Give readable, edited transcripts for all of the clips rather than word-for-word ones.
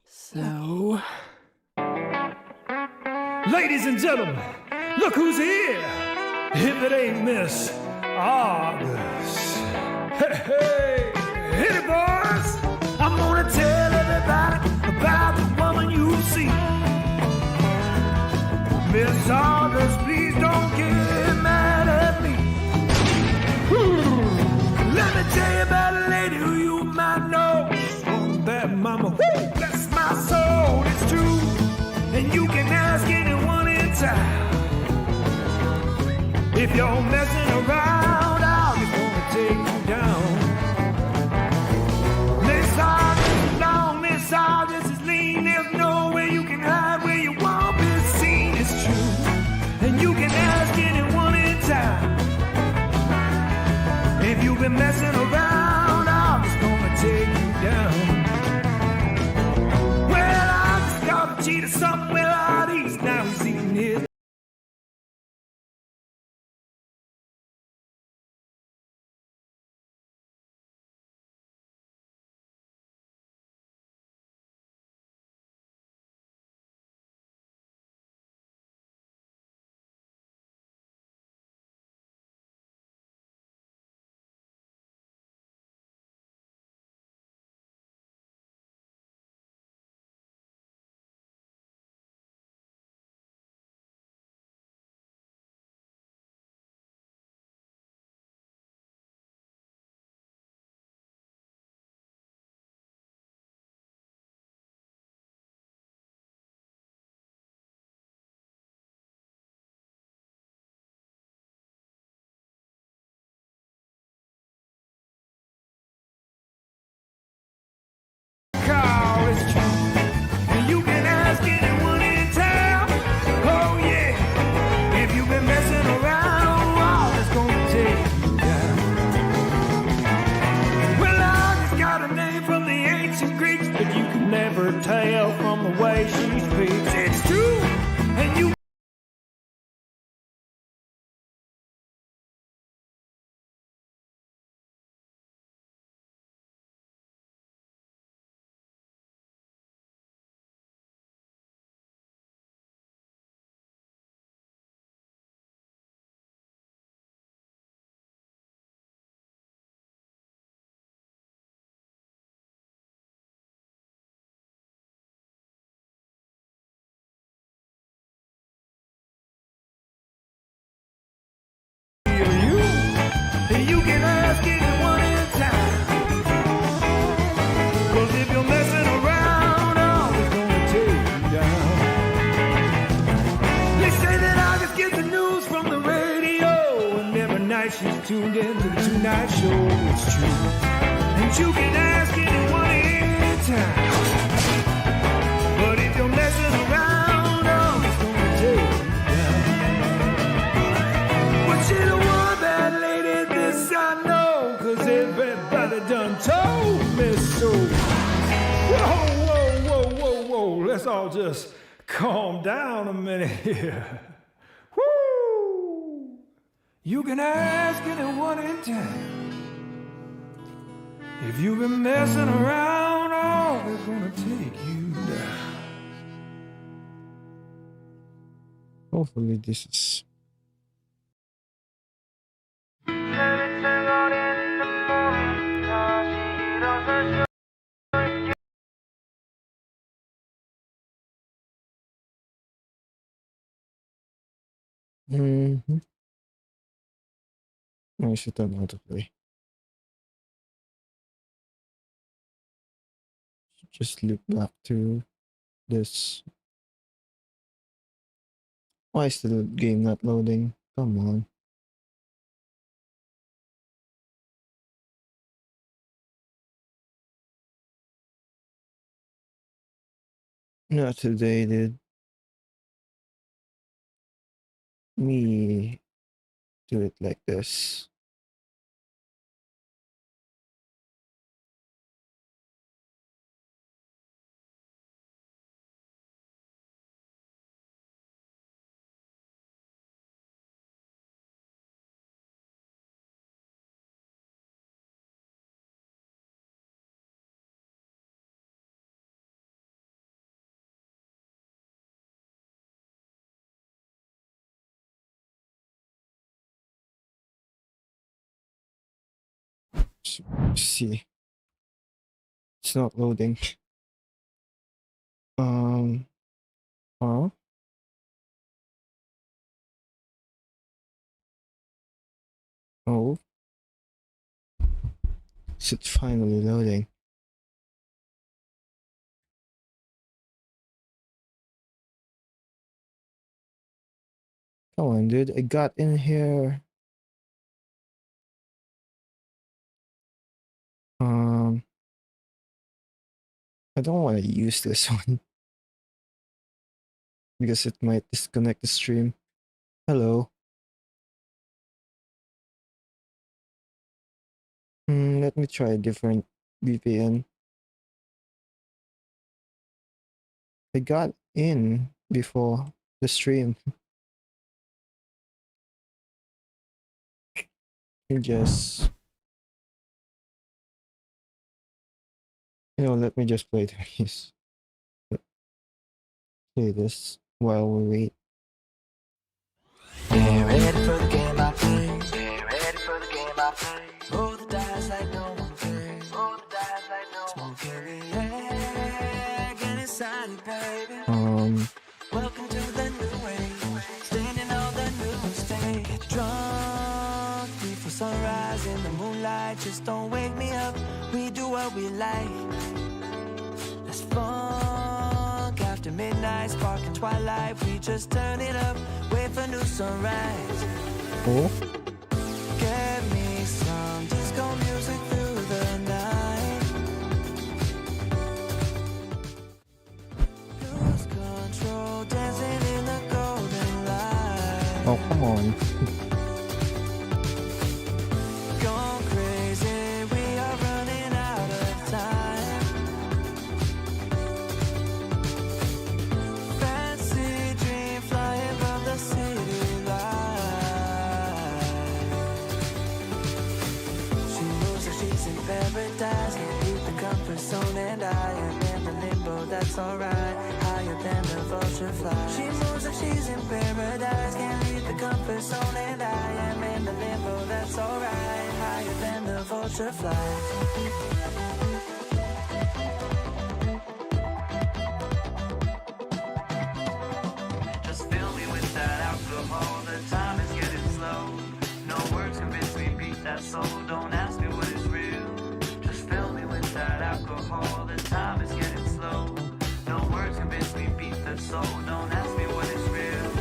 So, Ladies and gentlemen, look who's here. If it ain't Miss August. Hey, hey, hit it, boys. I'm gonna tell everybody about the woman you see. Miss August, please don't get mad at me. Let me tell you about a lady who you might know. Strong bad mama, woo, bless my soul, it's true. And you can ask anyone in town. If you're messing around, I'm just gonna take you down. Miss August is long, Miss August is lean. There's no way you can hide where you won't be seen, it's true. And you can ask anyone in town. If you've been messing around, I'm just gonna take you down. Well, I just got a cheater somewhere out east. Now he's eating his. Call is true. And you can ask anyone in town. Oh, yeah. If you've been messing around, I'm just gonna take you down. Well, I just got a name from the ancient Greeks, but you can never tell from the way she speaks. It's true. And you. You can ask anyone in town. 'Cause if you're messing around, I'm just gonna take you down. They say that August gets the news from the radio, and every night she's tuned in to the Tonight Show. It's true. And you can ask anyone in town. But if you're messing around, I'm just gonna take you down. But she's a one bad lady, this I know, 'cause everybody done told me so. Whoa, whoa, whoa, whoa, whoa. Let's all just calm down a minute here. Woo! You can ask anyone in town. If you've been messing around, oh, it's gonna take you down. hopefully this is... I should turn how to play. Just loop back to this. Why is the game not loading? Come on. Not today, dude. Me do it like this. See, it's not loading. Huh? Oh, is it finally loading? Come on, dude, I got in here. I don't want to use this one because it might disconnect the stream. Hello. Let me try a different VPN. I got in before the stream. Just, let me just play this. Play this while we wait. Get ready for the game I play. Get ready for the game I play. Roll the dice like no one cares. Roll the dice like no one cares. Smoke in the air, get excited, baby. Welcome to the new way. Standing on the new stage. Get drunk before sunrise in the moonlight. Just don't wake me up. We do what we like. Let's funk after midnight, sparking twilight. We just turn it up. Wait for new sunrise. Oh, Get me some disco music through the night. Lose control, dancing in the golden light. oh, come on. Gone crazy, we are running out of time. Fancy dream, fly above the city light. She moves like she's in paradise. Can't leave the comfort zone, and I am in the limbo. That's alright, higher than the vulture fly. She moves like she's in paradise. Can't leave the comfort zone, and I am in the limbo. That's alright, higher than the vulture flies. Just fill me with that alcohol. The time is getting slow. No words convince me, beat that soul. Don't ask me what is real. Just fill me with that alcohol. The time is getting slow. No words convince me, beat that soul. Don't ask me what is real.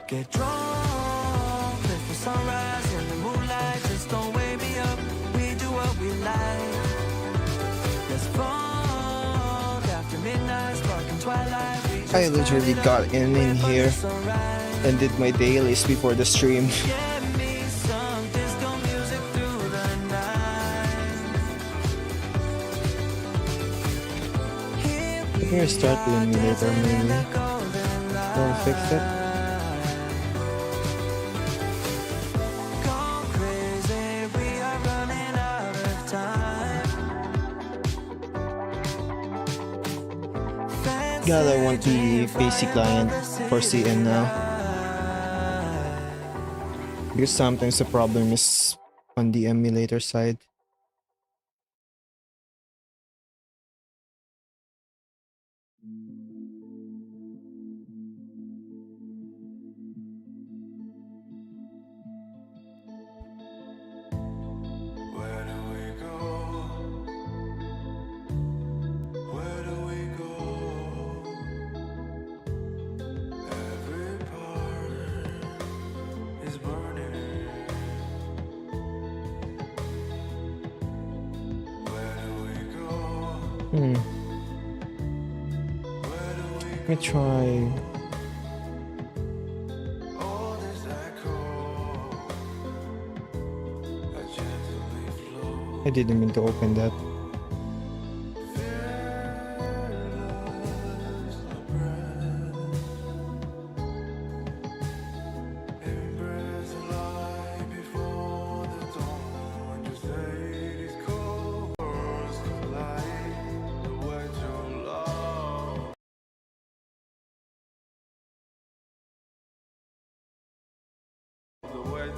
Get drunk, live for sunrise in the moonlight. Just don't wake me up. We do what we like. Let's funk after midnight, sparking twilight. We just I literally turn it got up. in Wait for here the sunrise. and did my dailies before the stream. Get me some disco music through the night. Here Let me restart the emulator maybe. Will fix it. Gone crazy, we are running out of time. God, I want the basic client for CN now. Because sometimes the problem is on the emulator side. Where do we go? Where do we go? Every part is burning. Where do we go? Where do we Let me try. all this echo? A gently flow. I didn't mean to open that. Embrace the light before the dawn. Just say these cold words collide. The way to love. The way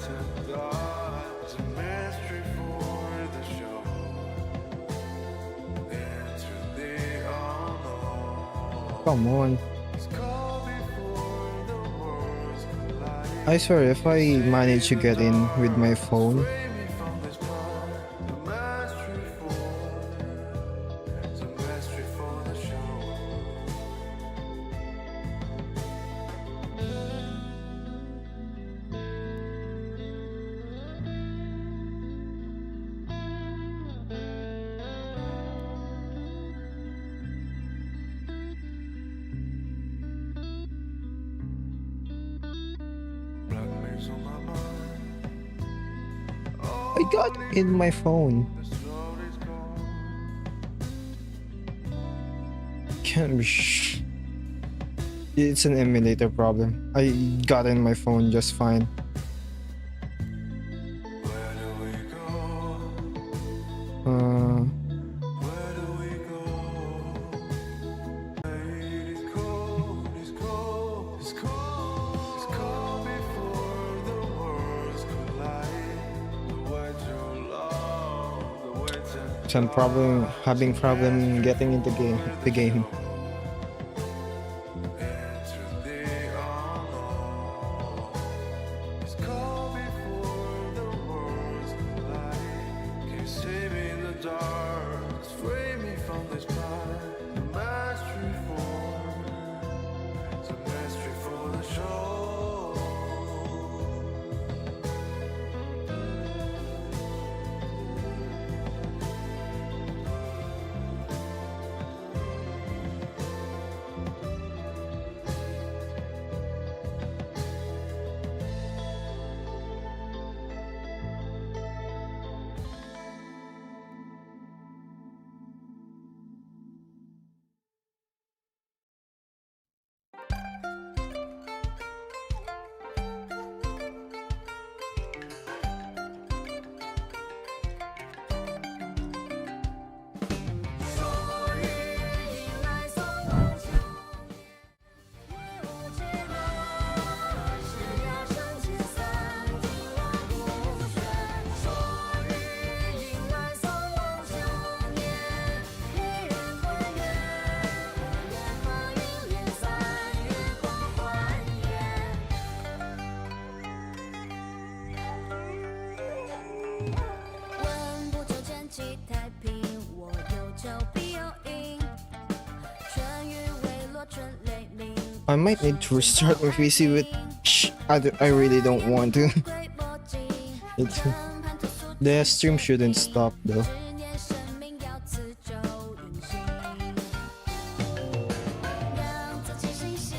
It's a mystery for the show. Into the unknown. Come on. It's called before the worlds collide. I swear, if I manage to get in with my phone, Free me from this part. The mystery for. It's a mystery for the show. Blackmail's on my mind. I got in my phone. The slow is gone. Can't be It's an emulator problem. I got in my phone just fine. Where do we go? Uh, Where do we go? It's cold, it's cold, it's cold. It's cold before the worlds collide. The words are long, the words are some problem, having problem getting into the game. into the unknown. It's cold before the worlds collide. Can you save me in the dark? Free me from this part. The mystery for. It's a mystery for the show.问不就天气太平，我有求必有应，春雨未落春雷鸣。 I might need to restart my PC with. I really don't want to. 归墨镜， It's, thân畔吐诉 the stream shouldn't stop though. 执念生命要此就运行，让自己欣喜。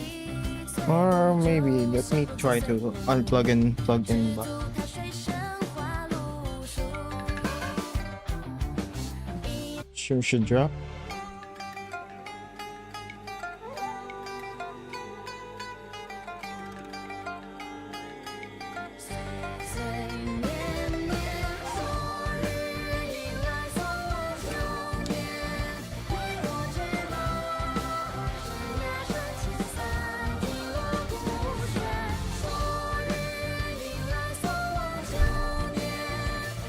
Or maybe let me try to unplug and plug in back. 看水生花露水。 Stream should drop. 岁年年，昨日迎来送我秋年，挥落坠落，生涯瞬间散尽落孤雪。昨日迎来送我秋年，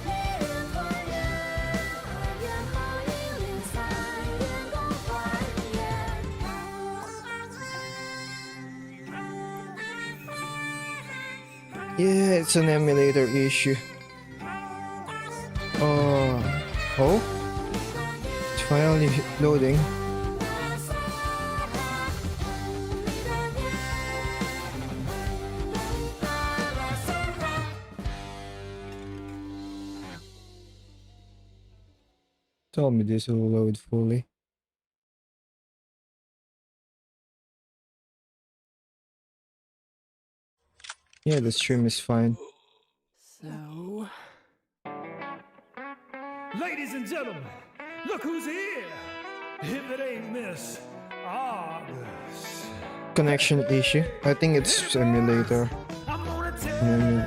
美人团圆，约好一连三月共欢颜。 Yeah, it's an emulator issue. Oh? It's finally loading. Tell me this will load fully. Yeah, the stream is fine. So, Ladies and gentlemen, look who's here. If it ain't Miss August. Connection issue. I think it's emulator. I'm gonna tell Mm. you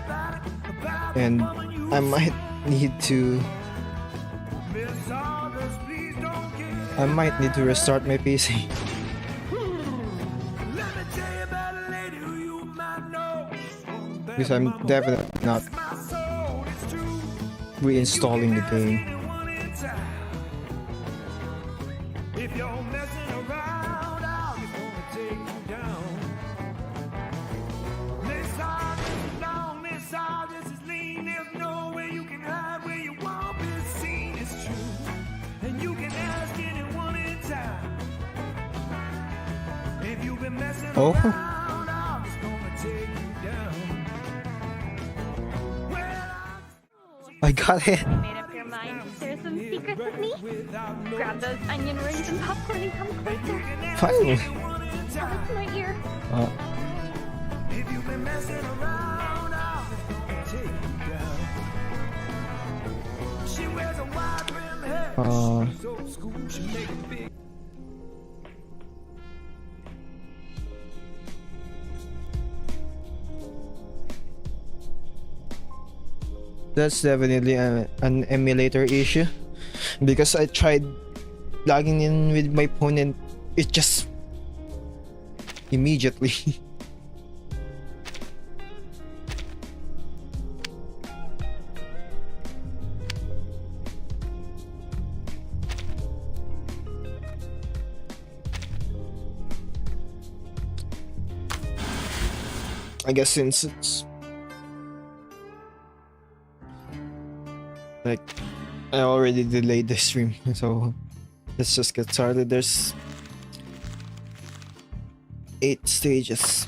about And the woman you I might need to Miss August, please don't get I might need to restart my PC. Let me tell you about a lady who you might know. Because I'm definitely not reinstalling the game. If you're messing around, I'm just gonna take you down. This side is long, this side this is lean. There's no way you can hide where you won't be seen. It's true, and you can ask anyone in town. If you've been messing Oh. around, I'm just gonna take you down. I got it. Made up your mind to share some secrets with me? Grab those onion rings and popcorn and come closer. Finally. Tell it to my ear. If you've been messing around, I'm just gonna take you down. She wears a wide brim hair. She's old school. She make a big. That's definitely an emulator issue. Because I tried logging in with my phone and it just immediately. I guess since it's like I already delayed the stream, so let's just get started. There's 8 stages.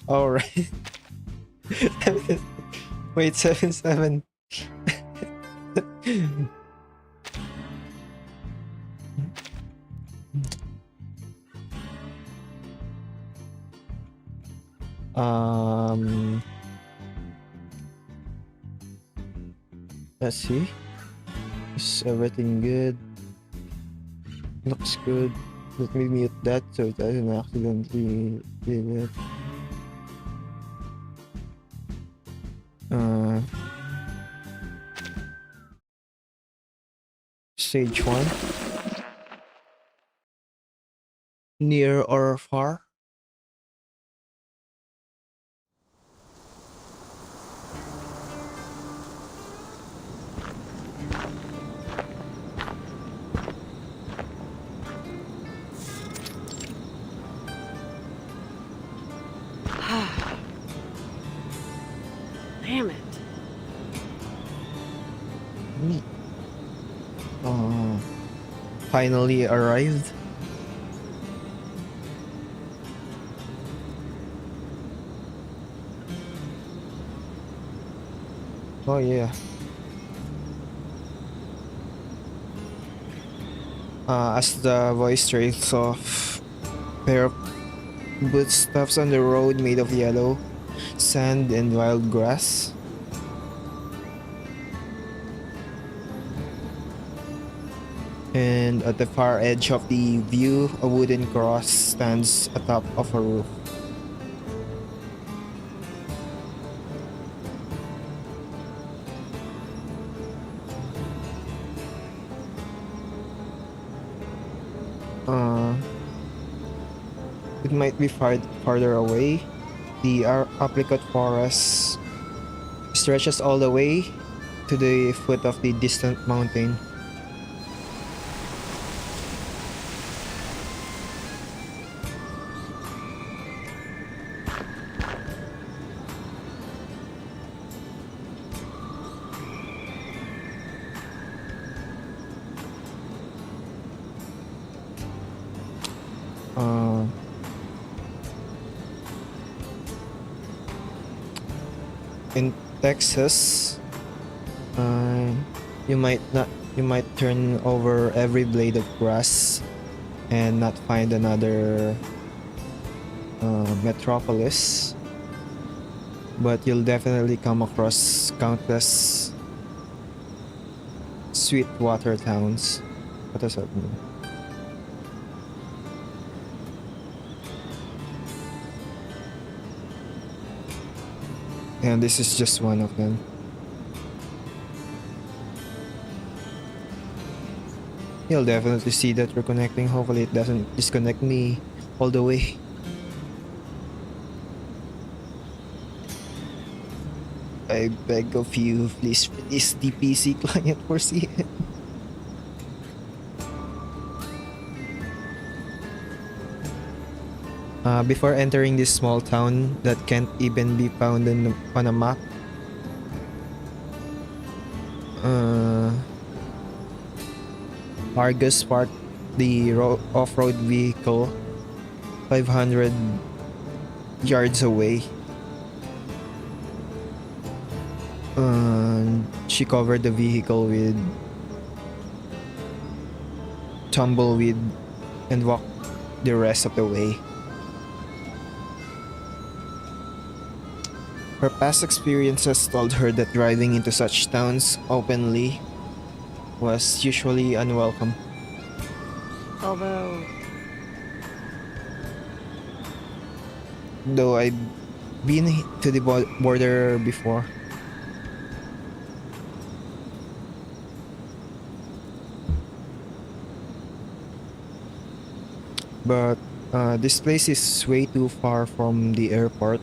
All right. Wait, 7-7. Let's see. Is everything good? Looks good. Let me mute that so it doesn't accidentally do it. Stage 1. Near or far? Damn it. Finally arrived. Oh yeah. As the voice trails off, pair of footsteps on the road made of yellow sand and wild grass. And at the far edge of the view, a wooden cross stands atop of a roof. It might be farther away. The apricot forest stretches all the way to the foot of the distant mountain. In Texas, you might turn over every blade of grass and not find another metropolis, but you'll definitely come across countless sweet water towns. What does that mean? And this is just one of them. You'll definitely see that you're connecting. Hopefully it doesn't disconnect me all the way. I beg of you, please release the PC client for CN. Before entering this small town that can't even be found on a map, uh, Argus parked the off-road vehicle 500 yards away. She covered the vehicle with tumbleweed and walked the rest of the way. Her past experiences told her that driving into such towns openly was usually unwelcome. Although, Though I'd been to the border before. But this place is way too far from the airport.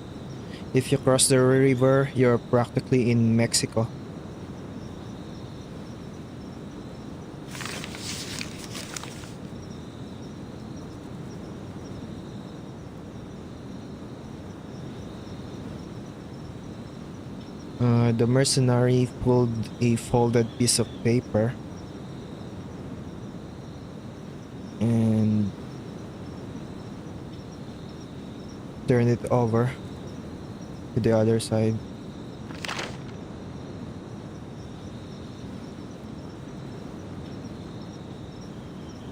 If you cross the river, you're practically in Mexico. The mercenary pulled a folded piece of paper and turned it over to the other side.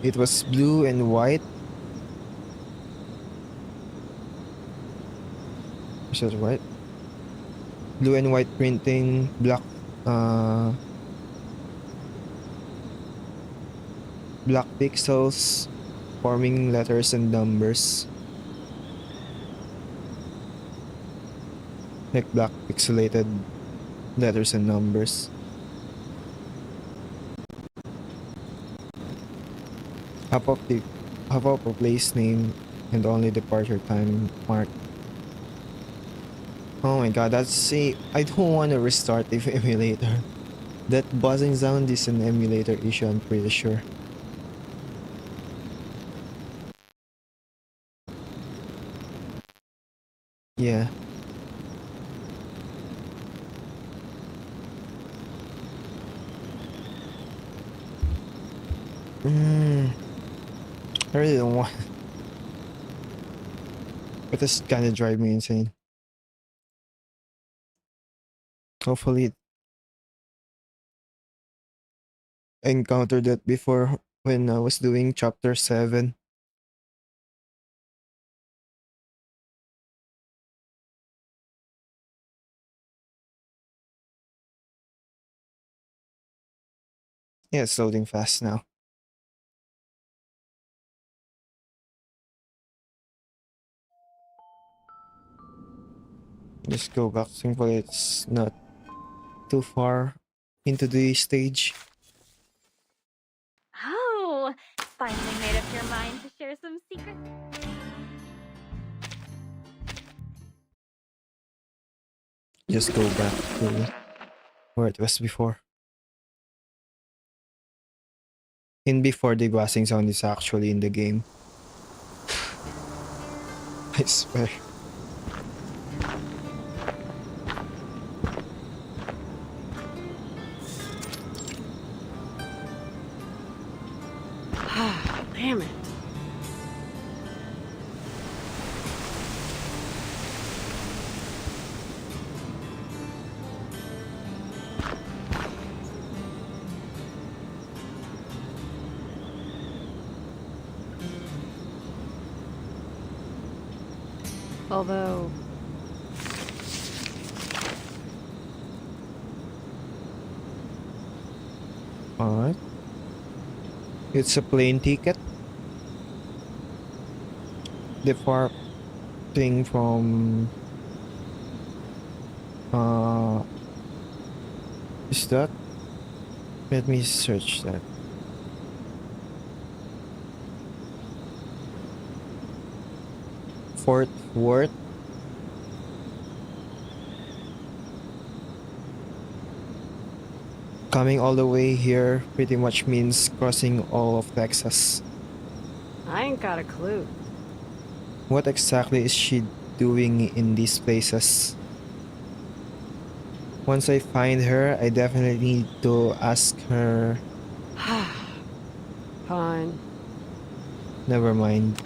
It was blue and white. Is that right? Blue and white printing, black pixels forming letters and numbers. Like black pixelated letters and numbers. Half of a place name and only departure time mark. Oh my god, I don't want to restart the emulator. That buzzing sound is an emulator issue, I'm pretty sure. Yeah. I really don't want. But this kind of drive me insane. Hopefully, I encountered that before when I was doing chapter 7. Yeah, it's loading fast now. Just go back. Thankfully, it's not too far into the stage. Oh, finally made up your mind to share some secrets. Just go back to where it was before. And before the buzzing sound is actually in the game. I swear. damn it. Although, Alright. It's a plane ticket. Departing from is that? Let me search that. Fort Worth. Coming all the way here pretty much means crossing all of Texas. I ain't got a clue. What exactly is she doing in these places? Once I find her, I definitely need to ask her. Fine. Never mind.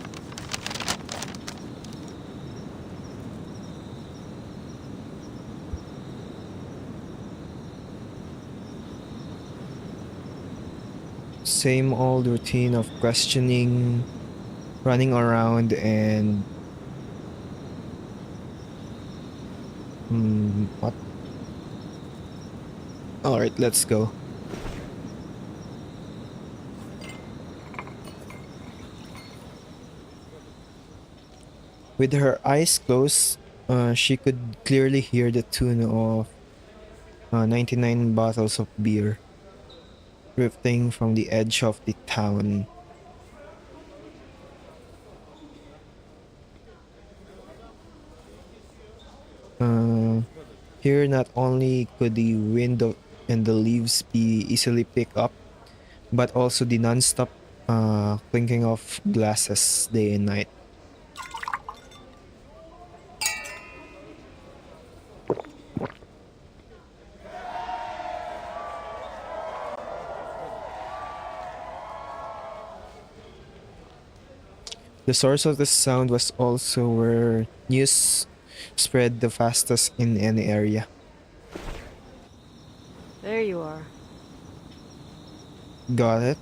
Same old routine of questioning, running around, and what? All right, let's go. With her eyes closed, she could clearly hear the tune of 99 bottles of beer drifting from the edge of the town. Here, not only could the wind and the leaves be easily picked up, but also the non-stop clinking of glasses day and night. The source of the sound was also where news spread the fastest in any area. There you are. Got it?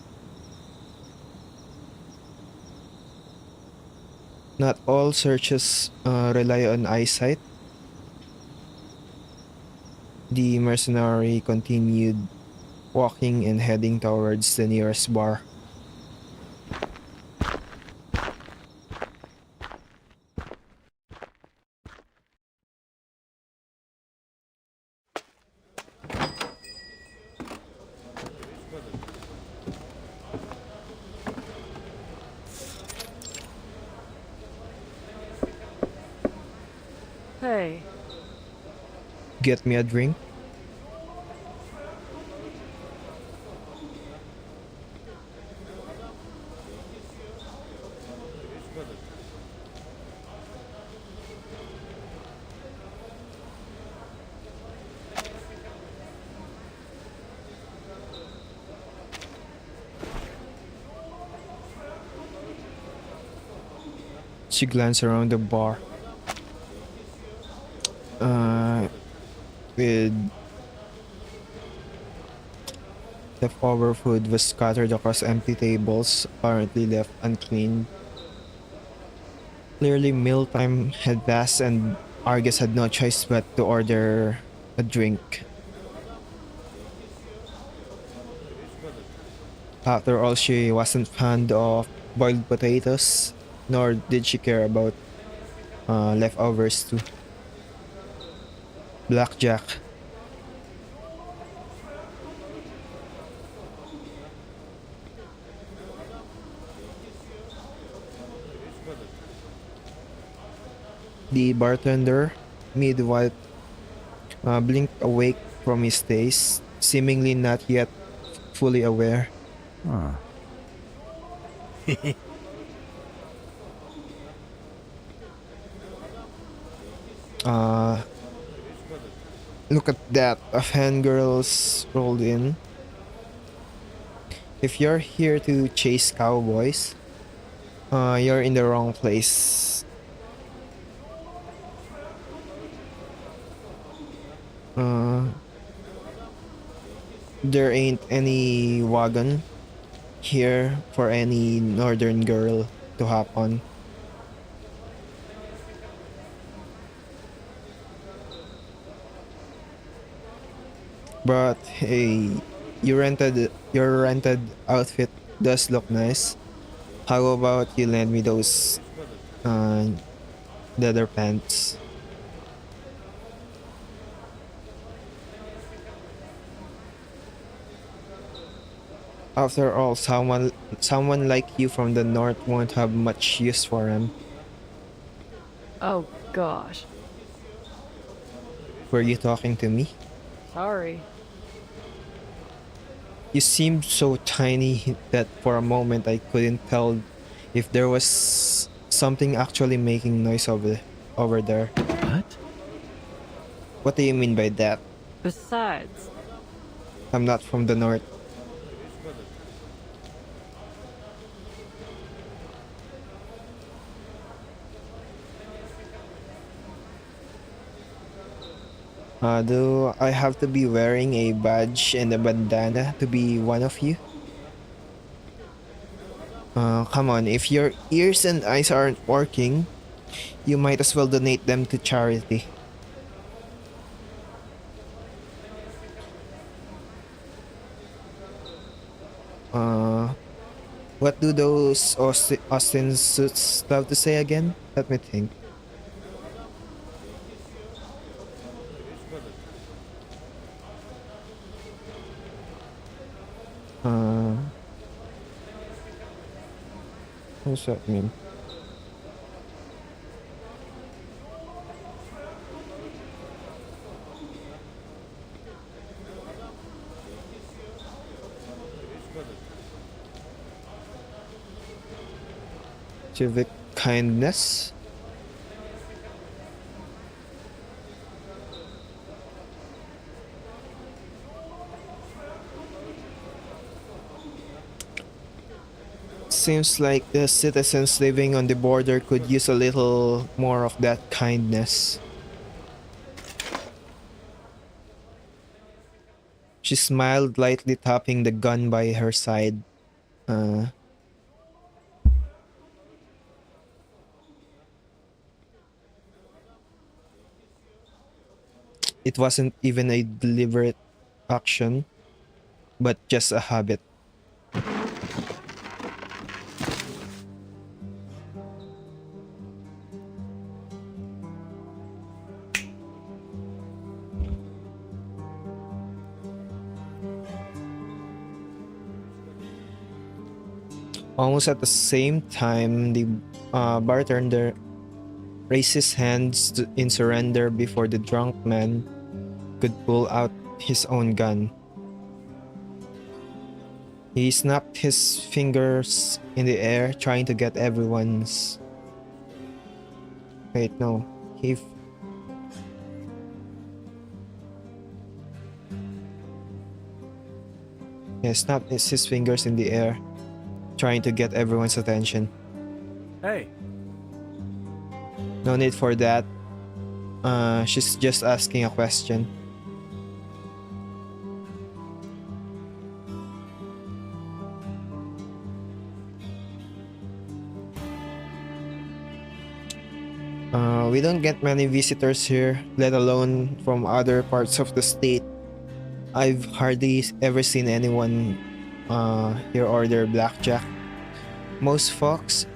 Not all searches rely on eyesight. The mercenary continued walking and heading towards the nearest bar. Hey, Get me a drink? She glanced around the bar. With leftover food was scattered across empty tables, apparently left uncleaned. Clearly, mealtime had passed, and Argus had no choice but to order a drink. After all, she wasn't fond of boiled potatoes, nor did she care about leftovers too. Blackjack. The bartender, midwife, blinked awake from his daze, seemingly not yet fully aware. Uh, Look at that. A fangirls rolled in. If you're here to chase cowboys, you're in the wrong place. There ain't any wagon here for any northern girl to hop on. But hey, your rented outfit does look nice. How about you lend me those uh, leather pants? After all, someone like you from the north won't have much use for them. Oh, gosh. Were you talking to me? Sorry. You seemed so tiny that for a moment I couldn't tell if there was something actually making noise over there. What? What do you mean by that? Besides, I'm not from the north. Do I have to be wearing a badge and a bandana to be one of you? Come on, if your ears and eyes aren't working, you might as well donate them to charity. Uh, what do those Austin suits have to say again? Let me think. Uh, what does that mean? Civic kindness? Seems like the citizens living on the border could use a little more of that kindness. She smiled, lightly tapping the gun by her side. Uh, it wasn't even a deliberate action, but just a habit. Almost at the same time, the bartender raised his hands in surrender before the drunk man could pull out his own gun. He snapped his fingers in the air, trying to get everyone's. Wait, no. Snapped his fingers in the air, trying to get everyone's attention. Hey, No need for that. She's just asking a question. We don't get many visitors here, let alone from other parts of the state. I've hardly ever seen anyone here order blackjack. Most folks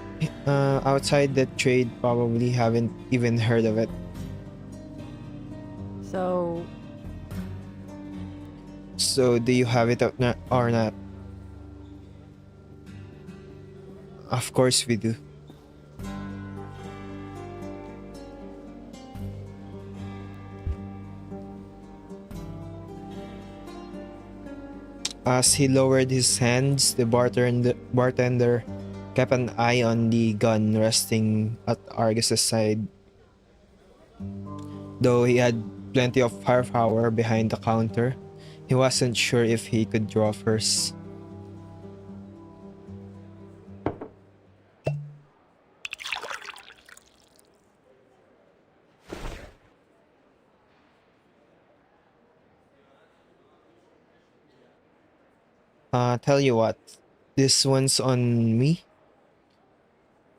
outside the trade probably haven't even heard of it. so So do you have it or not? Of course we do. As he lowered his hands, the bartender kept an eye on the gun resting at Argus's side. Though he had plenty of firepower behind the counter, he wasn't sure if he could draw first. Tell you what, this one's on me,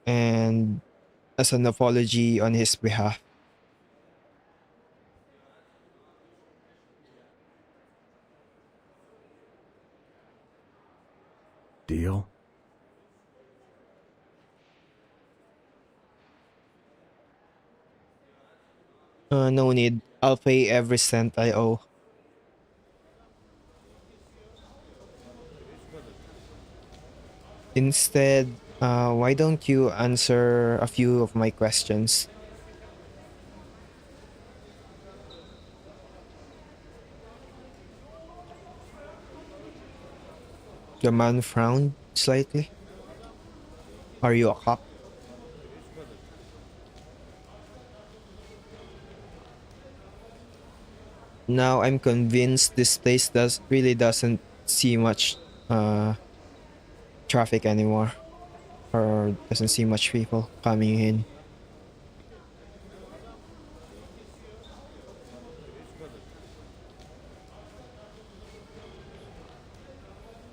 and as an apology on his behalf. deal? No need. I'll pay every cent I owe. Instead, why don't you answer a few of my questions? The man frowned slightly. Are you a cop? Now I'm convinced this place doesn't see much uh traffic anymore, or doesn't see much people coming in.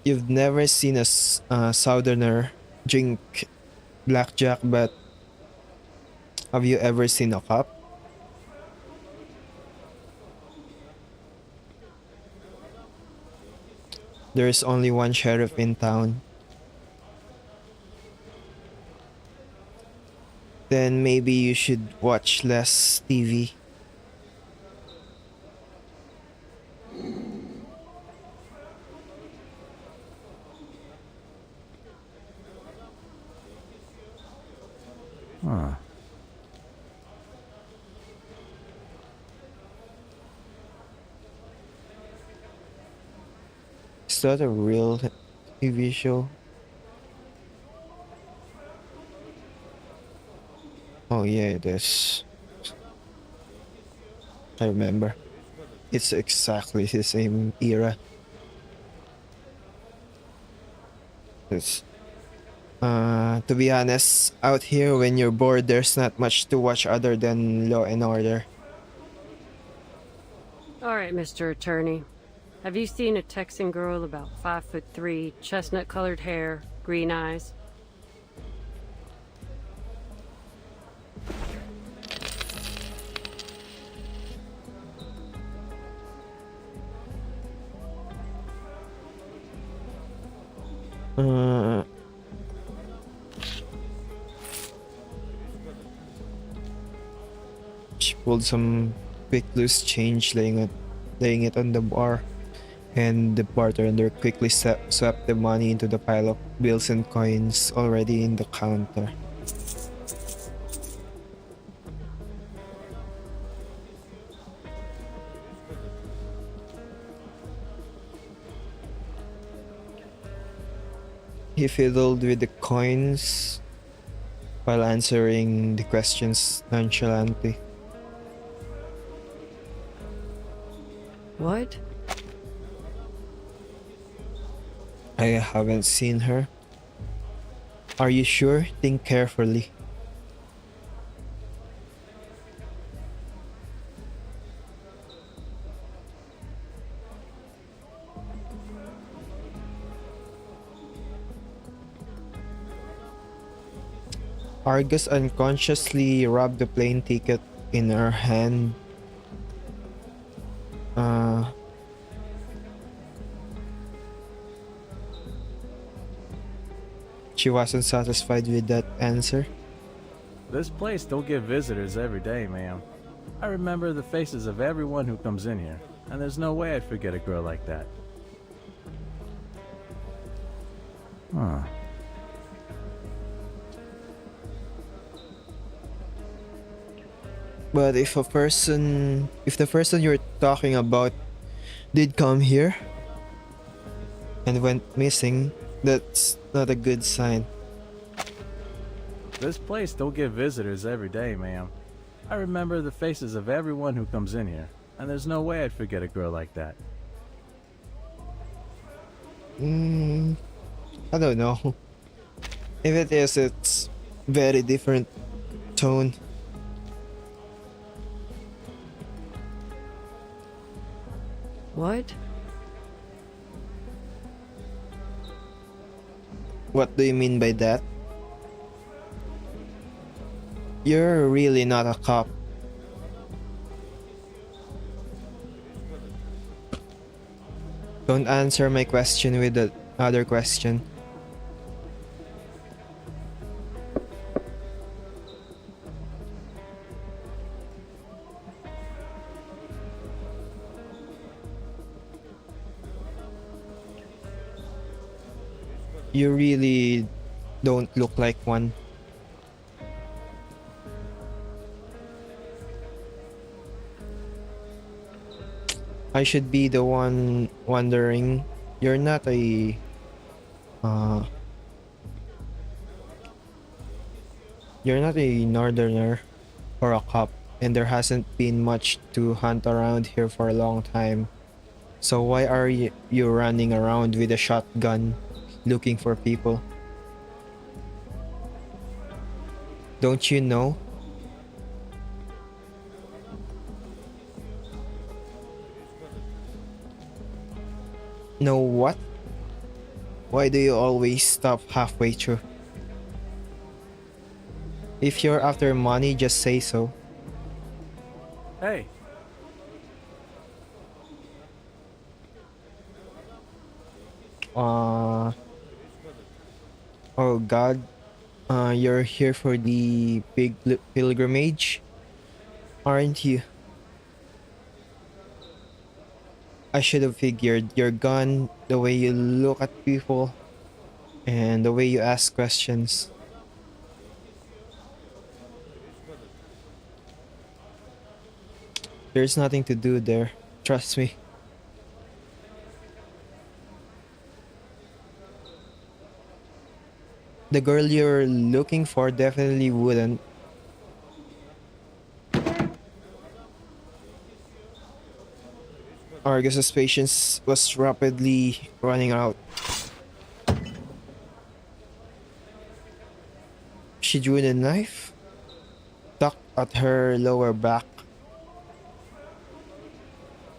You've never seen a southerner drink blackjack, but have you ever seen a cop? There's only one sheriff in town. Then maybe you should watch less TV. Huh. Is that a real TV show? Oh yeah, it is. I remember. It's exactly the same era. It's to be honest, out here when you're bored, there's not much to watch other than Law and Order. All right, Mr. Attorney. Have you seen a Texan girl about 5'3", chestnut-colored hair, green eyes? Uh, she pulled some quick loose change, laying it on the bar, and the bartender quickly swept the money into the pile of bills and coins already in the counter. He fiddled with the coins while answering the questions nonchalantly. What? I haven't seen her. Are you sure? Think carefully. Argus unconsciously rubbed the plane ticket in her hand. She wasn't satisfied with that answer. This place don't get visitors every day, ma'am. I remember the faces of everyone who comes in here, and there's no way I'd forget a girl like that. Huh. But if the person you're talking about did come here and went missing, that's not a good sign. This place don't get visitors every day, ma'am. I remember the faces of everyone who comes in here, and there's no way I'd forget a girl like that. I don't know. If it is, it's very different tone. What? What do you mean by that? You're really not a cop. Don't answer my question with the other question. You really don't look like one. I should be the one wondering. You're not a Uh, you're not a northerner or a cop, and there hasn't been much to hunt around here for a long time. So why are you running around with a shotgun looking for people? Don't you know? Know what? Why do you always stop halfway through? If you're after money, just say so. Hey, Uh, oh God, you're here for the big pilgrimage, aren't you? I should have figured your gun, the way you look at people, and the way you ask questions. There's nothing to do there. Trust me. The girl you're looking for definitely wouldn't. Argus's patience was rapidly running out. She drew the knife, tucked at her lower back,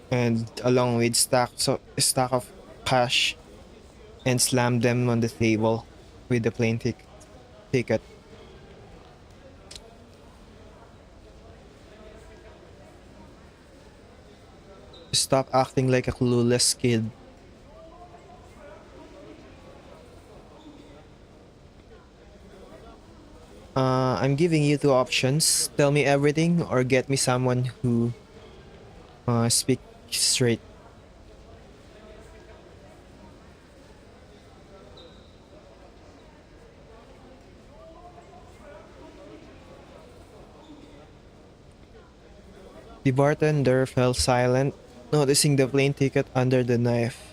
and along with stack of cash, and slammed them on the table with the plane ticket. Stop acting like a clueless kid. I'm giving you two options. Tell me everything or get me someone who speaks straight. The bartender fell silent, noticing the plane ticket under the knife.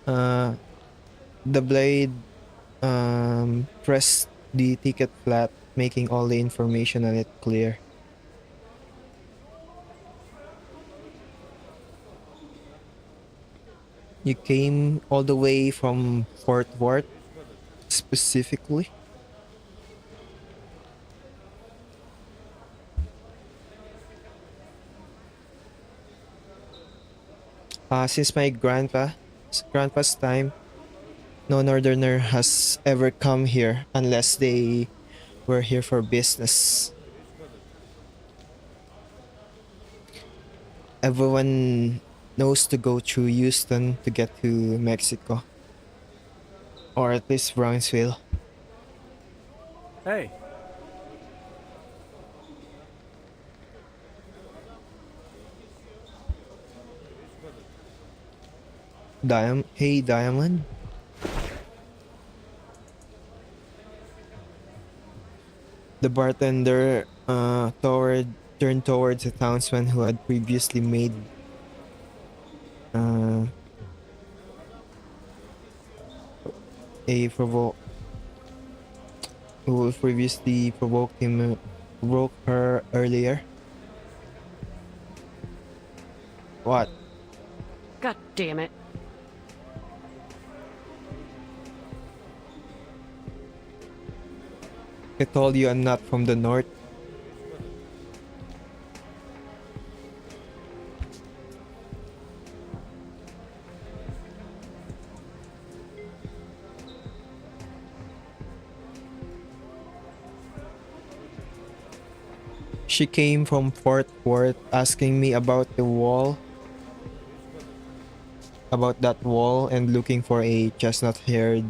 Uh, the blade pressed the ticket flat, making all the information on it clear. You came all the way from Fort Worth, specifically? Since my grandpa's time, no northerner has ever come here unless they were here for business. Everyone knows to go through Houston to get to Mexico, or at least Brownsville. hey, Hey, Diamond. The bartender turned towards a townsman who had previously made uh, a provo who previously provoked her earlier. What? God damn it. I told you I'm not from the north. She came from Fort Worth asking me about that wall, and looking for a chestnut-haired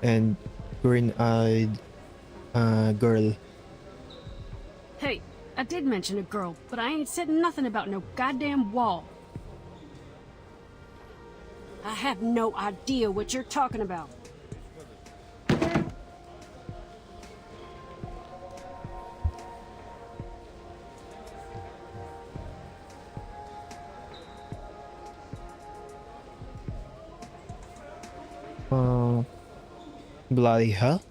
and green-eyed girl. Hey, I did mention a girl, but I ain't said nothing about no goddamn wall. I have no idea what you're talking about. Bloody hell.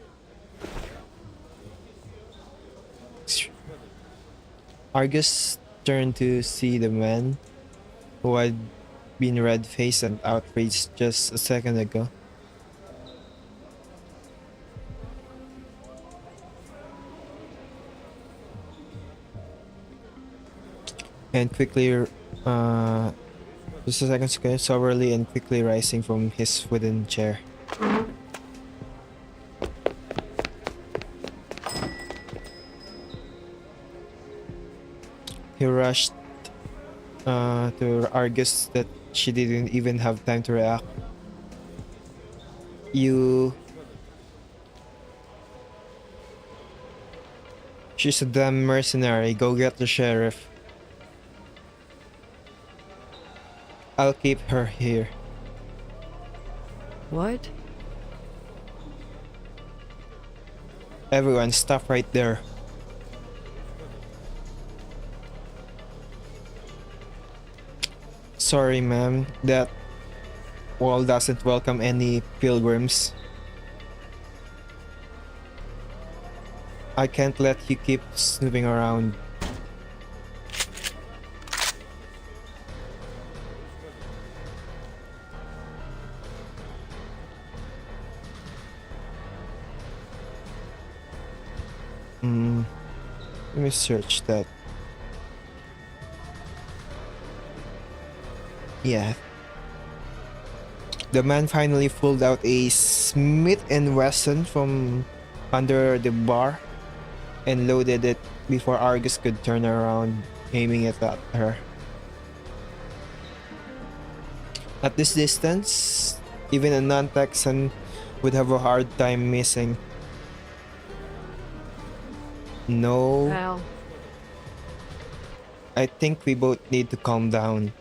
Argus turned to see the man who had been red-faced and outraged just a second ago. And quickly, just a second ago, soberly and quickly rising from his wooden chair. He rushed to Argus that she didn't even have time to react. She's a damn mercenary. Go get the sheriff. I'll keep her here. What? Everyone, stop right there. Sorry, ma'am. That wall doesn't welcome any pilgrims. I can't let you keep snooping around. Let me search that. Yeah. The man finally pulled out a Smith & Wesson from under the bar and loaded it before Argus could turn around, aiming it at her. At this distance, even a non-Texan would have a hard time missing. No, Al, I think we both need to calm down.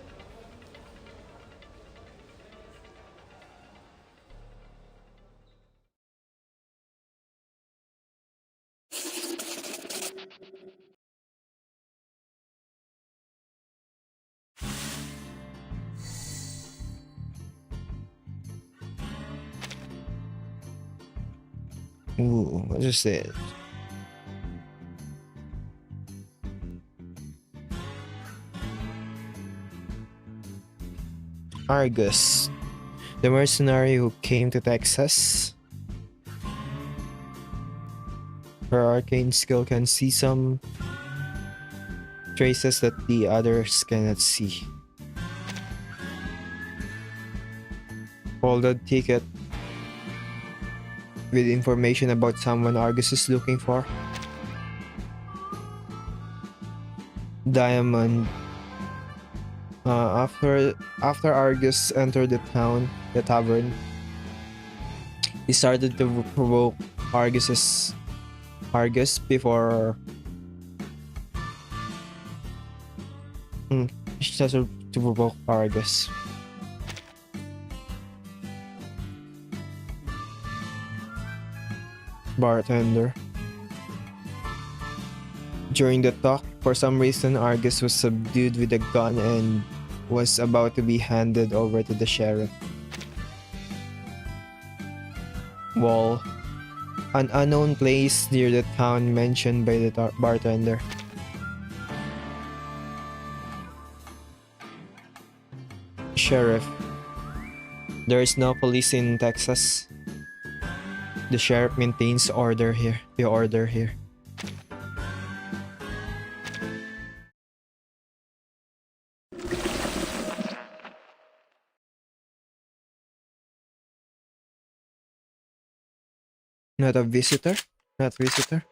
Ooh, what is it? Argus, the mercenary who came to Texas. Her arcane skill can see some traces that the others cannot see. Folded ticket with information about someone Argus is looking for. Diamond. After Argus entered the tavern, he started to provoke Argus before he started to provoke Argus. Bartender. During the talk, for some reason, Argus was subdued with a gun and was about to be handed over to the sheriff. Wall. An unknown place near the town mentioned by the bartender. Sheriff. There is no police in Texas. The sheriff maintains the order here. Not a visitor? Not visitor?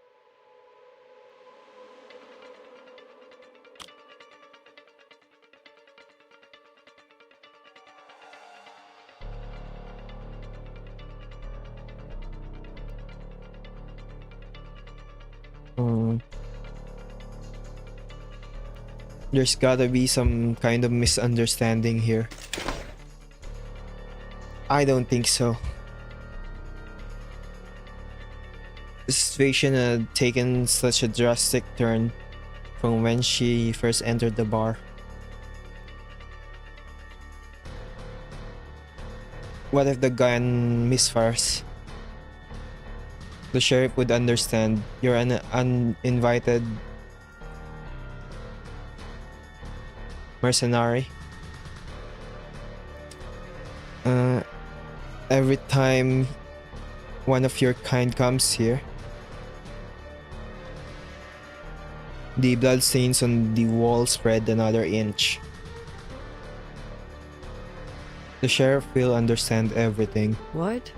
There's gotta be some kind of misunderstanding here. I don't think so. The situation had taken such a drastic turn from when she first entered the bar. What if the gun misfires? The sheriff would understand. You're an uninvited mercenary. Every time one of your kind comes here, the bloodstains on the wall spread another inch. The sheriff will understand everything. What?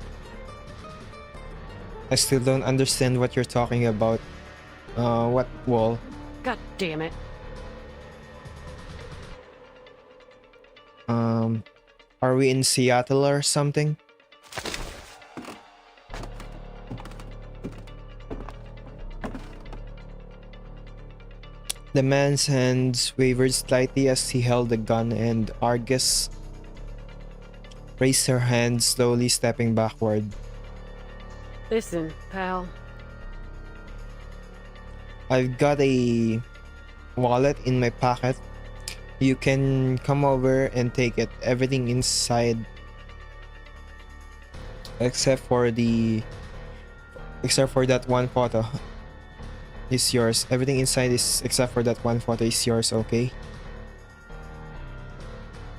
I still don't understand what you're talking about. What wall? God damn it. Are we in Seattle or something? The man's hands wavered slightly as he held the gun, and Argus raised her hand, slowly stepping backward. Listen, pal. I've got a wallet in my pocket. You can come over and take it. Everything inside except for that one photo is yours. Everything inside is except for that one photo is yours, okay?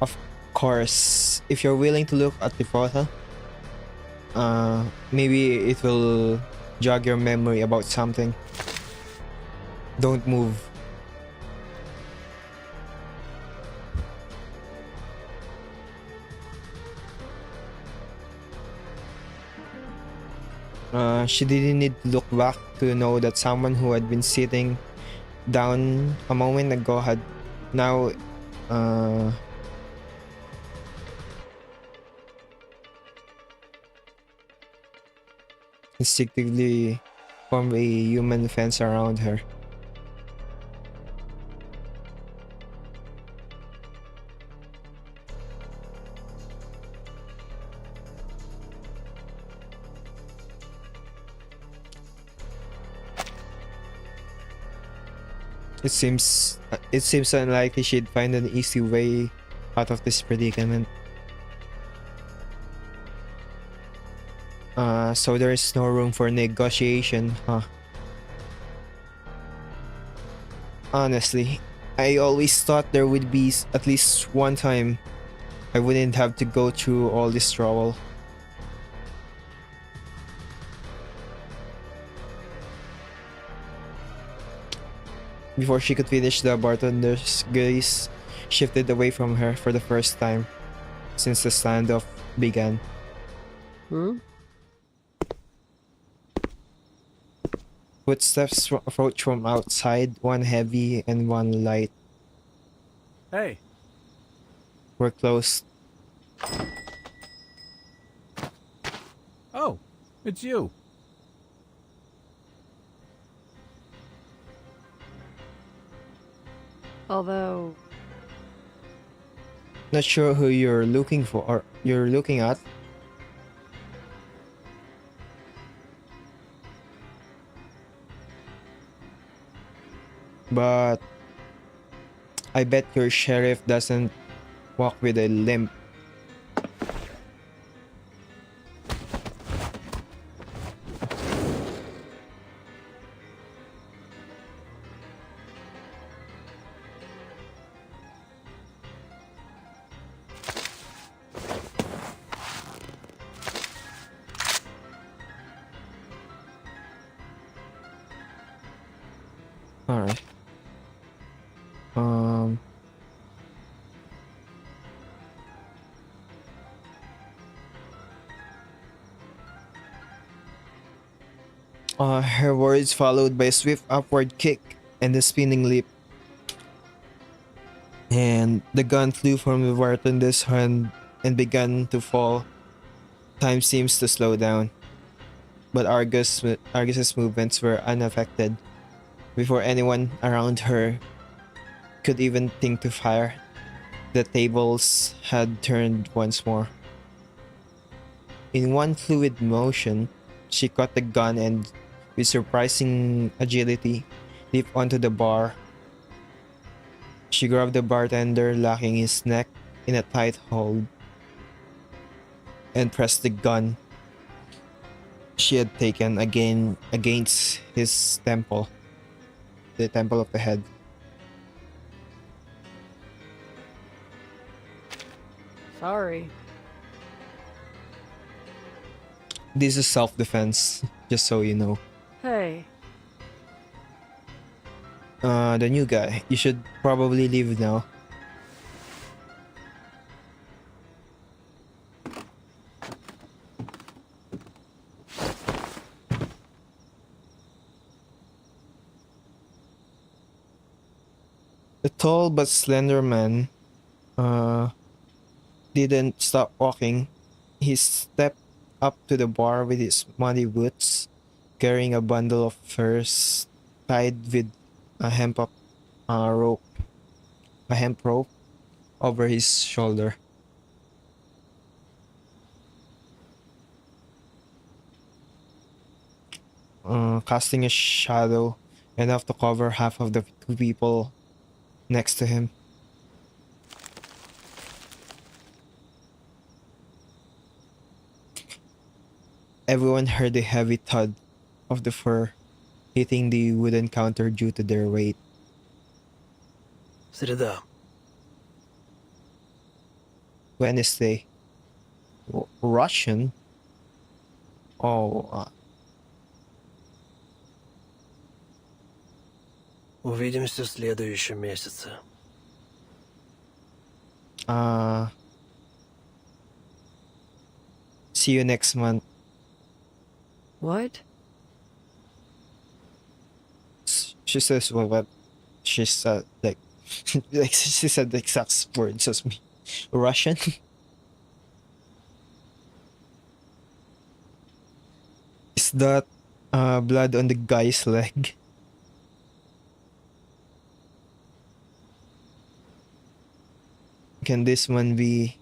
Of course, if you're willing to look at the photo, maybe it will jog your memory about something. Don't move. She didn't need to look back to know that someone who had been sitting down a moment ago had now instinctively formed a human fence around her. It seems unlikely she'd find an easy way out of this predicament. So there is no room for negotiation, huh? Honestly, I always thought there would be at least one time I wouldn't have to go through all this trouble. Before she could finish, the bartender's gaze shifted away from her for the first time since the standoff began. Footsteps approached from outside, one heavy and one light. Hey, Were close. oh, it's you. Although, Not sure who you're looking for or you're looking at. But I bet your sheriff doesn't walk with a limp. Alright. Her words followed by a swift upward kick and a spinning leap. And the gun flew from the bartender's hand and began to fall. Time seems to slow down. But Argus's movements were unaffected. Before anyone around her could even think to fire, the tables had turned once more. In one fluid motion, she caught the gun and, with surprising agility, leaped onto the bar. She grabbed the bartender, locking his neck in a tight hold. and pressed the gun she had taken again against his temple, the temple of the head. Sorry. This is self-defense, just so you know. Hey, The new guy, you should probably leave now. The tall but slender man didn't stop walking. He stepped up to the bar with his muddy boots, carrying a bundle of furs tied with a rope, a hemp rope over his shoulder. Casting a shadow enough to cover half of the two people next to him. Everyone heard the heavy thud of the fur hitting the wooden counter due to their weight. Среда. Wednesday. Russian? Oh, Увидимся в следующем месяце. See you next month. what? She says, well, what? She said, like, like she said the exact words as me. Russian? Is that blood on the guy's leg? Can this one be?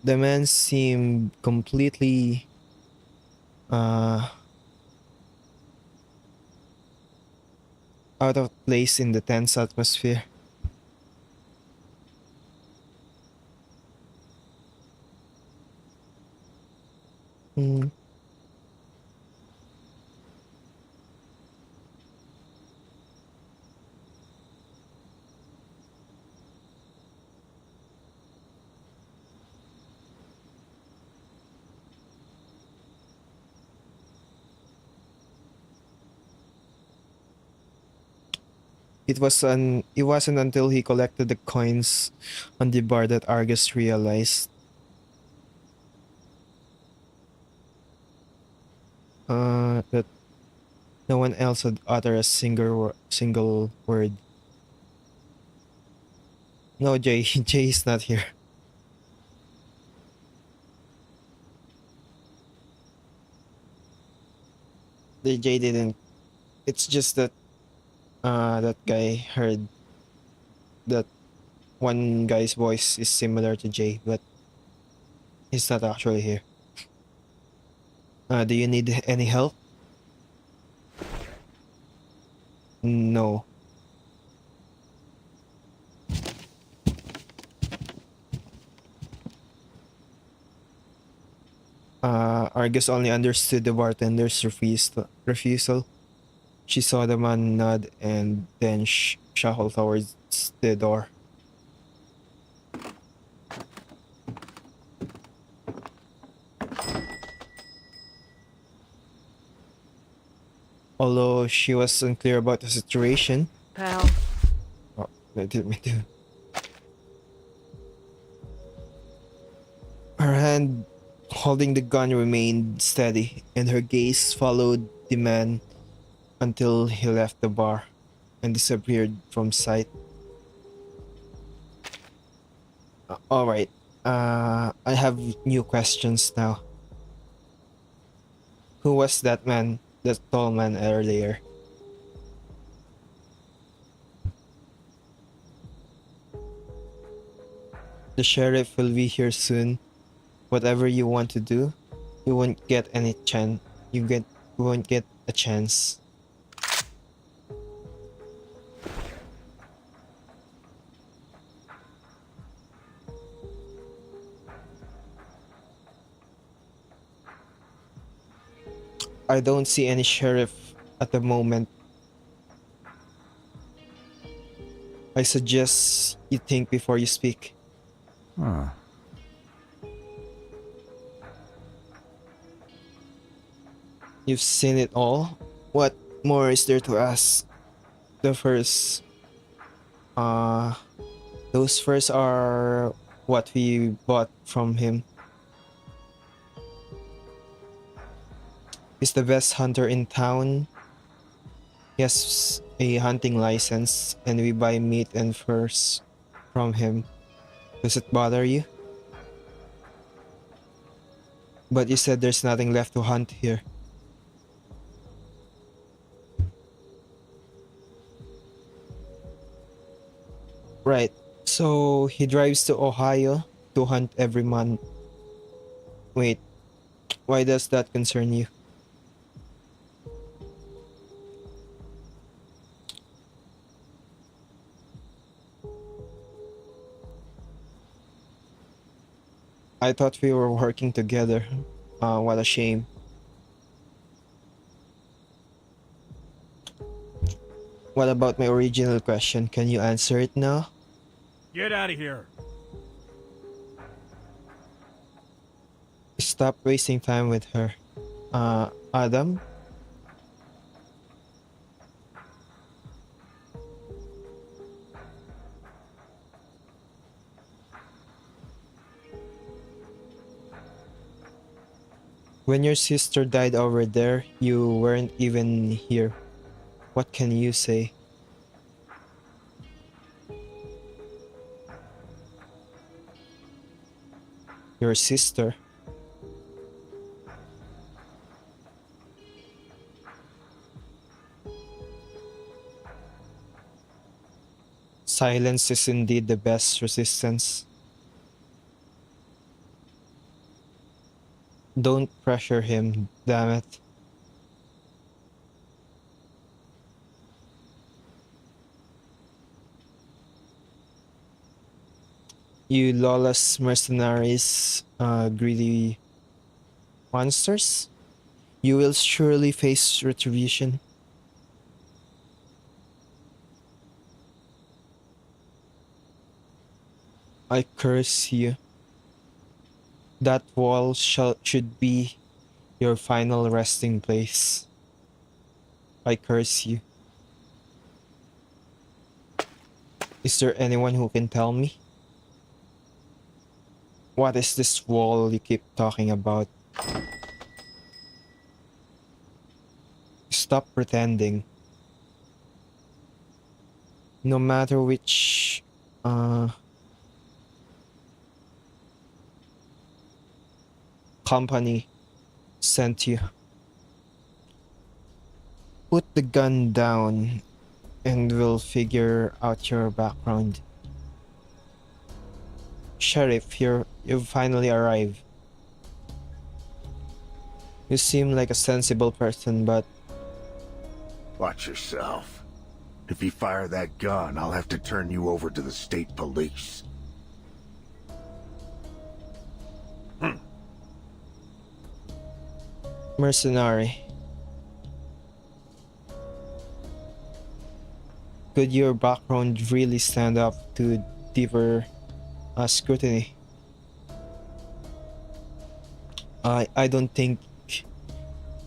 The man seemed completely out of place in the tense atmosphere. Hmm. It wasn't until he collected the coins on the bar that Argus realized that no one else had uttered a single word. No, Jay. Jay is not here. The Jay didn't. It's just that that guy heard that one guy's voice is similar to Jay, but he's not actually here. Do you need any help? No. Argus only understood the bartender's refusal. She saw the man nod and then shuffle towards the door. Although she was unclear about the situation. Pal. Oh, that did me too. Her hand holding the gun remained steady, and her gaze followed the man until he left the bar and disappeared from sight. Alright, I have new questions now. Who was that man, that tall man earlier? The sheriff will be here soon. Whatever you want to do, you won't get any chance. You won't get a chance. I don't see any sheriff at the moment. I suggest you think before you speak. Huh. You've seen it all. What more is there to ask? The first, uh, those first are what we bought from him. He's the best hunter in town. He has a hunting license, and we buy meat and furs from him. Does it bother you? But you said there's nothing left to hunt here. Right. So he drives to Ohio to hunt every month. Wait, why does that concern you? I thought we were working together. What a shame. What about my original question? Can you answer it now? Get out of here. Stop wasting time with her. Adam? When your sister died over there, you weren't even here. What can you say? Your sister? Silence is indeed the best resistance. Don't pressure him, damn it. You lawless mercenaries, greedy monsters. You will surely face retribution. I curse you. That wall should be your final resting place. I curse you. Is there anyone who can tell me? What is this wall you keep talking about? Stop pretending. No matter which company sent you. Put the gun down and we'll figure out your background. Sheriff, you've finally arrived. You seem like a sensible person, but Watch yourself. If you fire that gun, I'll have to turn you over to the state police. mercenary. Could your background really stand up to deeper scrutiny? I don't think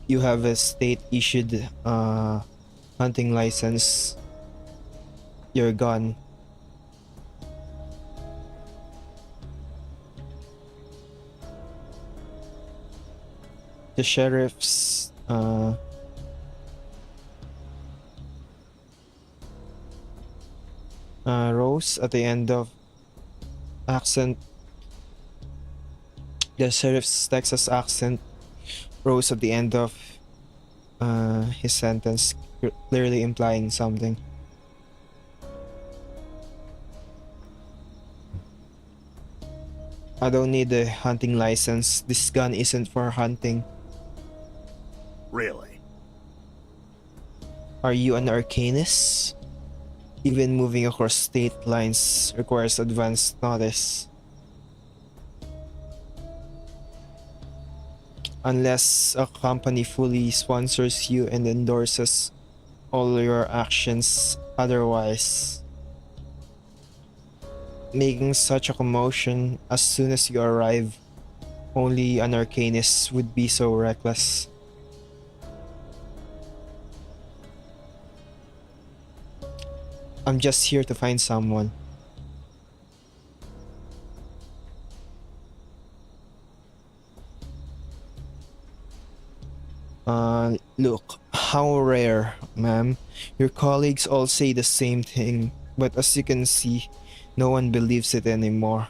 you have a state-issued hunting license. You're gone. The sheriff's rose at the end of accent. The sheriff's Texas accent rose at the end of his sentence, clearly implying something. I don't need a hunting license. This gun isn't for hunting. Really? Are you an arcanist? Even moving across state lines requires advance notice. unless a company fully sponsors you and endorses all your actions. Otherwise, making such a commotion as soon as you arrive, only an arcanist would be so reckless. I'm just here to find someone. Look, how rare, ma'am. Your colleagues all say the same thing, but as you can see, no one believes it anymore.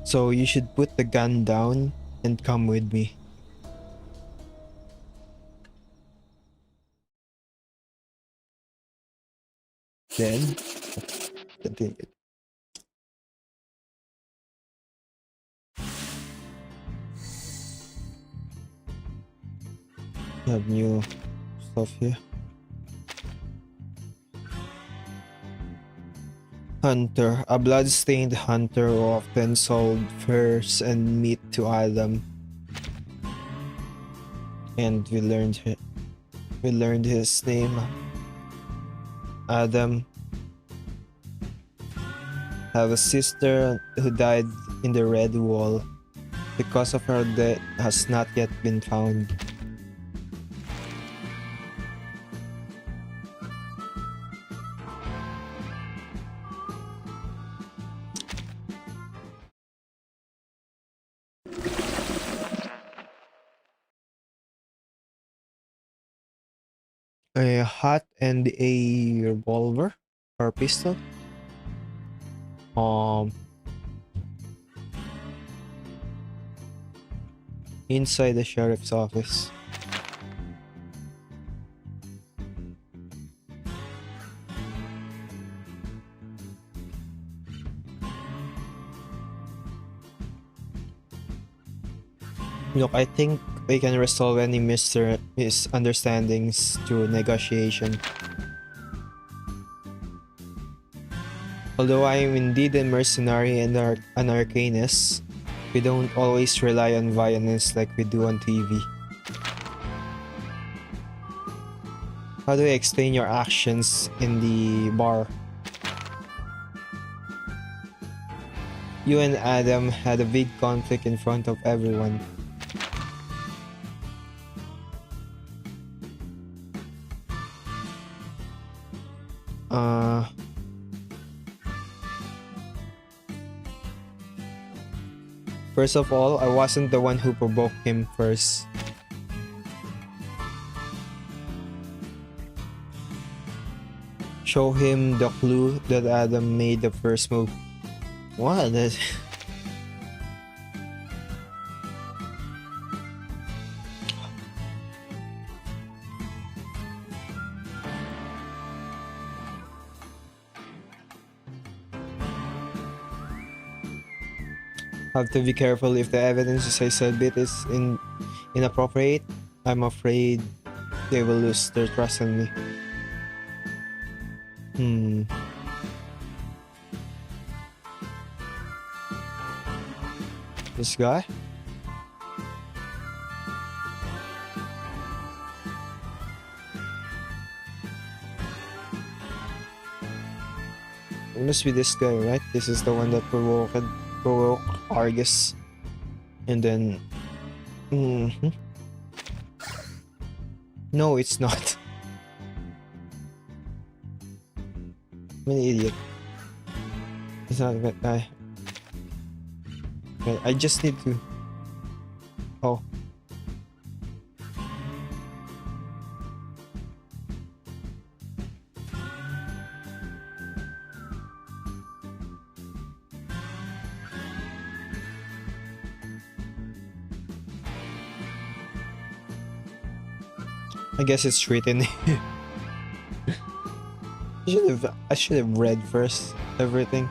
So you should put the gun down and come with me. Then, continue. You have new stuff here. Hunter, a blood-stained hunter who often sold furs and meat to Adam. And we learned his name. Adam. Have a sister who died in the Red Wall. The cause of her death has not yet been found. A hat and a revolver or pistol. Inside the sheriff's office. Look, I think we can resolve any misunderstandings through negotiation. Although I am indeed a mercenary and an arcanist, we don't always rely on violence like we do on TV. How do I explain your actions in the bar? You and Adam had a big conflict in front of everyone. First of all, I wasn't the one who provoked him first. Show him the clue that Adam made the first move. What? Have to be careful if the evidence as I said bit is inappropriate. I'm afraid they will lose their trust in me. This guy? It must be this guy, right? This is the one that provoked Argus. And then... No, it's not. I'm an idiot. It's not that guy. Okay, I just need to... Oh. I guess it's written. I should have read first everything.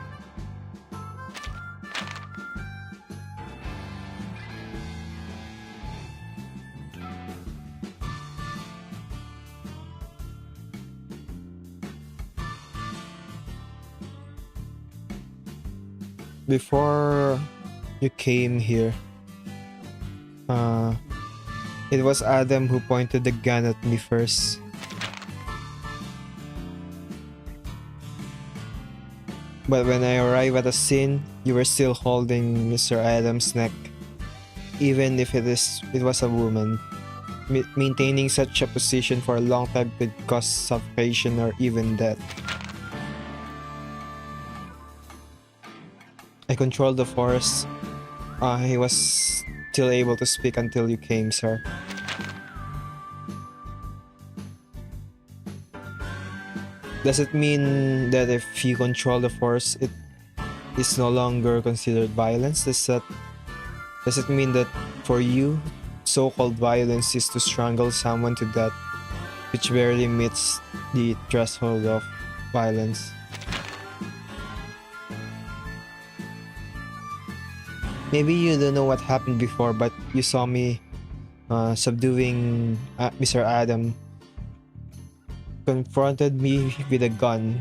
before you came here, it was Adam who pointed the gun at me first. But when I arrived at the scene, you were still holding Mr. Adams' neck, even if it was a woman. Maintaining such a position for a long time could cause suffocation or even death. I controlled the force. He was still able to speak until you came, sir. Does it mean that if you control the force, it is no longer considered violence? Does it mean that for you, so-called violence is to strangle someone to death, which barely meets the threshold of violence? Maybe you don't know what happened before, but you saw me subduing Mr. Adam. Confronted me with a gun.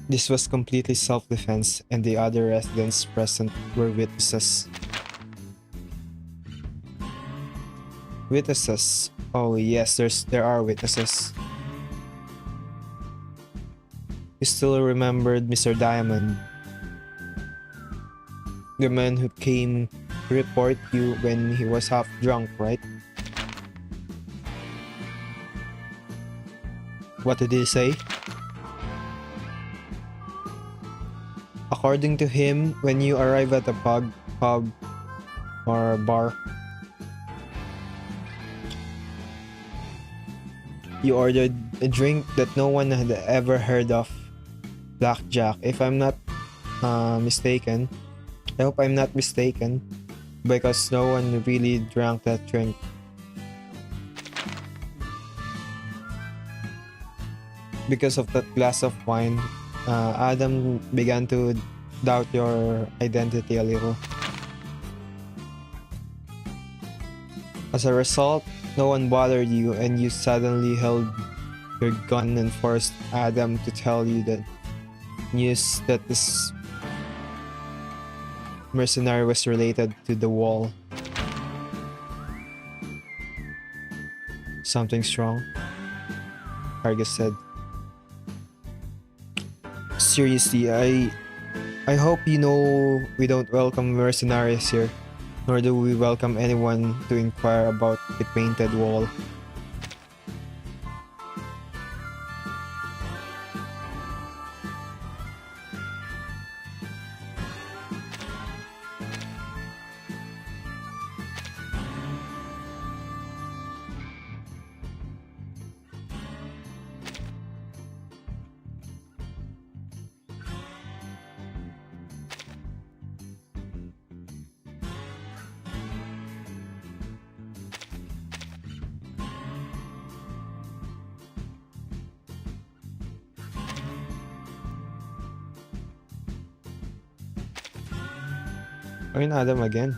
This was completely self-defense, and the other residents present were witnesses. Witnesses? Oh yes, there are witnesses. You still remembered Mr. Diamond, the man who came to report you when he was half drunk, right? What did he say? According to him, when you arrive at the pub or bar, you ordered a drink that no one had ever heard of, blackjack. If I'm not mistaken, I hope I'm not mistaken, because no one really drank that drink. Because of that glass of wine, Adam began to doubt your identity a little. As a result, no one bothered you, and you suddenly held your gun and forced Adam to tell you the news that this mercenary was related to the wall. Something's wrong, Argus said. Seriously, I hope you know we don't welcome mercenaries here, nor do we welcome anyone to inquire about the painted wall. Ayun, Adam again.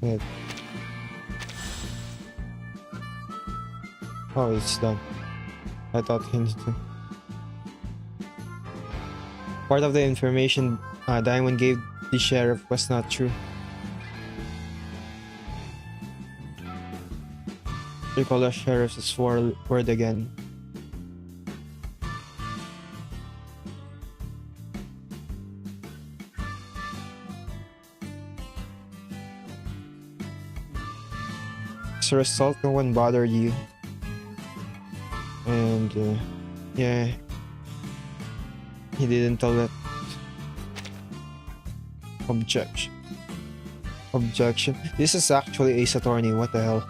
Wait. Oh, it's done. I thought he needed to. Part of the information Diamond gave the sheriff was not true. Recall the sheriff's word again. As a result, no one bothered you. And yeah, he didn't tell that. Objection. This is actually Ace Attorney, what the hell?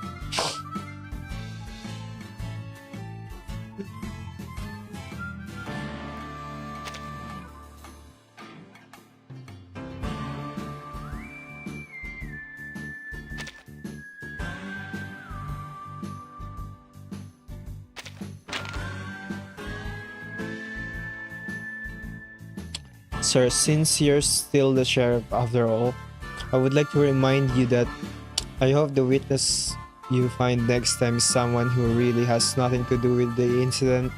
Sir, since you're still the sheriff after all, I would like to remind you that I hope the witness you find next time is someone who really has nothing to do with the incident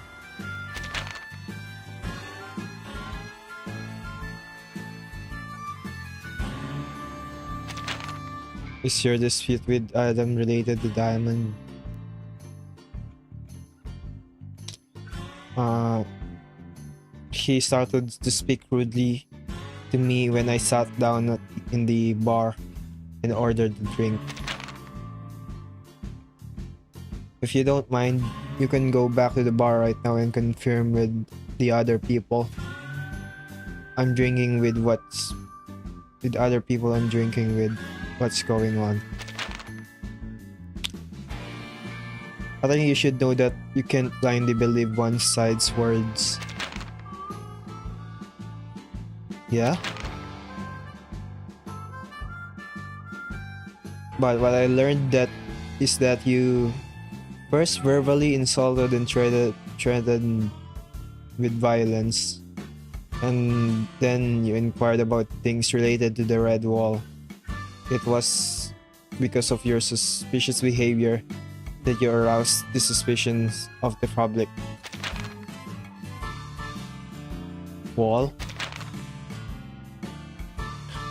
Is your dispute with Adam related to Diamond? He started to speak rudely to me when I sat down in the bar and ordered a drink. If you don't mind, you can go back to the bar right now and confirm with the other people. I'm drinking with other people I'm drinking with what's going on. I think you should know that you can't blindly believe one side's words. Yeah? But what I learned is that you first verbally insulted and threatened with violence, and then you inquired about things related to the Red Wall. It was because of your suspicious behavior that you aroused the suspicions of the public. Wall?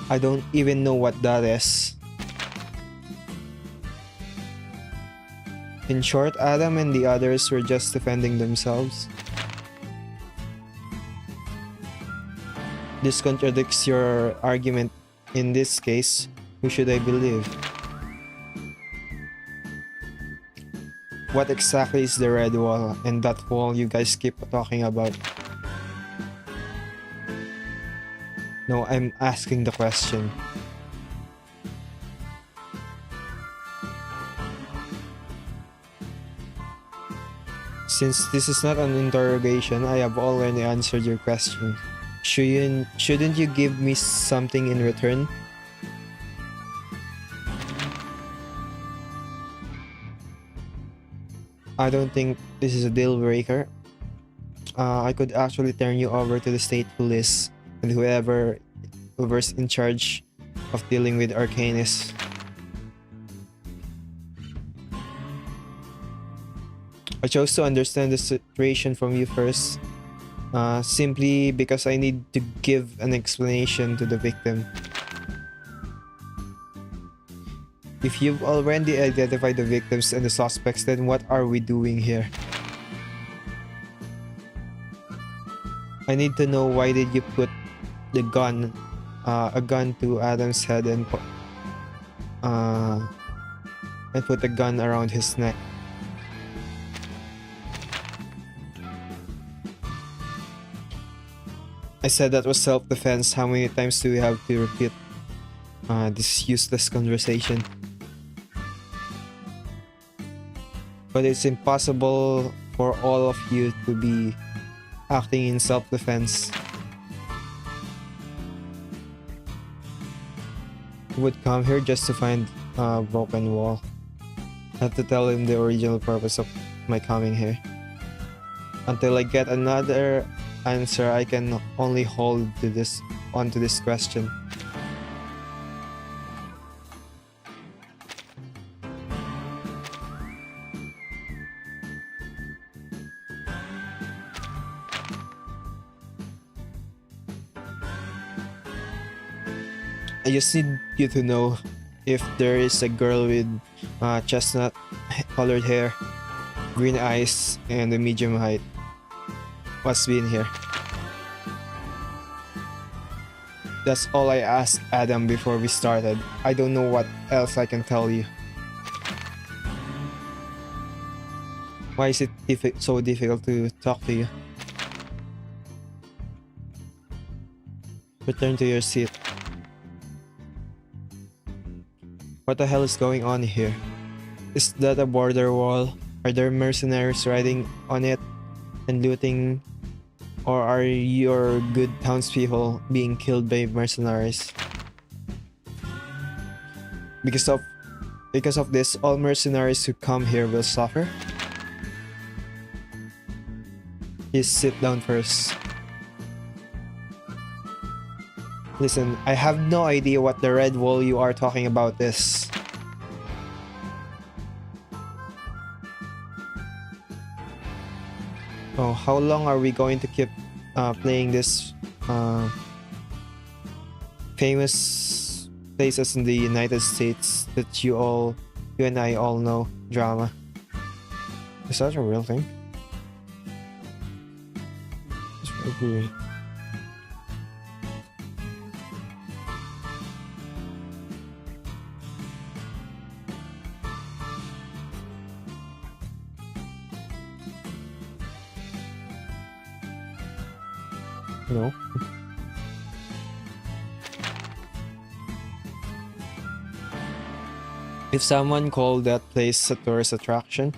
I don't even know what that is. In short, Adam and the others were just defending themselves. This contradicts your argument. In this case, who should I believe? What exactly is the Red Wall and that wall you guys keep talking about? No, I'm asking the question. Since this is not an interrogation, I have already answered your question. Shouldn't you give me something in return? I don't think this is a deal breaker. I could actually turn you over to the state police and whoever's in charge of dealing with Arcanus. I chose to understand the situation from you first, simply because I need to give an explanation to the victim. If you've already identified the victims and the suspects, then what are we doing here? I need to know, why did you put a gun to Adam's head and put a gun around his neck? I said that was self-defense. How many times do we have to repeat this useless conversation? But it's impossible for all of you to be acting in self-defense. You would come here just to find a broken wall. I have to tell him the original purpose of my coming here. Until I get another answer, I can only hold on to this question. I just need you to know, if there is a girl with chestnut colored hair, green eyes, and a medium height, must be in here. That's all I asked Adam before we started. I don't know what else I can tell you. Why is it so difficult to talk to you? Return to your seat. What the hell is going on here? Is that a border wall? Are there mercenaries riding on it and looting? Or are your good townspeople being killed by mercenaries? Because of this, all mercenaries who come here will suffer? Please sit down first. Listen, I have no idea what the Red Wall you are talking about is. Oh, how long are we going to keep playing this famous places in the United States that you and I all know. Drama. Is that a real thing? It's probably... No. If someone called that place a tourist attraction,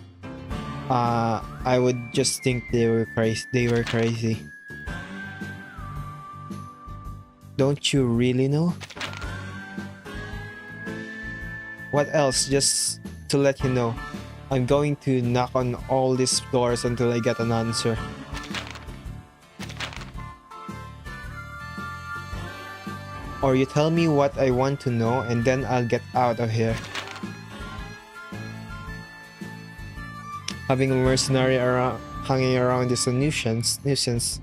I would just think they were crazy. Don't you really know? What else? Just to let you know, I'm going to knock on all these doors until I get an answer. Or you tell me what I want to know and then I'll get out of here. Having a mercenary hanging around is a nuisance.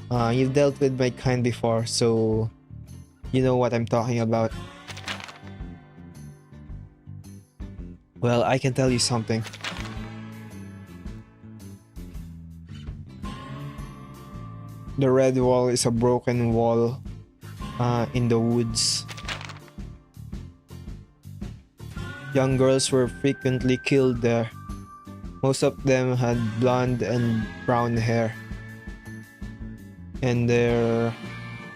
You've dealt with my kind before, so you know what I'm talking about. Well, I can tell you something. The red wall is a broken wall in the woods. Young girls were frequently killed there. Most of them had blonde and brown hair, and their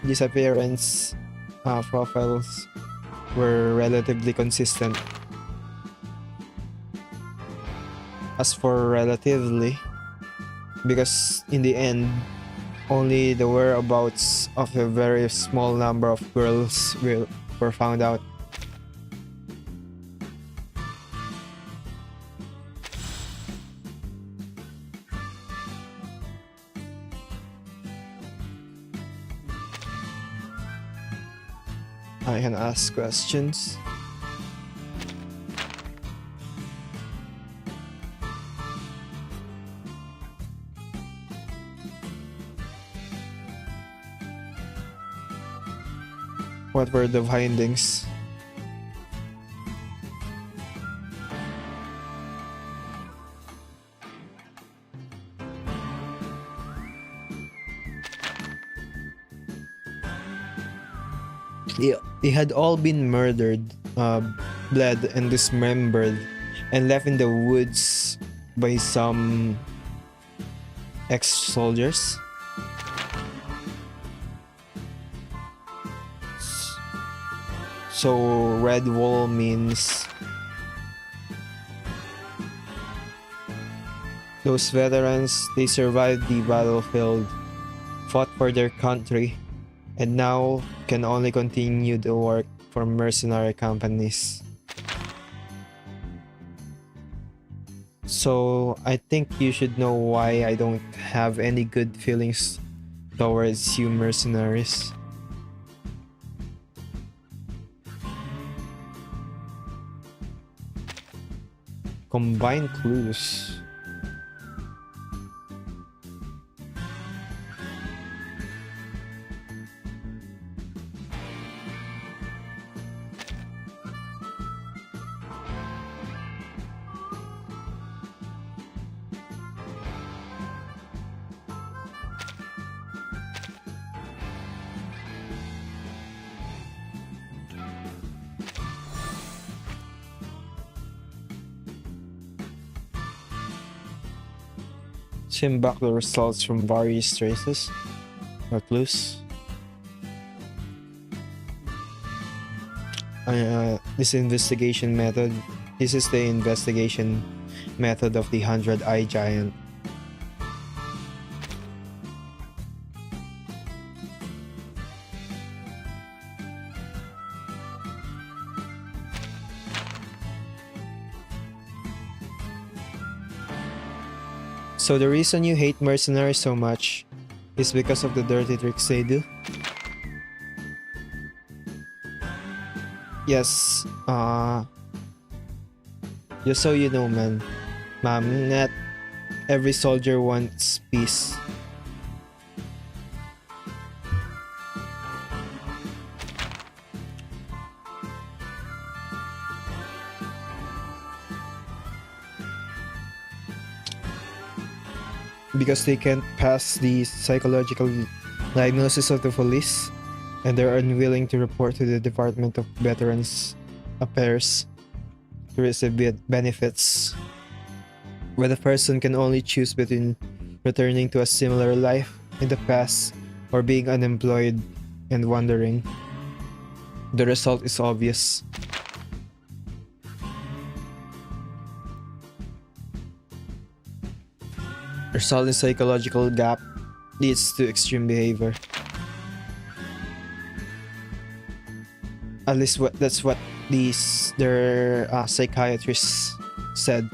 disappearance profiles were relatively consistent. As for relatively, because in the end, only the whereabouts of a very small number of girls were found out. I can ask questions. What were the findings? They had all been murdered, bled and dismembered, and left in the woods by some ex-soldiers. So red wall means those veterans, they survived the battlefield, fought for their country, and now can only continue to work for mercenary companies. So I think you should know why I don't have any good feelings towards you mercenaries. Combine clues. Sim back the results from various traces or clues. This is the investigation method of the 100-Eye Giant. So the reason you hate mercenaries so much is because of the dirty tricks they do? Yes, just so you know, ma'am, not every soldier wants peace. because they can't pass the psychological diagnosis of the police, and they're unwilling to report to the Department of Veterans Affairs to receive benefits. Where the person can only choose between returning to a similar life in the past or being unemployed and wandering. The result is obvious. Result in psychological gap leads to extreme behavior. At least that's what their psychiatrists said.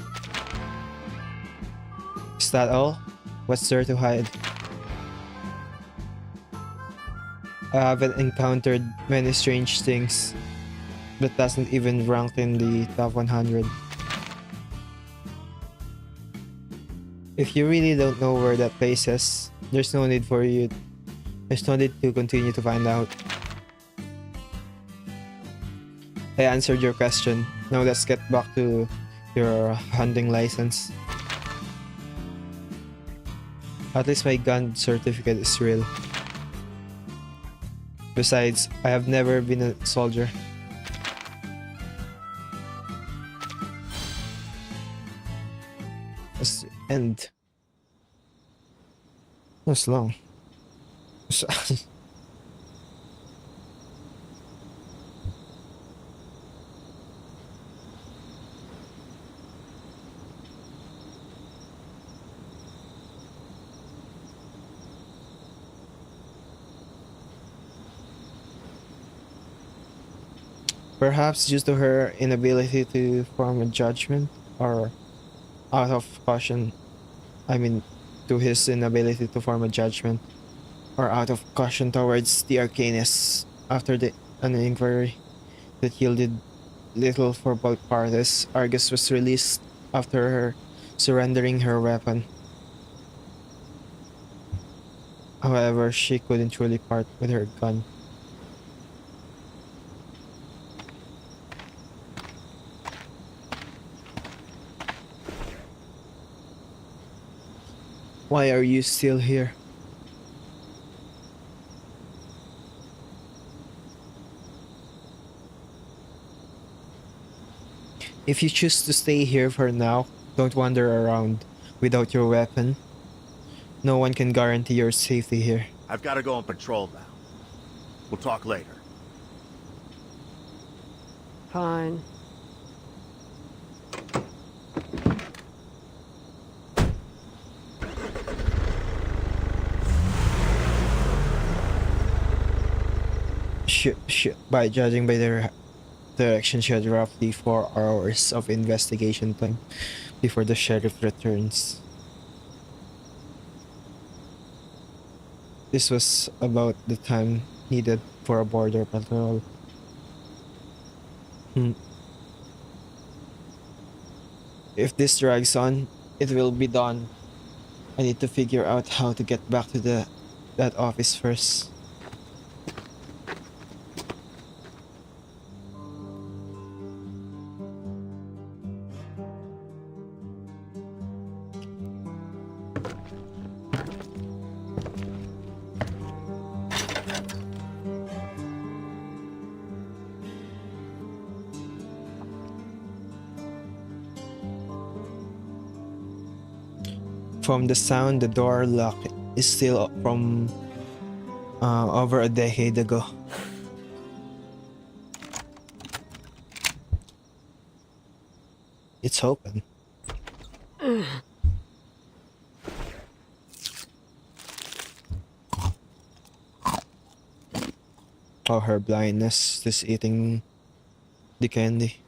Is that all? What's there to hide? I haven't encountered many strange things, but doesn't even rank in the top 100. If you really don't know where that place is, there's no need to continue to find out. I answered your question. Now let's get back to your hunting license. At least my gun certificate is real. Besides, I have never been a soldier. Let's end. That's long. Perhaps due to her inability to form a judgment, or out of caution, to his inability to form a judgment, or out of caution towards the Arcanists after an inquiry that yielded little for both parties, Argus was released after her surrendering her weapon. However, she couldn't truly part with her gun. Why are you still here? If you choose to stay here for now, don't wander around without your weapon. No one can guarantee your safety here. I've got to go on patrol now. We'll talk later. Fine. By judging by their direction, she had roughly 4 hours of investigation time before the sheriff returns. This was about the time needed for a border patrol. If this drags on, it will be done. I need to figure out how to get back to that office first. From the sound, the door lock is still from over a decade ago. It's open. Oh, her blindness is eating the candy.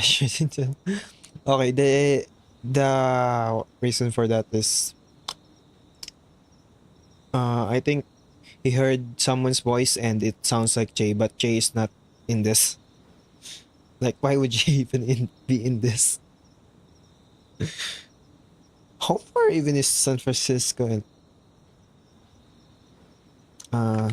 Shouldn't. Okay, the reason for that is I think he heard someone's voice and it sounds like Jay, but Jay is not in this. Like, why would Jay even be in this? How far even is San Francisco? And uh,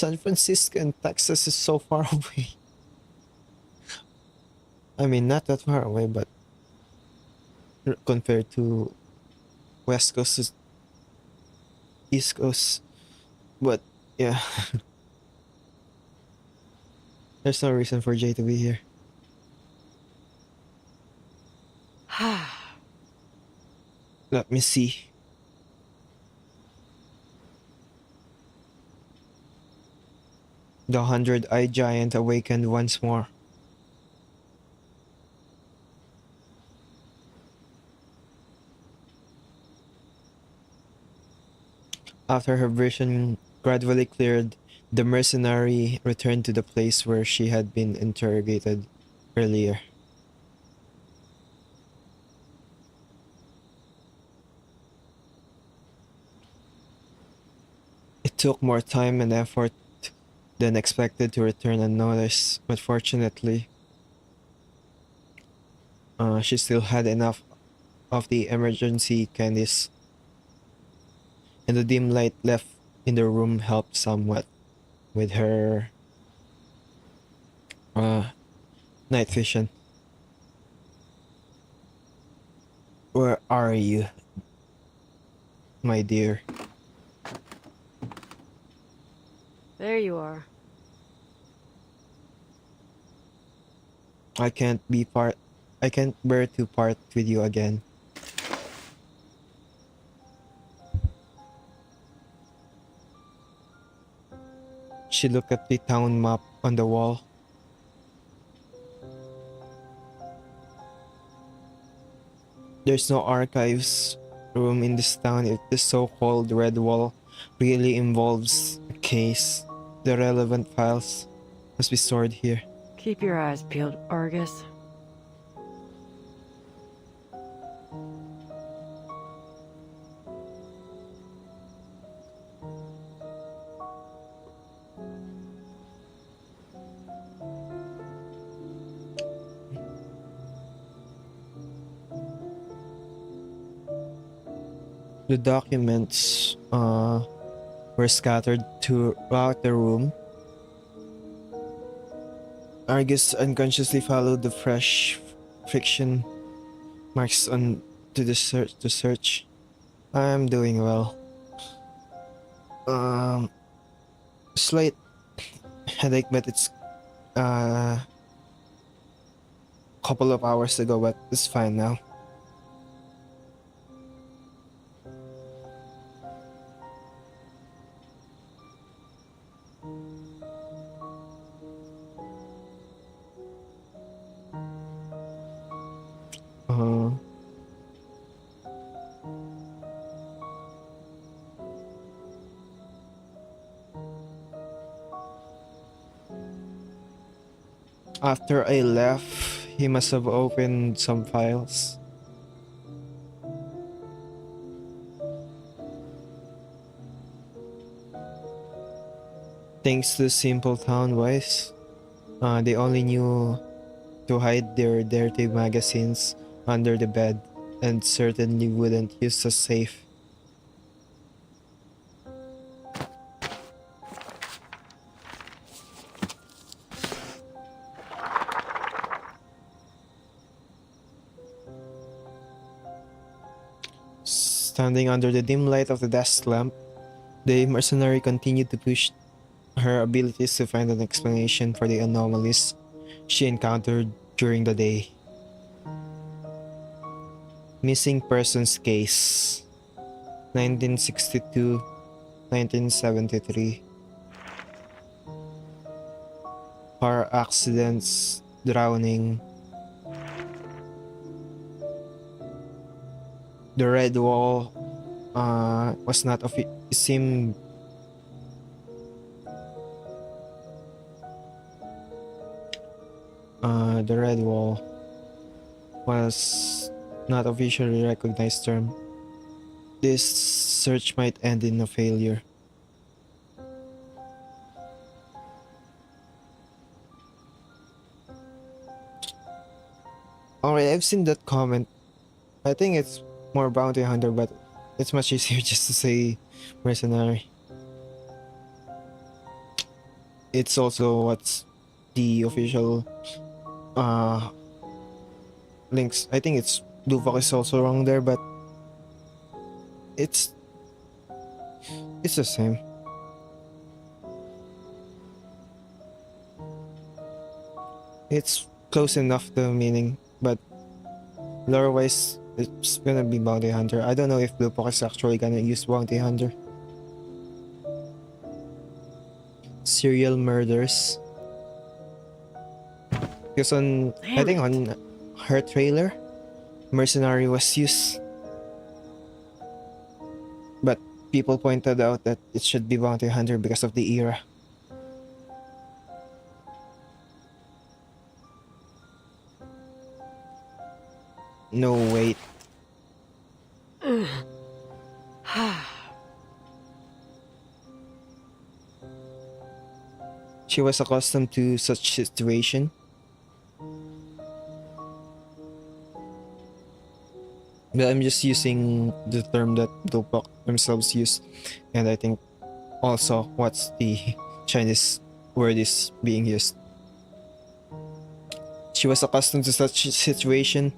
San Francisco and Texas is so far away. I mean, not that far away, but compared to West Coast to East Coast. But yeah, there's no reason for Jay to be here. Let me see. The 100-eyed giant awakened once more. After her vision gradually cleared, the mercenary returned to the place where she had been interrogated earlier. It took more time and effort than expected to return unnoticed, but fortunately, she still had enough of the emergency candies, and the dim light left in the room helped somewhat with her night vision. Where are you, my dear? There you are. I can't bear to part with you again. She looked at the town map on the wall. There's no archives room in this town if the so-called Red Wall really involves a case. The relevant files must be stored here. Keep your eyes peeled, Argus. The documents were scattered throughout the room. Argus unconsciously followed the fresh friction marks on to the search. I'm doing well. Slight headache, but it's couple of hours ago, but it's fine now. After I left, he must have opened some files. Thanks to simple town boys, they only knew to hide their dirty magazines under the bed and certainly wouldn't use a safe. Standing under the dim light of the desk lamp, the mercenary continued to push her abilities to find an explanation for the anomalies she encountered during the day. Missing persons case 1962, 1973. Car accidents, drowning. The Red Wall was not seemed the Red Wall was not officially recognized term. This search might end in a failure. Alright, I've seen that comment. I think it's more bounty hunter, but it's much easier just to say mercenary. it's also what's the official links. I think it's Duvok is also wrong there, but it's the same. It's close enough to meaning, but lore wise it's gonna be Bounty Hunter. I don't know if Duvok is actually gonna use Bounty Hunter. Serial murders. Because I think on her trailer, mercenary was used. But people pointed out that it should be Bounty Hunter because of the era. No, wait. She was accustomed to such situation. But I'm just using the term that Dupok themselves use, and I think also what's the Chinese word is being used. She was accustomed to such situation.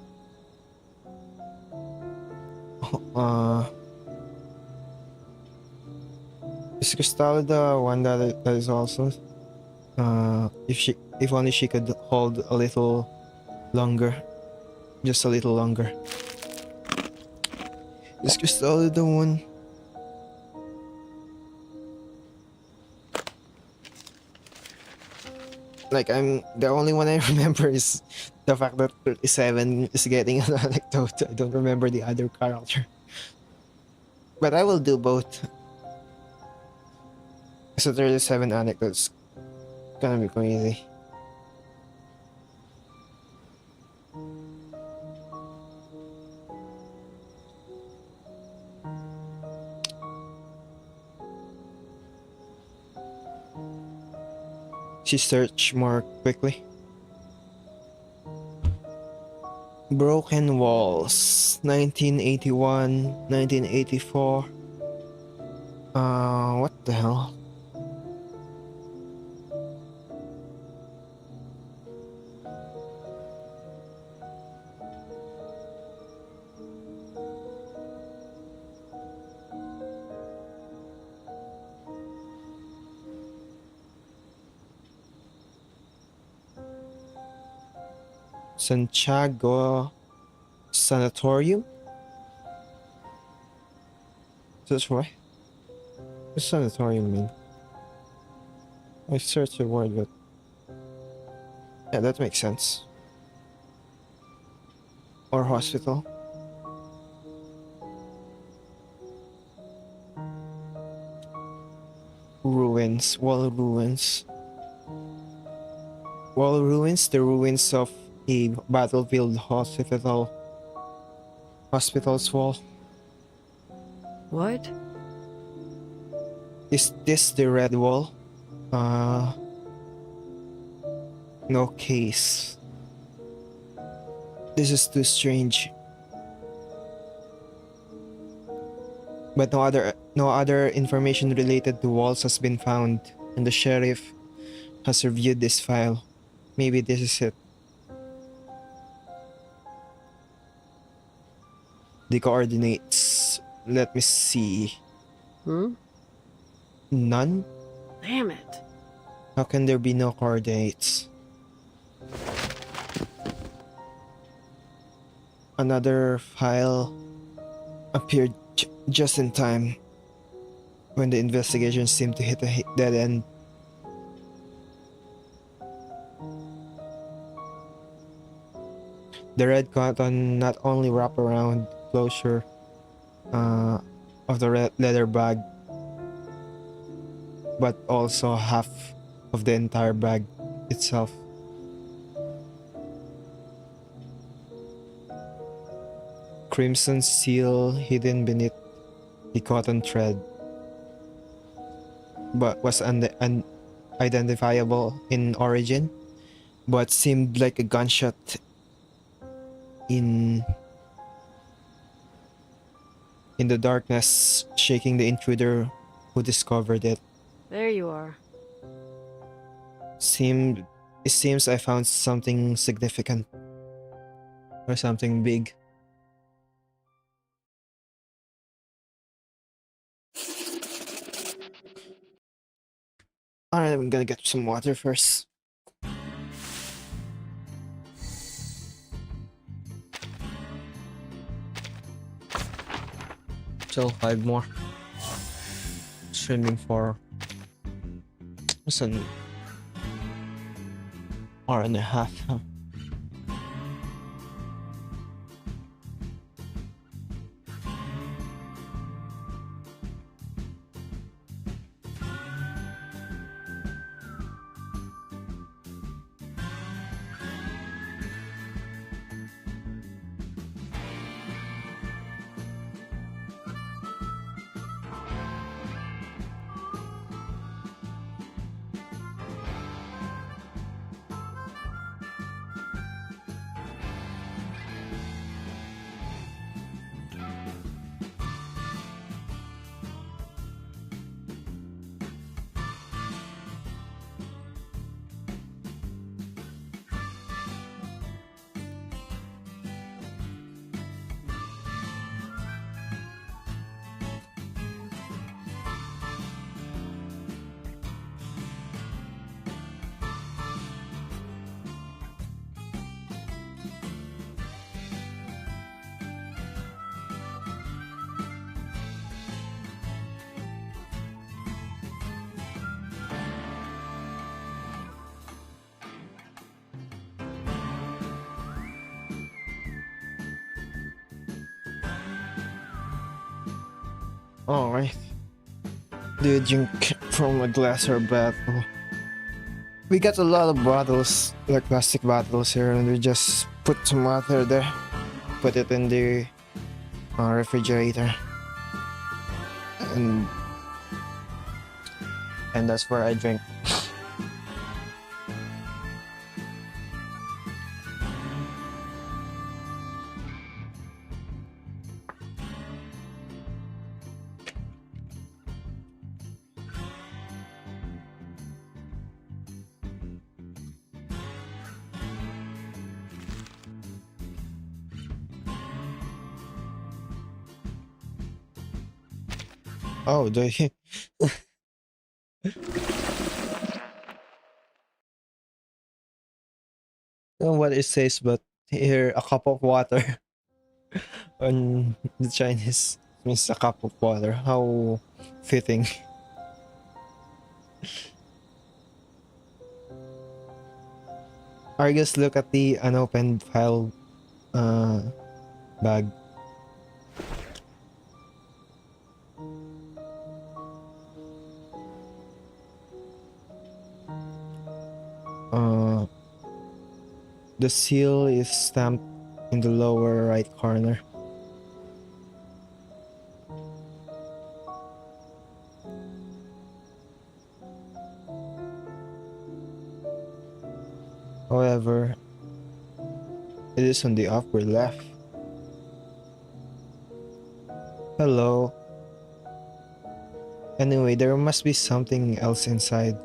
Is Cristal the one that is also? If only she could hold a little longer, just a little longer. Is Cristal the one? Like, I'm the only one I remember is the fact that 37 is getting an anecdote. I don't remember the other character. But I will do both. So 37 anecdotes. Gonna be crazy. She searched more quickly. Broken Walls, 1981, 1984. What the hell? Santiago Sanatorium? That's right. What does sanatorium mean? I searched the word, but yeah, that makes sense. Or hospital. Ruins, wall ruins. Wall ruins, the ruins of a battlefield hospital's wall. What? Is this the red wall? No case. This is too strange. But no other information related to walls has been found, and the sheriff has reviewed this file. Maybe this is it. The coordinates. Let me see. None? Damn it. How can there be no coordinates? Another file appeared just in time when the investigation seemed to hit a dead end. The red cotton not only wrapped around closure of the red leather bag, but also half of the entire bag itself. Crimson seal hidden beneath the cotton thread, but was unidentifiable in origin, but seemed like a gunshot in the darkness, shaking the intruder who discovered it. There you are. Seemed it seems I found something significant or something big. Alright, I'm gonna get some water first. Still 5 more. Swimming for it's an hour and a half. Huh? Alright. Do you drink from a glass or a bottle? We got a lot of bottles, like plastic bottles here, and we just put some water there. Put it in the refrigerator. And that's where I drink. Oh, do you? Know what it says, but here a cup of water on the Chinese means a cup of water. How fitting. Argus, look at the unopened file bag. The seal is stamped in the lower right corner. However, it is on the upper left. Hello. Anyway, there must be something else inside.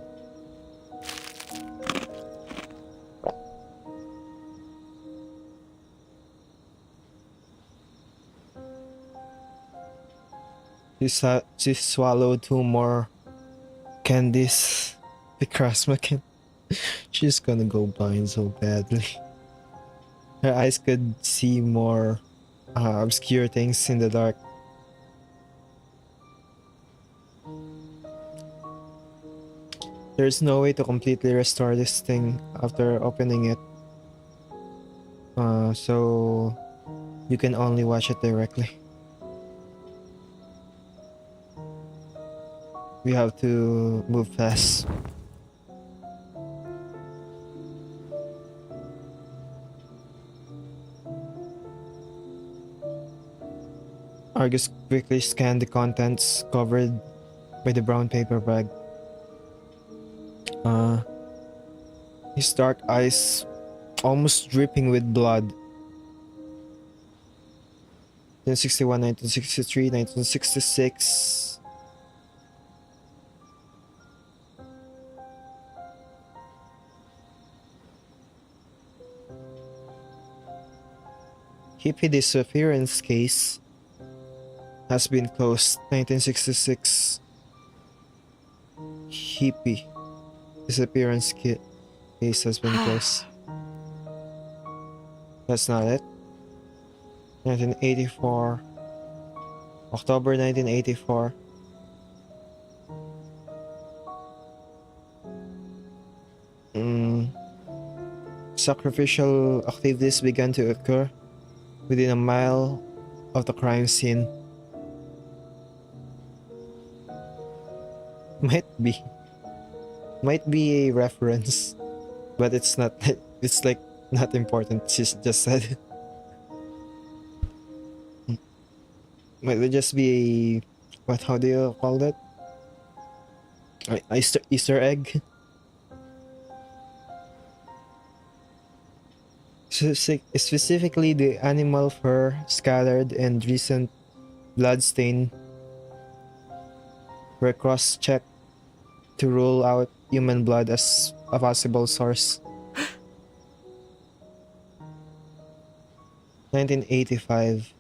She swallowed 2 more candies. The Krasmakin. She's gonna go blind so badly. Her eyes could see more obscure things in the dark. There's no way to completely restore this thing after opening it. So you can only watch it directly. We have to move fast. Argus quickly scanned the contents covered by the brown paper bag. His dark eyes almost dripping with blood. 1961, 1963, 1966. Hippie disappearance case has been closed. 1966 hippie disappearance case has been closed. That's not it. 1984. October 1984. Sacrificial activities began to occur within a mile of the crime scene. Might be a reference, but it's not. It's like not important. She just said. Might just be a what? How do you call that? Easter egg. Specifically, the animal fur scattered and recent bloodstain were cross-checked to rule out human blood as a possible source. 1985.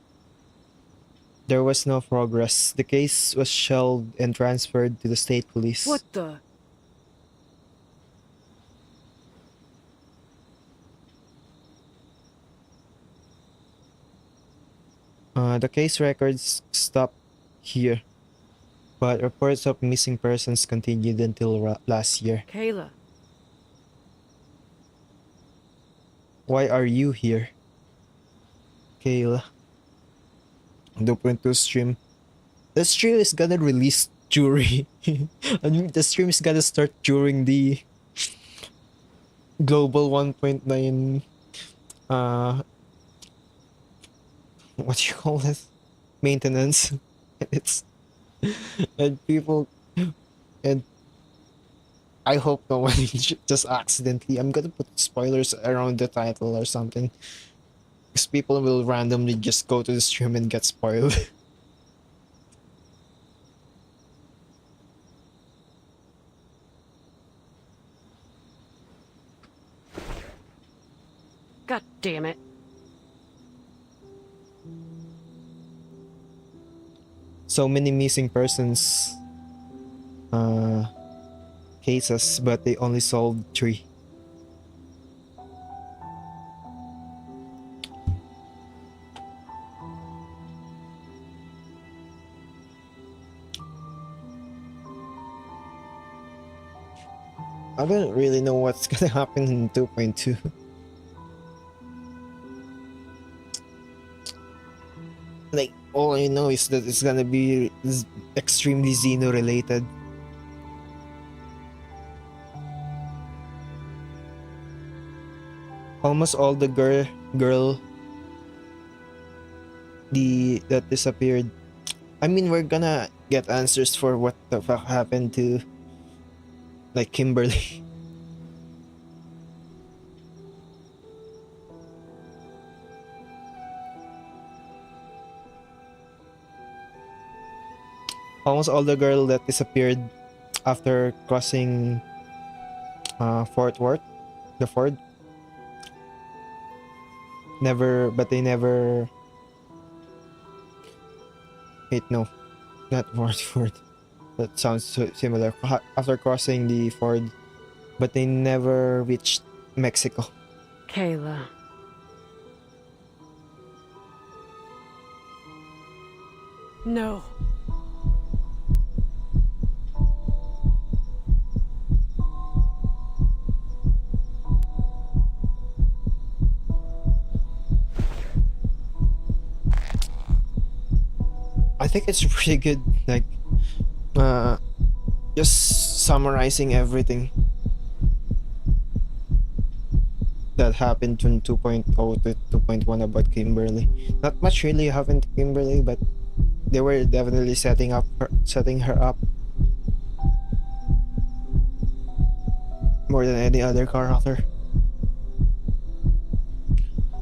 There was no progress. The case was shelved and transferred to the state police. What the? The case records stopped here, but reports of missing persons continued until last year. Kayla. Why are you here? Kayla. 2.2 stream. The stream is gonna release during I mean, the stream is gonna start during the global 1.9 what do you call this? Maintenance. It's and people and I hope no one just accidentally. I'm gonna put spoilers around the title or something. Because people will randomly just go to the stream and get spoiled. God damn it. So many missing persons cases, but they only solved 3. I don't really know what's gonna happen in 2.2. Like, all I know is that it's gonna be extremely Xeno related. Almost all the girl that disappeared. I mean, we're gonna get answers for what the fuck happened to like Kimberly. Almost all the girl that disappeared after crossing Fort Worth, the ford. They never. Wait, no, not Fort. That sounds similar. After crossing the ford, but they never reached Mexico. Kayla. No. I think it's pretty good, like, just summarizing everything that happened from 2.0 to 2.1 about Kimberly. Not much really happened to Kimberly, but they were definitely setting her up more than any other character.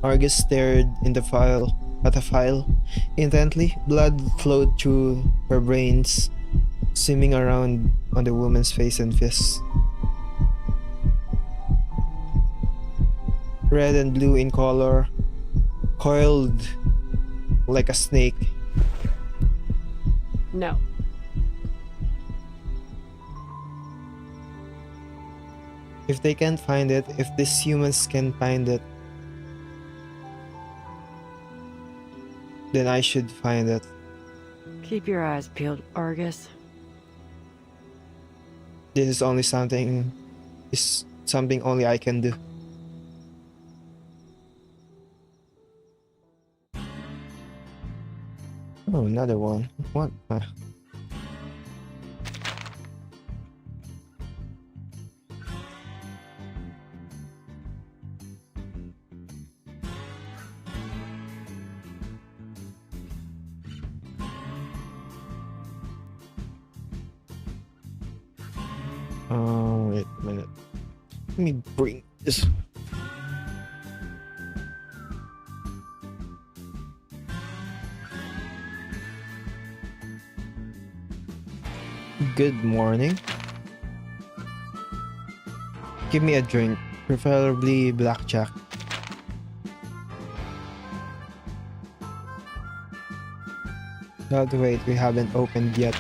Argus stared at the file intently. Blood flowed through her brains, swimming around on the woman's face and fists. Red and blue in color, coiled like a snake. No. If they can't find it, if these humans can find it, then I should find it. Keep your eyes peeled, Argus. This is only something only I can do. Oh, another one. What? Wait a minute. Let me bring this. Good morning. Give me a drink, preferably blackjack. But wait, we haven't opened yet.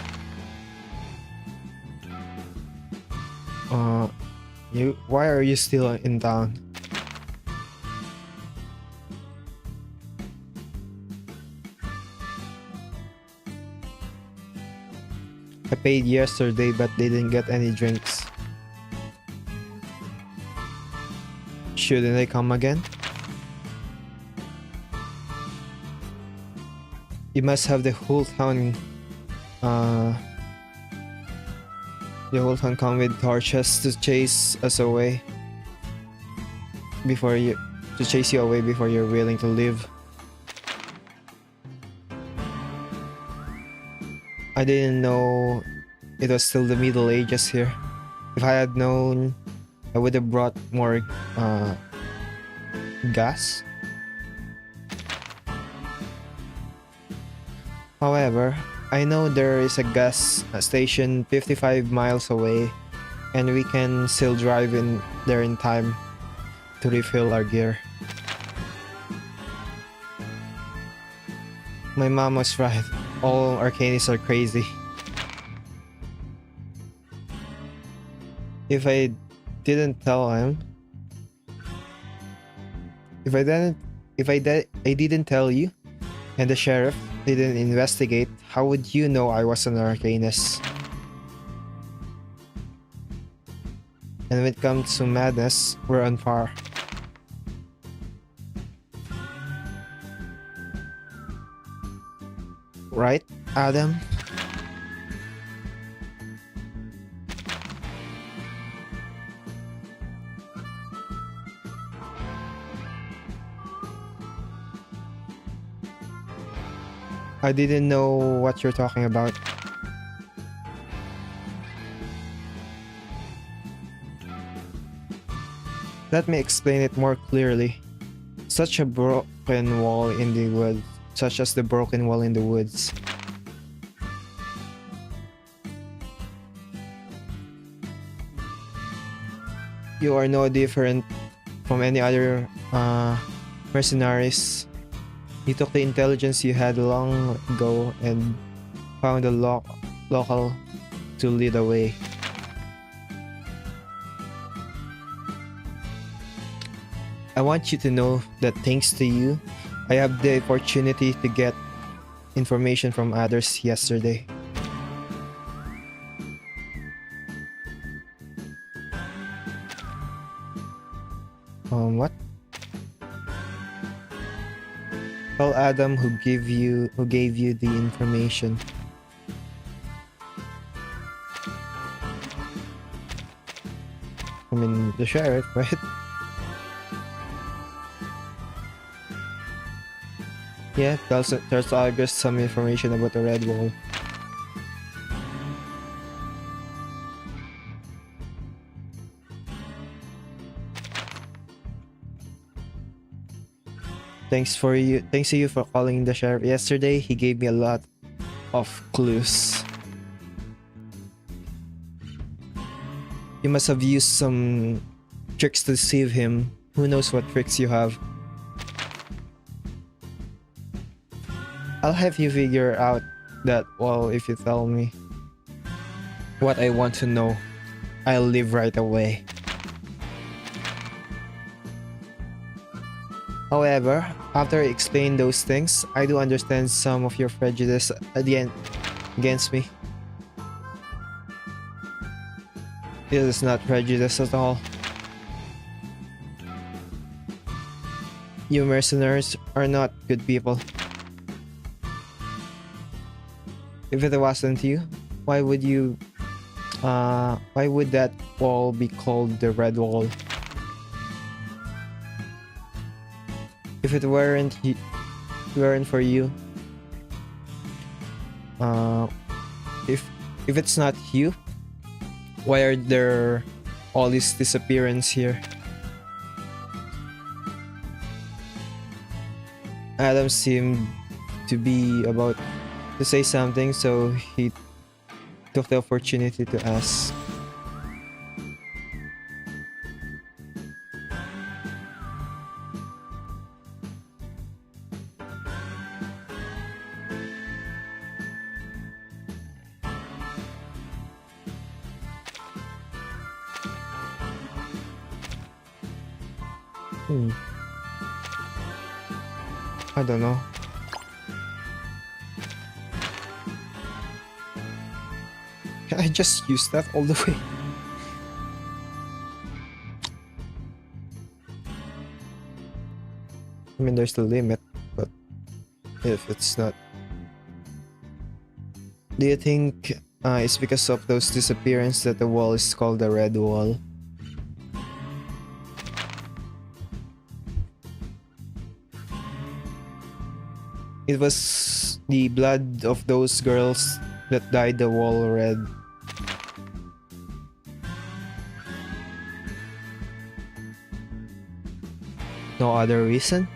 Why are you still in town? I paid yesterday but didn't get any drinks. Shouldn't I come again? You must have the whole town come with torches to chase us away before you you're willing to leave. I didn't know it was still the Middle Ages here. If I had known, I would have brought more gas. However, I know there is a gas station 55 miles away, and we can still drive in there in time to refill our gear. My mom was right. All Arcanists are crazy. If I didn't tell him, I didn't tell you, and the sheriff didn't investigate, how would you know I was an Arcanist? And when it comes to madness, we're on par. Right, Adam? I didn't know what you're talking about. Let me explain it more clearly. Such as the broken wall in the woods. You are no different from any other mercenaries. You took the intelligence you had long ago and found a local to lead the way. I want you to know that thanks to you, I have the opportunity to get information from others yesterday. What? Tell Adam who gave you the information. I mean, the sheriff, right? Yeah, tells August some information about the Red Wall. Thanks to you for calling the sheriff yesterday. He gave me a lot of clues. You must have used some tricks to deceive him. Who knows what tricks you have? I'll have you figure out that wall if you tell me what I want to know. I'll leave right away. However, after I explain those things, I do understand some of your prejudice against me. This is not prejudice at all. You mercenaries are not good people. If it wasn't you, why would that wall be called the Red Wall? If it weren't for you, if it's not you, why are there all these disappearances here? Adam seemed to be about to say something, so he took the opportunity to ask. I don't know. Can I just use that all the way? I mean, there's the limit, but if it's not... Do you think it's because of those disappearances that the wall is called the Red Wall? It was the blood of those girls that dyed the wall red. No other reason?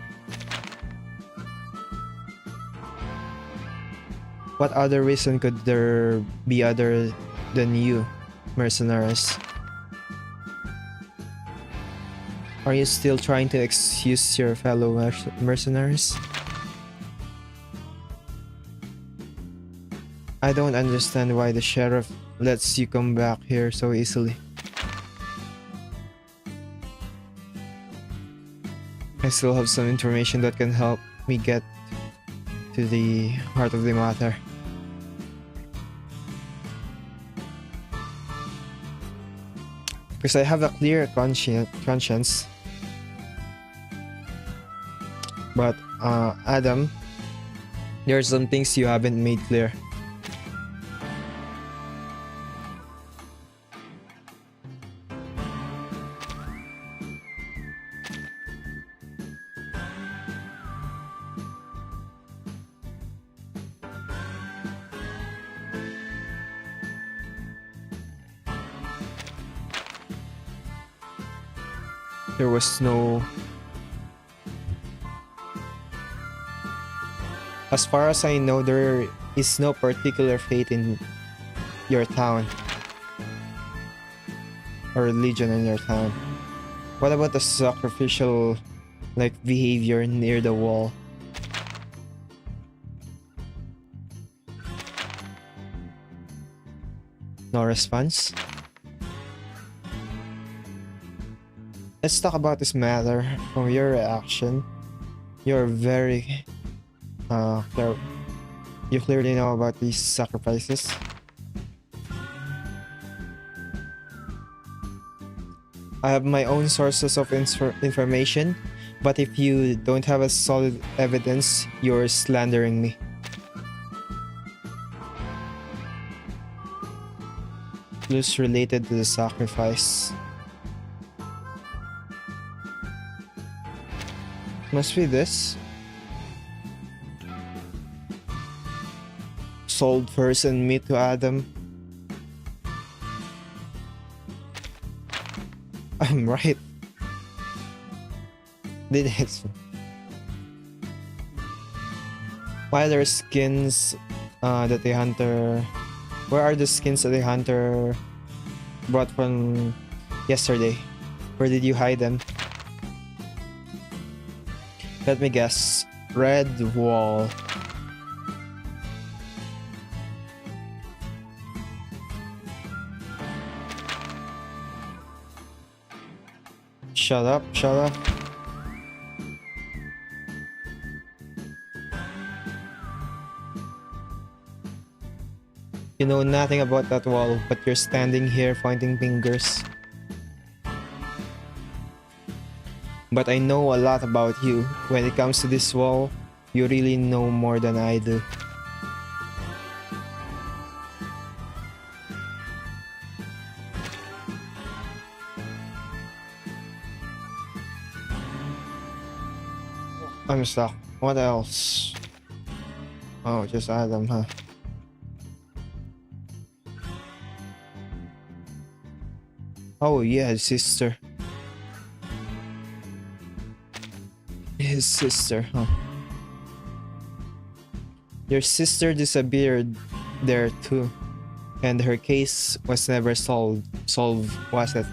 What other reason could there be other than you, mercenaries? Are you still trying to excuse your fellow mercenaries? I don't understand why the sheriff lets you come back here so easily. I still have some information that can help me get to the heart of the matter. Because I have a clear conscience. But, Adam, there are some things you haven't made clear. There was no... As far as I know, there is no particular faith in your town. Or religion in your town. What about the sacrificial, behavior near the wall? No response? Let's talk about this matter. From your reaction, you're very you clearly know about these sacrifices. I have my own sources of information, but if you don't have a solid evidence, you're slandering me. Clues related to the sacrifice. Must be this. Sold person meat to Adam. I'm right. Did it. Why are there skins that the hunter... Where are the skins that the hunter brought from yesterday? Where did you hide them? Let me guess. Red Wall. Shut up, shut up. You know nothing about that wall, but you're standing here pointing fingers. But I know a lot about you. When it comes to this wall, you really know more than I do. I'm stuck. What else? Oh, just Adam, huh? Oh yeah, his sister. His sister, huh? Your sister disappeared there too. And her case was never solved, was it?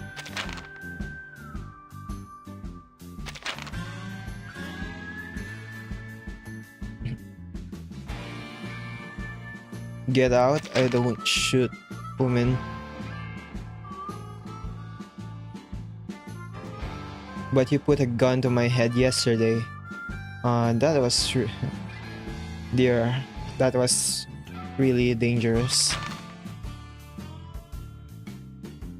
Get out, I don't shoot women. But you put a gun to my head yesterday. That was dear, that was really dangerous.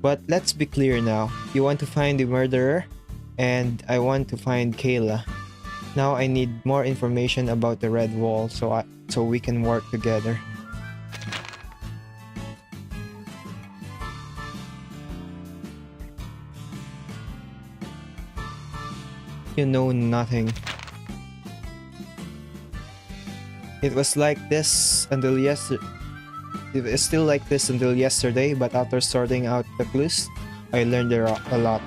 But let's be clear now. You want to find the murderer, and I want to find Kayla. Now I need more information about the Red Wall so we can work together. You know nothing. It was like this until yesterday. It is still like this until yesterday, but after sorting out the clues, I learned a lot.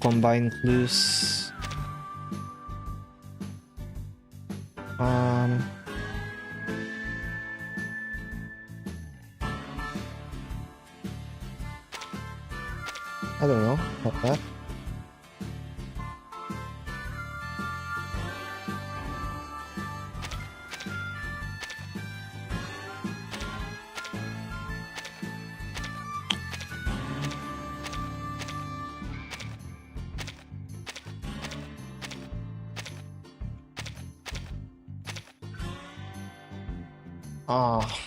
Combine clues. I don't know about that. Ah.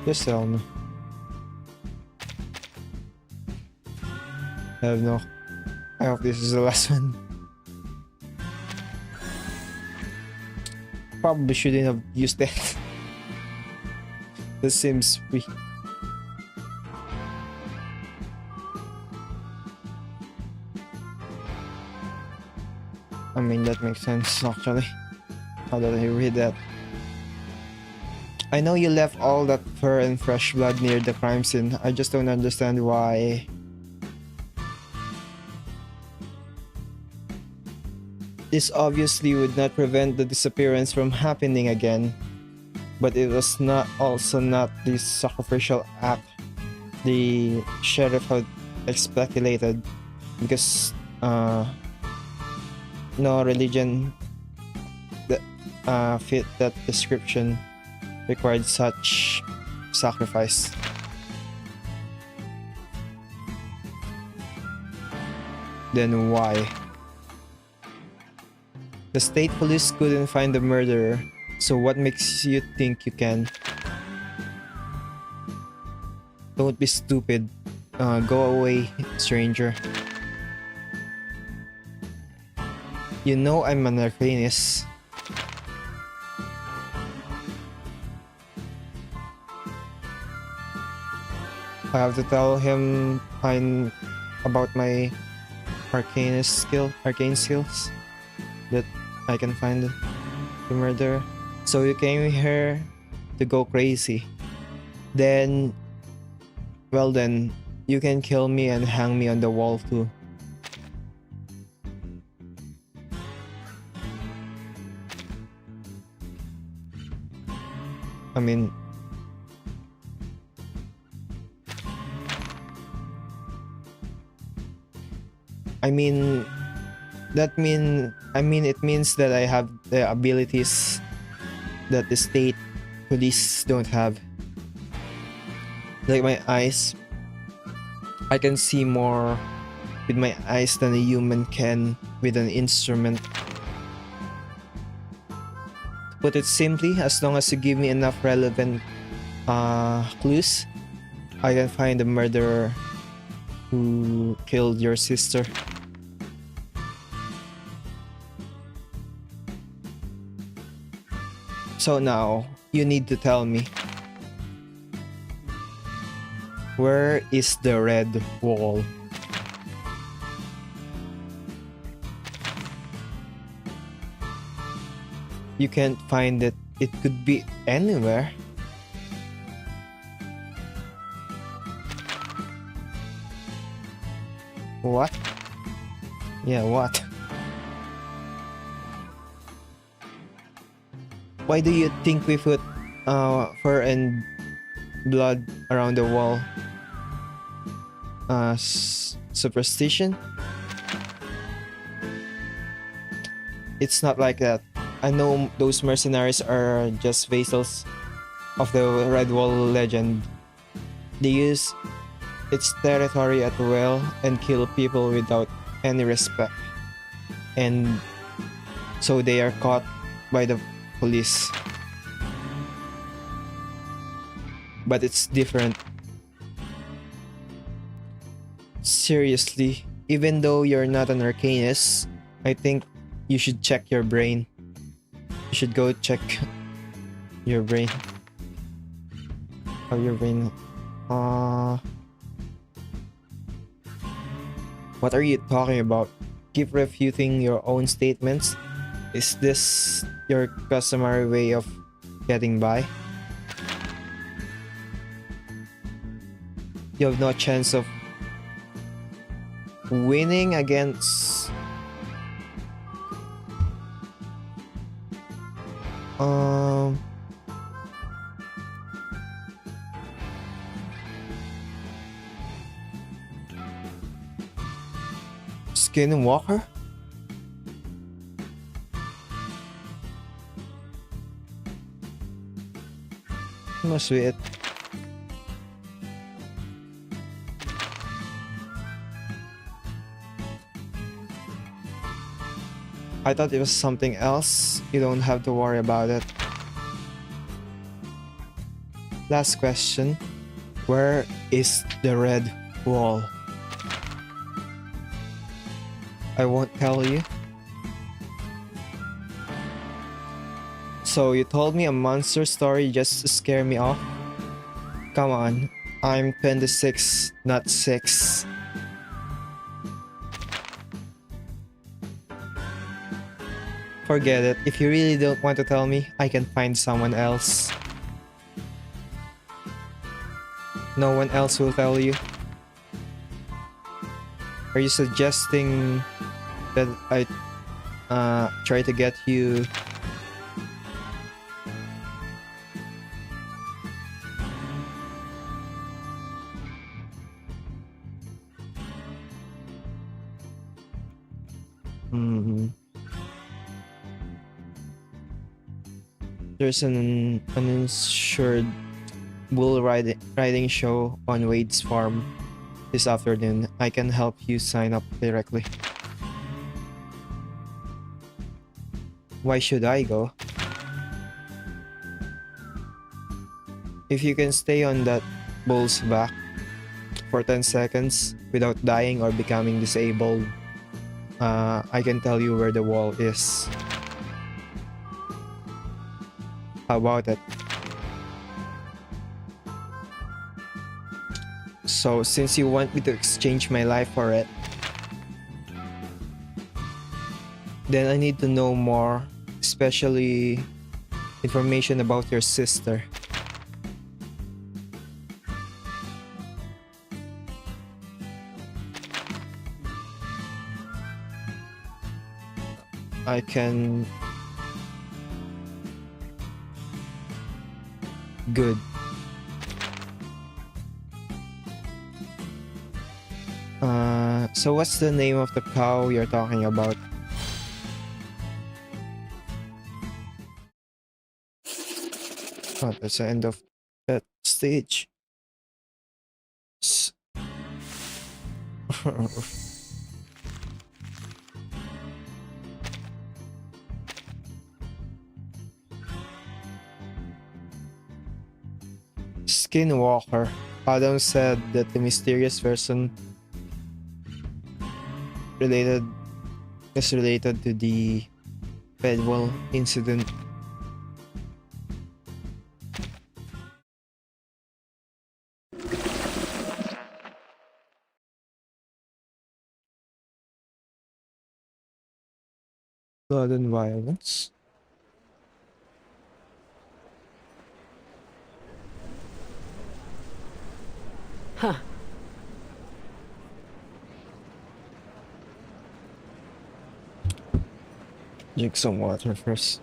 Just tell me. I don't know. I hope this is the last one. Probably shouldn't have used that. This seems free. I mean, that makes sense actually. How did I read that? I know you left all that fur and fresh blood near the crime scene. I just don't understand why. This obviously would not prevent the disappearance from happening again. But it was not the sacrificial act the sheriff had speculated, because no religion that fit that description required such sacrifice. Then why? The state police couldn't find the murderer, so what makes you think you can? Don't be stupid. Go away, stranger. You know I'm an arcanist. I have to tell him about my arcane skills, that I can find the murderer. So you came here to go crazy. Then, well then, you can kill me and hang me on the wall too. I mean, I mean, it means that I have the abilities that the state police don't have. Like my eyes, I can see more with my eyes than a human can with an instrument. To put it simply, as long as you give me enough relevant clues, I can find the murderer who killed your sister. So now, you need to tell me, where is the red wall? You can't find it. It could be anywhere. What? Yeah, what? Why do you think we put fur and blood around the wall? Superstition? It's not like that. I know those mercenaries are just vassals of the Red Wall legend. They use its territory at will and kill people without any respect. And so they are caught by the police. But it's different. Seriously, even though you're not an arcanist, I think you should check your brain. You should go check your brain. How your brain... What are you talking about? Keep refuting your own statements? Is this your customary way of getting by? You have no chance of winning against... Skinwalker? Must be it. I thought it was something else. You don't have to worry about it. Last question. Where is the red wall? I won't tell you. So you told me a monster story just to scare me off? Come on, I'm 26, not 6. Forget it. If you really don't want to tell me, I can find someone else. No one else will tell you. Are you suggesting that I try to get you There's an uninsured bull riding show on Wade's farm this afternoon. I can help you sign up directly. Why should I go? If you can stay on that bull's back for 10 seconds without dying or becoming disabled, I can tell you where the wall is. How about it? So, since you want me to exchange my life for it, then I need to know more, especially information about your sister. I can... Good. So what's the name of the cow you're talking about? Oh, that's the end of that stage. S- Skinwalker. Adam said that the mysterious person related is related to the Bedwell incident. Blood and violence. Huh. Drink some water first.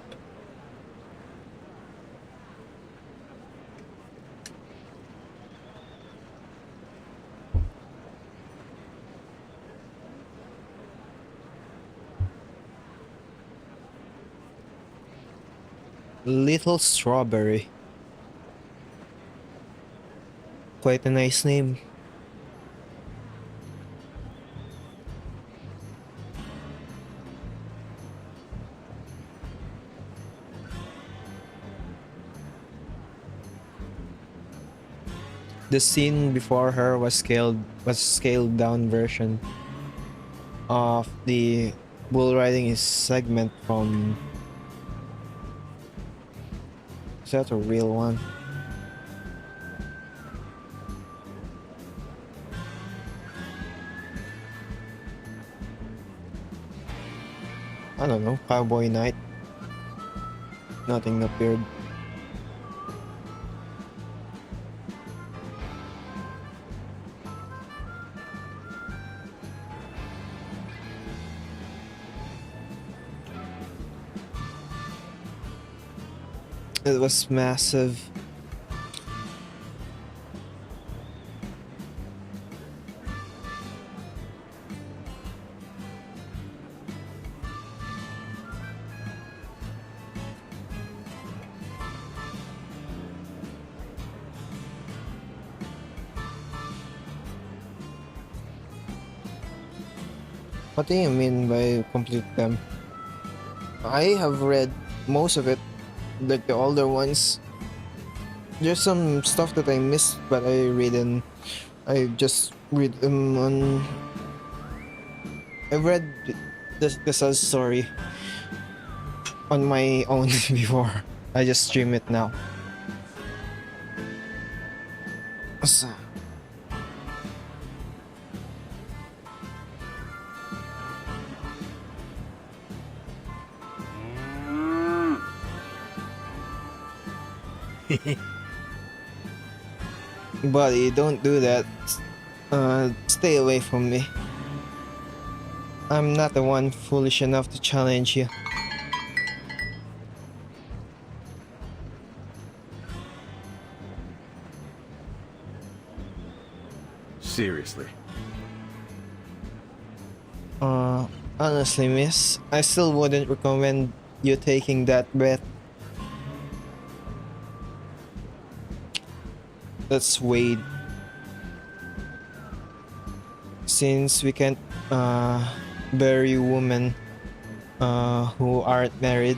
Little Strawberry. Quite a nice name. The scene before her was scaled down version of the bull riding is segment from. Is that a real one? I don't know, Cowboy Night. Nothing appeared. It was massive. What do you mean by complete them? I have read most of it, like the older ones. There's some stuff that I missed, but I just read them on. I've read the Saz story on my own before. I just stream it now. So, buddy, don't do that. Stay away from me. I'm not the one foolish enough to challenge you. Seriously. Honestly, miss, I still wouldn't recommend you taking that bet. That's Wade. Since we can't bury women who aren't married,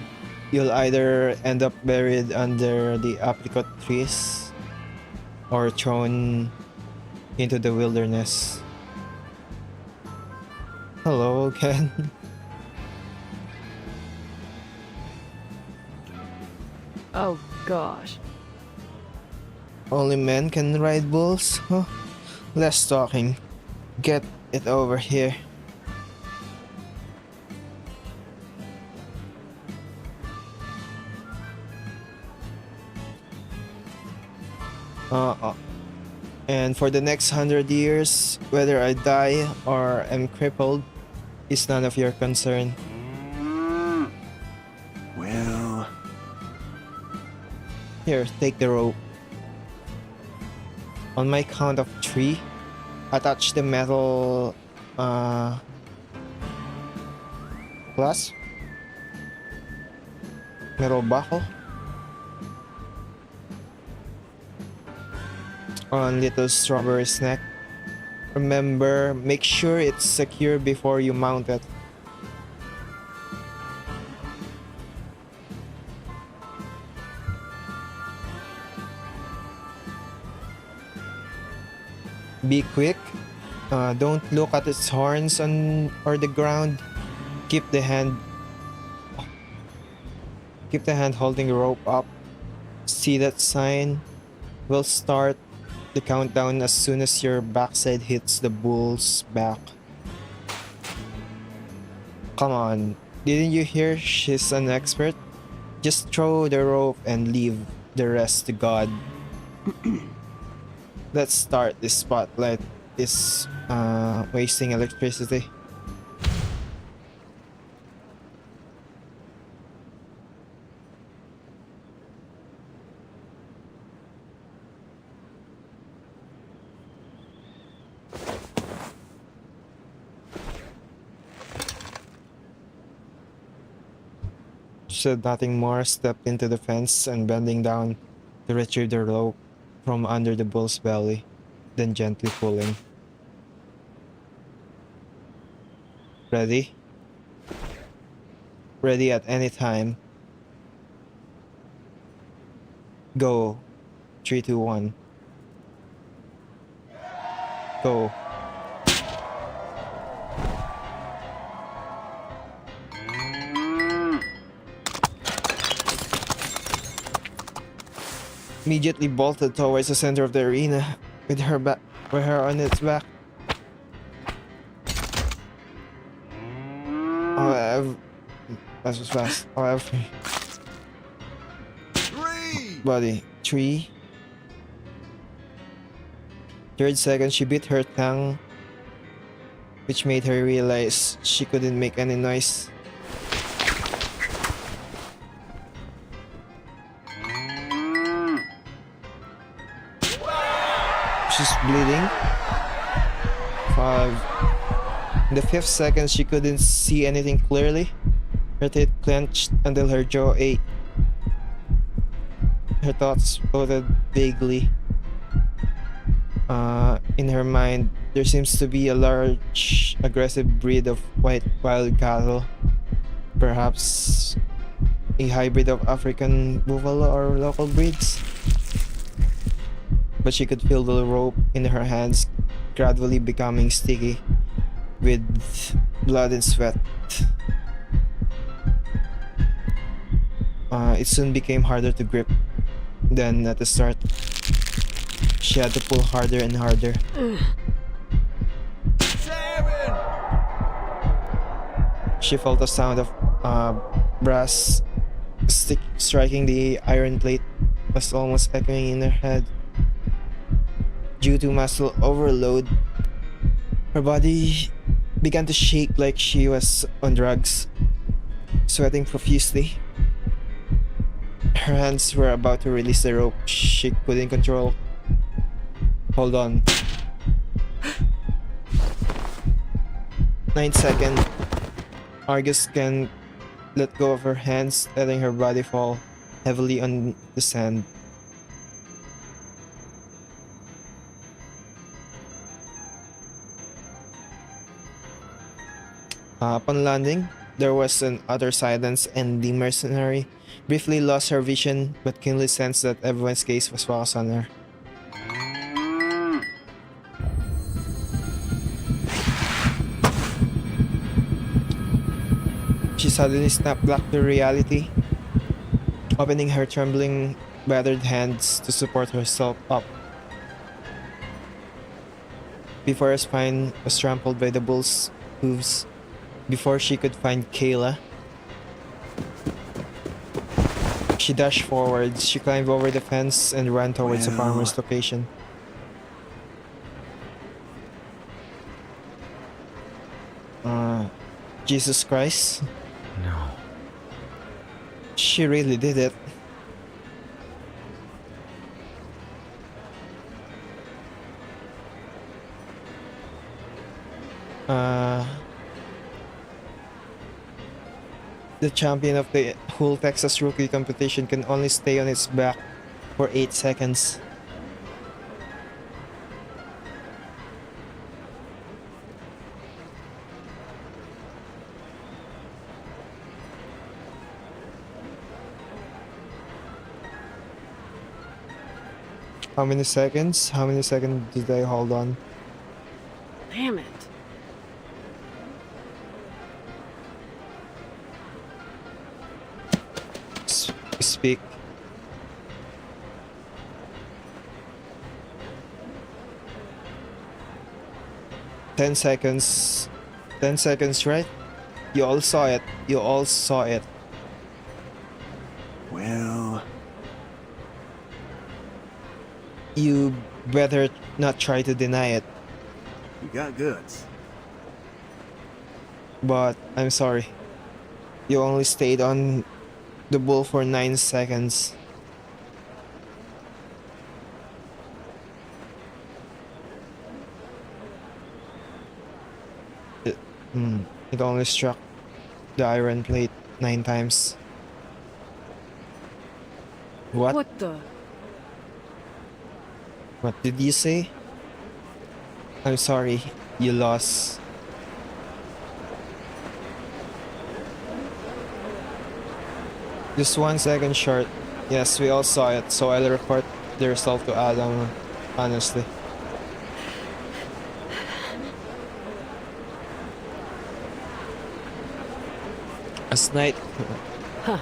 you'll either end up buried under the apricot trees or thrown into the wilderness. Hello again. Oh, gosh. Only men can ride bulls? Huh? Less talking. Get it over here. And for the next 100 years, whether I die or am crippled, is none of your concern. Well, Here, take the rope. On my count of 3, attach the metal glass, metal buckle on little strawberry's neck. Remember, make sure it's secure before you mount it. Be quick. Don't look at its horns or the ground. Keep the hand holding the rope up. See that sign? We'll start the countdown as soon as your backside hits the bull's back. Come on, didn't you hear she's an expert? Just throw the rope and leave the rest to God. Let's start. This spotlight is wasting electricity. Said nothing more, stepped into the fence and bending down to retrieve the rope from under the bull's belly, then gently pulling. Ready? Ready at any time. Go. 3, 2, 1. Go. Immediately bolted towards the center of the arena with her on its back. However, that was fast. However, body 3. Third second, she bit her tongue, which made her realize she couldn't make any noise. She's bleeding. 5. In the 5th second, she couldn't see anything clearly. Her teeth clenched until her jaw ached. Her thoughts floated vaguely. In her mind, there seems to be a large, aggressive breed of white wild cattle. Perhaps a hybrid of African buffalo or local breeds. But she could feel the rope in her hands gradually becoming sticky with blood and sweat. It soon became harder to grip than at the start. She had to pull harder and harder. She felt the sound of brass stick striking the iron plate was almost echoing in her head. Due to muscle overload, her body began to shake like she was on drugs, sweating profusely. Her hands were about to release the rope she couldn't control. Hold on. 9 seconds. Argus can let go of her hands, letting her body fall heavily on the sand. Upon landing, there was an utter silence, and the mercenary briefly lost her vision but keenly sensed that everyone's gaze was focused on her. She suddenly snapped back to reality, opening her trembling, battered hands to support herself up. Before her spine was trampled by the bull's hooves, before she could find Kayla, she dashed forward. She climbed over the fence and ran towards the farmer's location. Jesus Christ. No. She really did it. Uh, the champion of the whole Texas rookie competition can only stay on its back for 8 seconds. How many seconds? How many seconds did I hold on? Damn it. Speak. Ten seconds. 10 seconds, right? You all saw it. You all saw it. Well, You better not try to deny it. you got goods. But I'm sorry. You only stayed on the bull for 9 seconds. It, it only struck the iron plate 9 times. What? What the? What did you say? I'm sorry, you lost. Just 1 second short. Yes, we all saw it, so I'll report the result to Adam, honestly. Last night. Huh.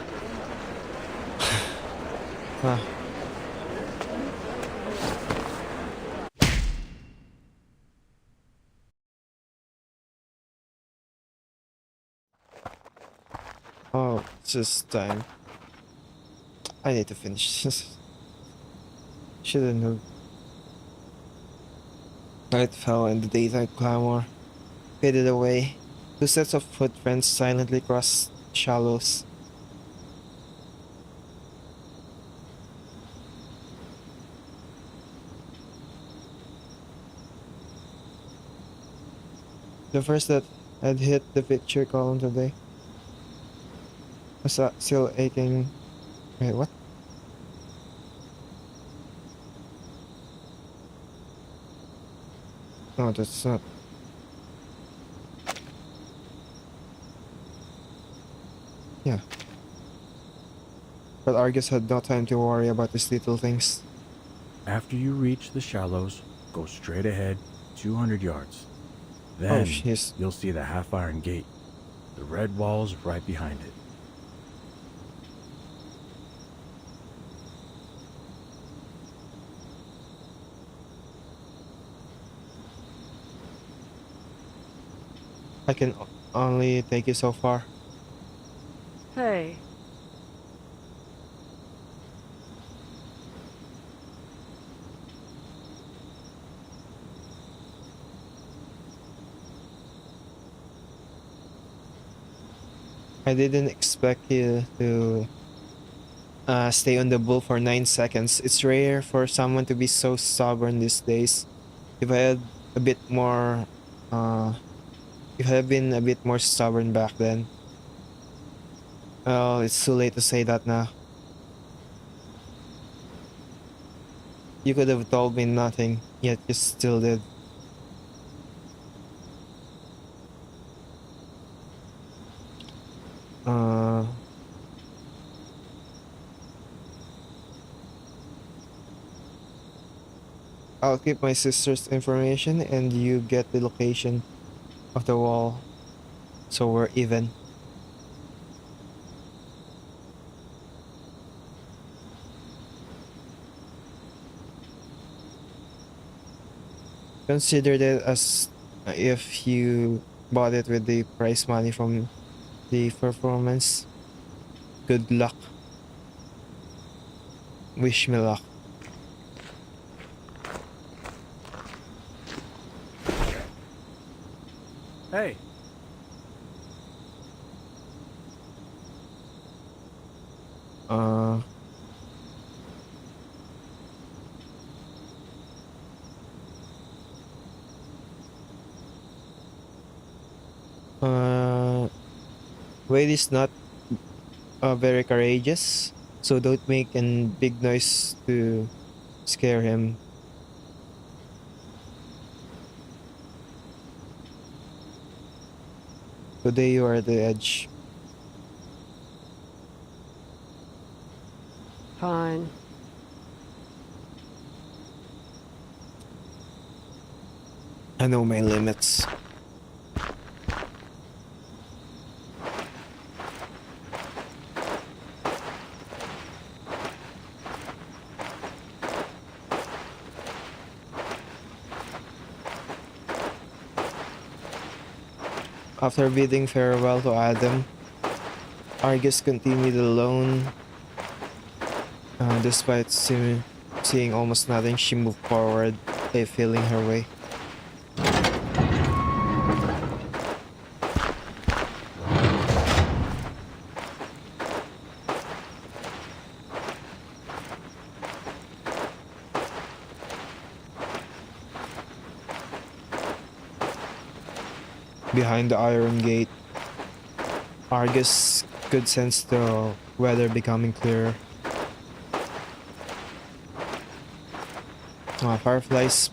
Oh, it's just time. I need to finish this. Shouldn't have. Night fell and the daytime clamor faded away. 2 sets of footprints silently crossed shallows. The first that had hit the picture column today was still aching. Wait, what? No, that's not. Yeah. But Argus had no time to worry about these little things. After you reach the shallows, go straight ahead 200 yards. Then jeez. you'll see the half iron gate. The red wall's right behind it. I can only take you so far. Hey, I didn't expect you to stay on the bull for 9 seconds. It's rare for someone to be so stubborn these days. If I had a bit more, if I had been a bit more stubborn back then. Well, it's too late to say that now. You could have told me nothing, yet you still did. I'll keep my sister's information and you get the location of the wall, so we're even. Consider it as if you bought it with the prize money from the performance. Good luck. Wish me luck. Hey, Uh, Uh, Wade is not very courageous, so don't make a big noise to scare him. Today you are the edge. Fine. I know my limits. After bidding farewell to Adam, Argus continued alone. Despite seeing almost nothing, she moved forward, feeling her way. Behind the iron gate, Argus could sense the weather becoming clearer. Fireflies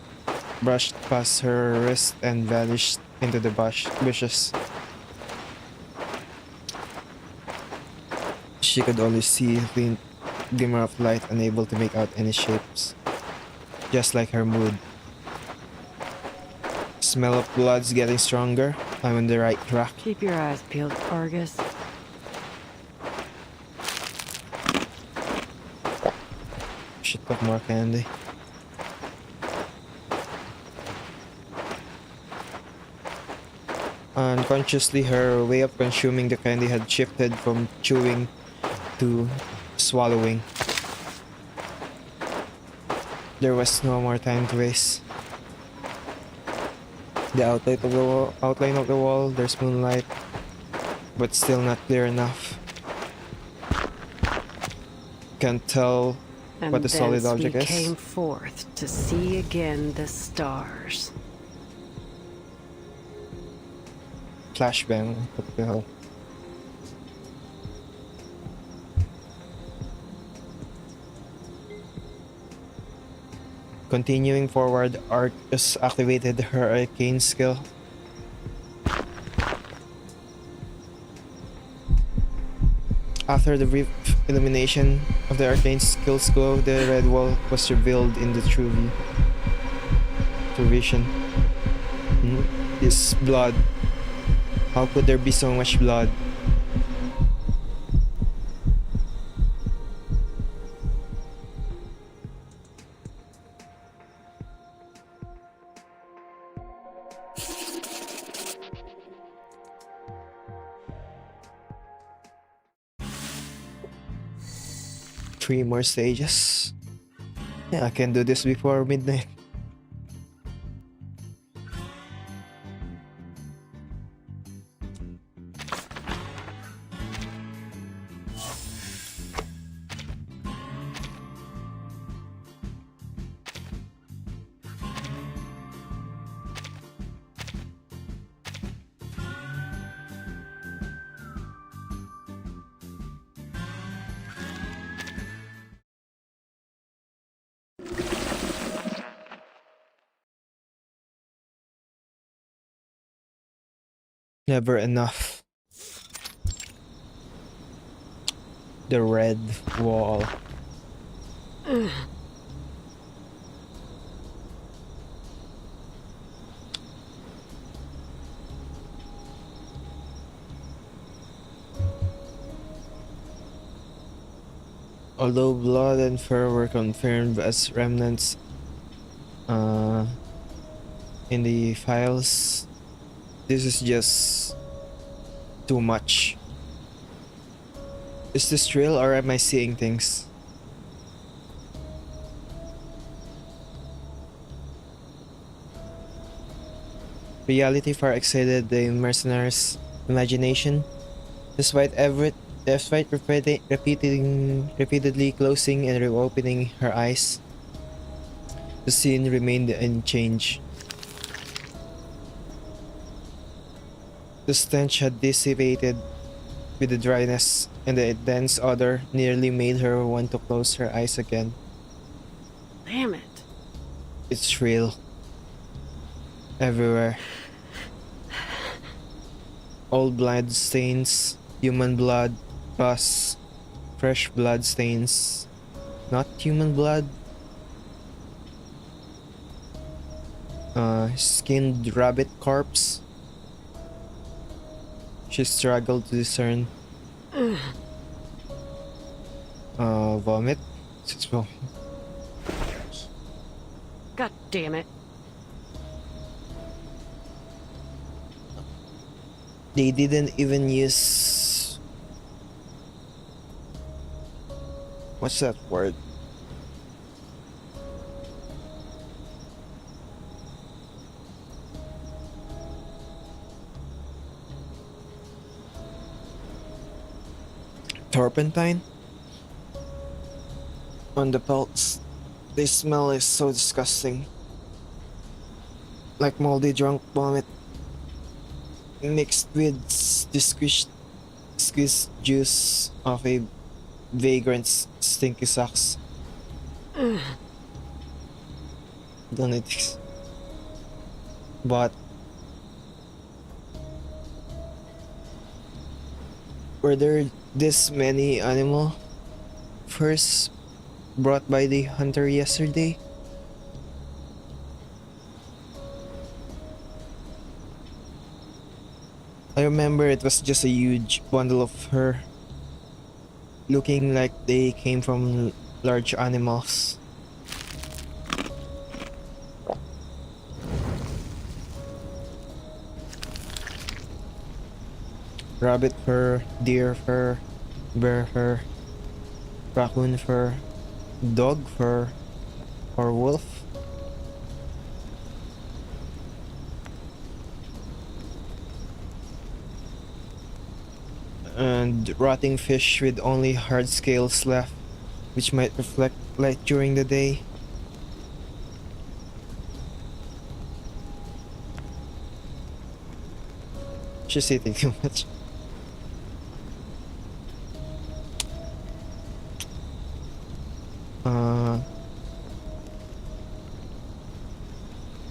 brushed past her wrist and vanished into the bushes. She could only see a faint glimmer of light, unable to make out any shapes. Just like her mood. Smell of blood's getting stronger. I'm on the right track. Keep your eyes peeled, Argus. Should got more candy. Unconsciously, her way of consuming the candy had shifted from chewing to swallowing. There was no more time to waste. The outline of the wall, there's moonlight, but still not clear enough. Can't tell And what the solid thence object we is. came forth to see again the stars. Flashbang. What the hell? Continuing forward, Arcus activated her arcane skill. After the brief illumination of the arcane skill's glow, the red wall was revealed in the true vision. This blood. How could there be so much blood? Three more stages. Yeah, I can do this before midnight. Never enough. The red wall. Although blood and fur were confirmed as remnants in the files, this is just too much. Is this real or am I seeing things? Reality far exceeded the mercenaries' imagination. Despite repeatedly closing and reopening her eyes, the scene remained unchanged. The stench had dissipated with the dryness, and the dense odor nearly made her want to close her eyes again. Damn it. It's real. Everywhere. Old blood stains, human blood, pus, fresh blood stains. Not human blood. Skinned rabbit corpse. She struggled to discern. Vomit. It's vom- God damn it. They didn't even use. What's that word? Turpentine? On the pelts. The smell is so disgusting. Like moldy drunk vomit mixed with the squeezed juice of a vagrant stinky socks. Don't it? But were there this many animal first brought by the hunter yesterday? I remember it was just a huge bundle of fur, looking like they came from large animals. Rabbit fur, deer fur, bear fur, raccoon fur, dog fur, or wolf. And rotting fish with only hard scales left, which might reflect light during the day. She's eating too much.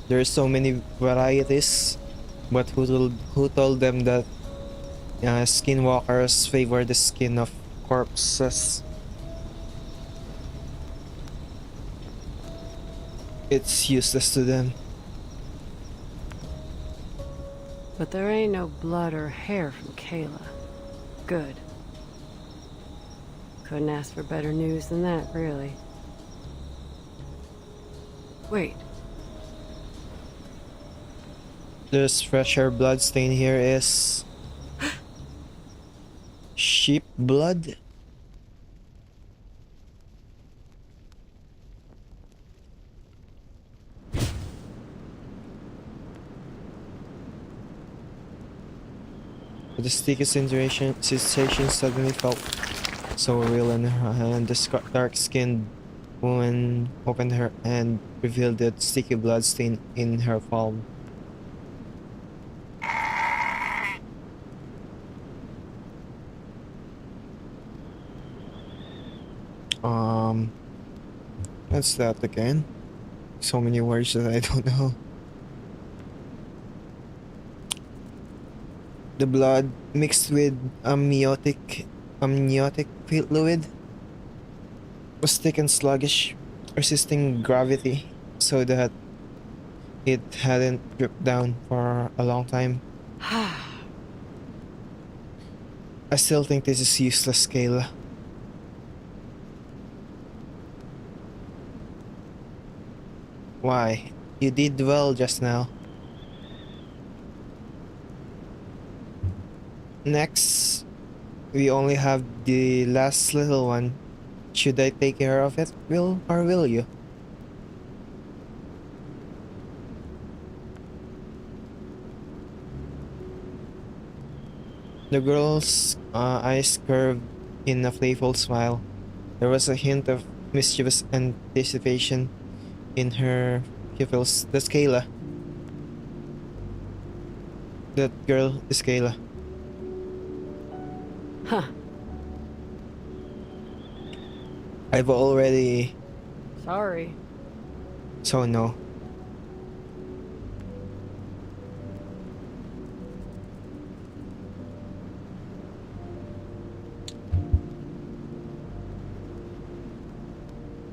There's so many varieties, but who told them that skinwalkers favor the skin of corpses? It's useless to them. But there ain't no blood or hair from Kayla. Good. Couldn't ask for better news than that, really. Wait, There's fresher blood stain here is sheep blood. The sticky sensation suddenly felt so real in her hand. The dark-skinned woman opened her and revealed the sticky blood stain in her palm. What's that again? So many words that I don't know. The blood mixed with amniotic fluid was thick and sluggish, resisting gravity so that it hadn't dripped down for a long time. I still think this is useless, Kayla. Why? You did well just now. Next, we only have the last little one. Should I take care of it, will you? The girl's eyes curved in a playful smile. There was a hint of mischievous anticipation in her pupils. That's Kayla. That girl is Kayla. Huh. I've already. Sorry. So no.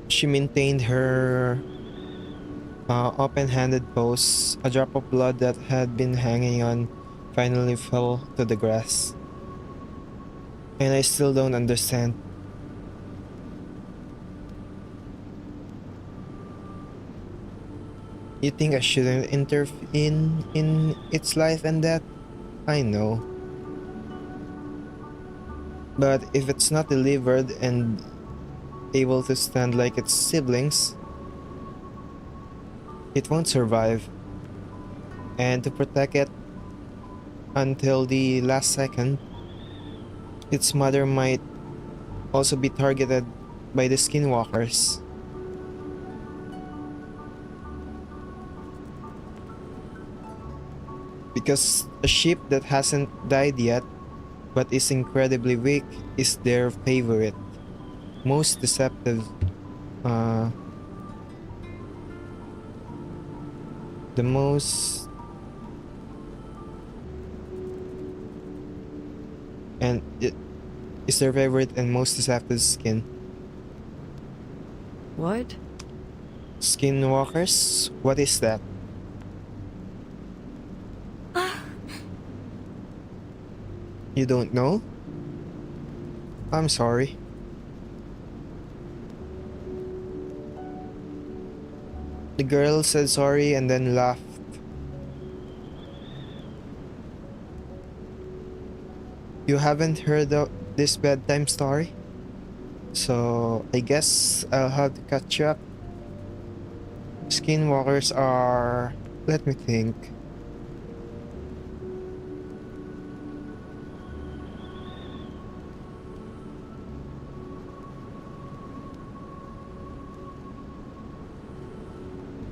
She maintained her open-handed pose. A drop of blood that had been hanging on finally fell to the grass. And I still don't understand. You think I shouldn't intervene in its life and death? I know. But if it's not delivered and able to stand like its siblings, it won't survive. And to protect it until the last second, its mother might also be targeted by the skinwalkers. Because a sheep that hasn't died yet but is incredibly weak is their favorite, most deceptive, the most, and it is their favorite and most deceptive skin. What? Skinwalkers? What is that? You don't know? I'm sorry. The girl said sorry and then laughed. You haven't heard of this bedtime story? So I guess I'll have to catch you up. Skinwalkers are... let me think.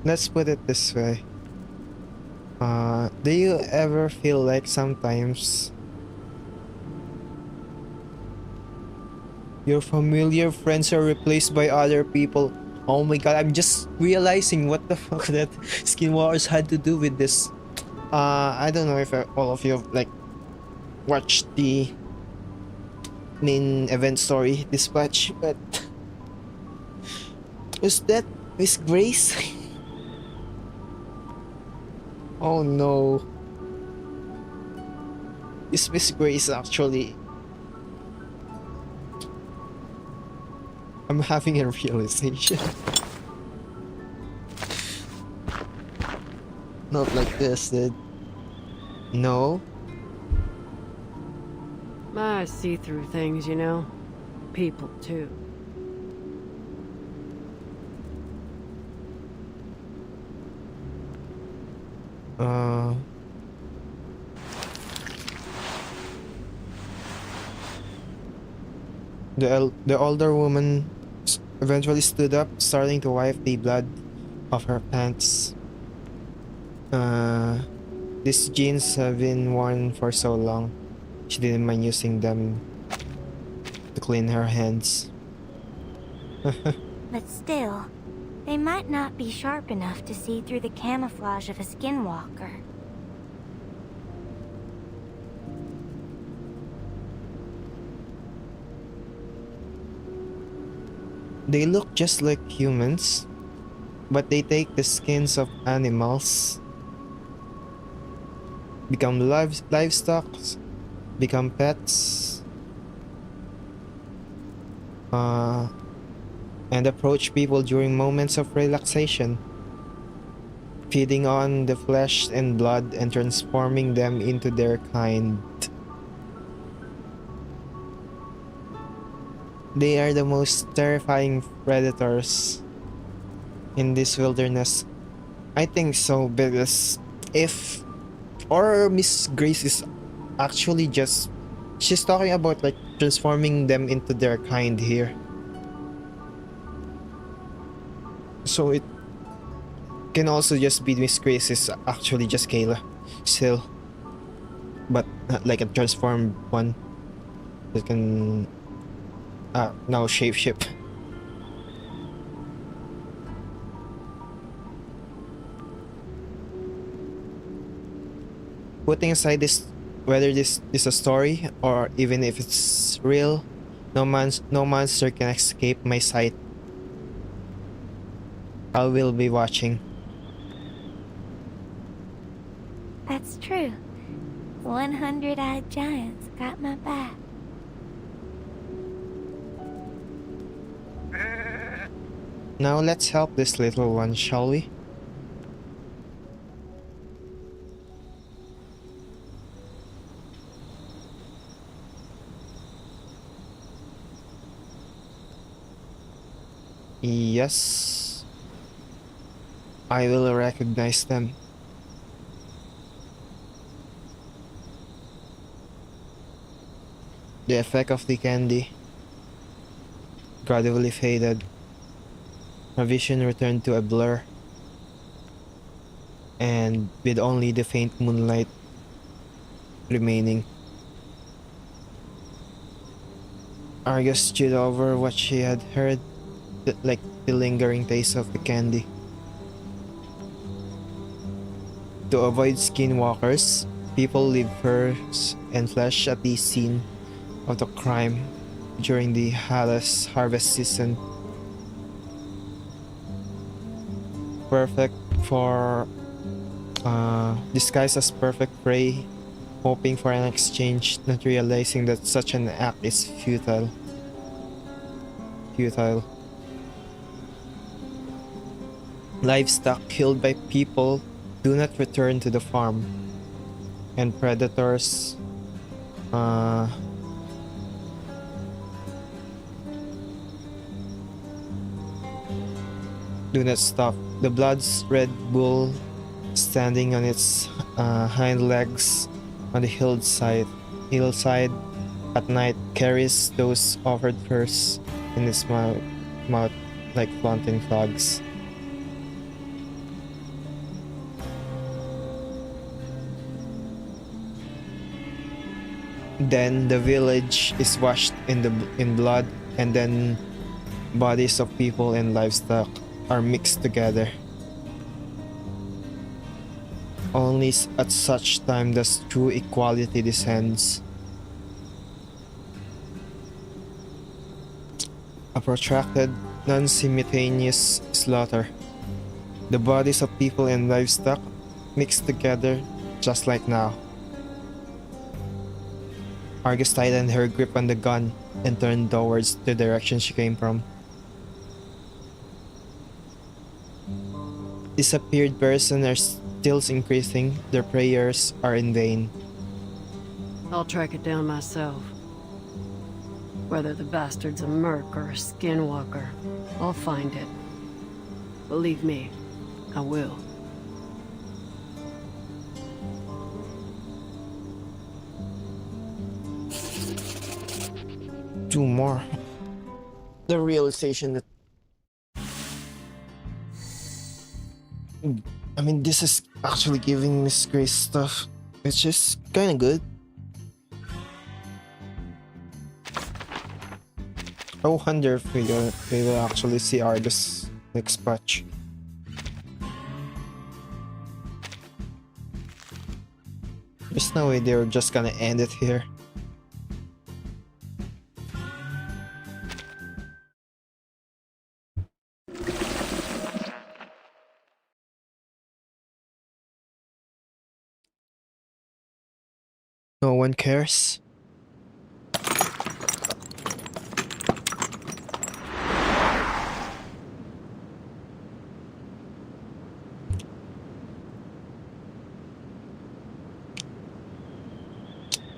Let's put it this way. Do you ever feel like sometimes your familiar friends are replaced by other people? Oh my god, I'm just realizing what the fuck that Skinwalkers had to do with this. I don't know if all of you have, like, watched the main event story dispatch, but is that Miss Grace? Oh no. Is Miss Grace actually... I'm having a realization. Not like this, dude. No? I see through things, you know. People, too. The older woman eventually stood up, starting to wipe the blood off her pants. These jeans have been worn for so long. She didn't mind using them to clean her hands. But still, they might not be sharp enough to see through the camouflage of a skinwalker. They look just like humans, but they take the skins of animals, become livestock, become pets, and approach people during moments of relaxation, feeding on the flesh and blood and transforming them into their kind. They are the most terrifying predators in this wilderness. I think so, because if... or Miss Grace is actually just... she's talking about like transforming them into their kind here. So it can also just be Miss Grace is actually just Kayla. Still. but not like a transformed one that can now shapeshift. Putting aside this, whether this is a story or even if it's real, no monster can escape my sight. I will be watching. That's true. 100-eyed giants got my back. Now let's help this little one, shall we? Yes. I will recognize them. The effect of the candy gradually faded. My vision returned to a blur, and with only the faint moonlight remaining. Argus chewed over what she had heard, like the lingering taste of the candy. To avoid skinwalkers, people leave furs and flesh at the scene of the crime during the Hallow's harvest season. Perfect for disguised as perfect prey, hoping for an exchange, not realizing that such an act is futile. Livestock killed by people do not return to the farm, and predators do not stop. The blood's red bull, standing on its hind legs on the hillside at night, carries those offered furs in its mouth like flaunting flags. Then the village is washed in blood, and then bodies of people and livestock are mixed together. Only at such time does true equality descends. A protracted, non-simultaneous slaughter. The bodies of people and livestock mixed together just like now. Argus tightened her grip on the gun and turned towards the direction she came from. Disappeared persons are still increasing. Their prayers are in vain. I'll track it down myself. Whether the bastard's a merc or a skinwalker, I'll find it. Believe me, I will. Two more. The realization that this is actually giving Miss Grace stuff, which is kinda good. I wonder if we will actually see Argus next patch. There's no way they're just gonna end it here. No one cares.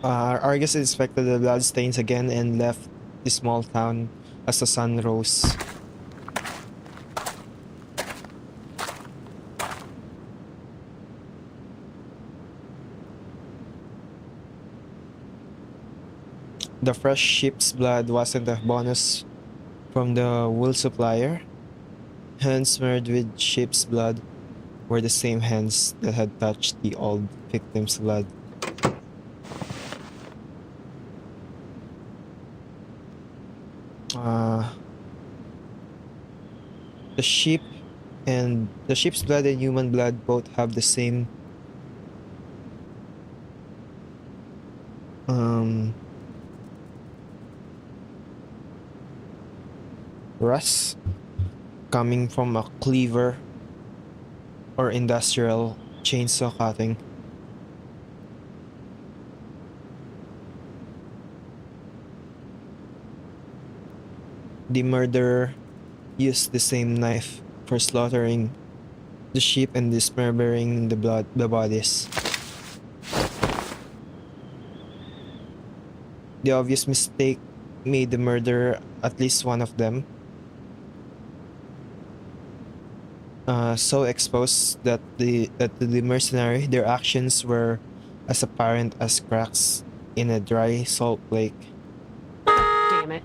Argus inspected the bloodstains again and left the small town as the sun rose. The fresh sheep's blood wasn't a bonus from the wool supplier. Hands smeared with sheep's blood were the same hands that had touched the old victim's blood. Uh, the sheep and the sheep's blood and human blood both have the same rust coming from a cleaver or industrial chainsaw cutting. The murderer used the same knife for slaughtering the sheep and dismembering the bodies. The obvious mistake made the murderer at least one of them so exposed that the mercenary their actions were as apparent as cracks in a dry salt lake. Damn it.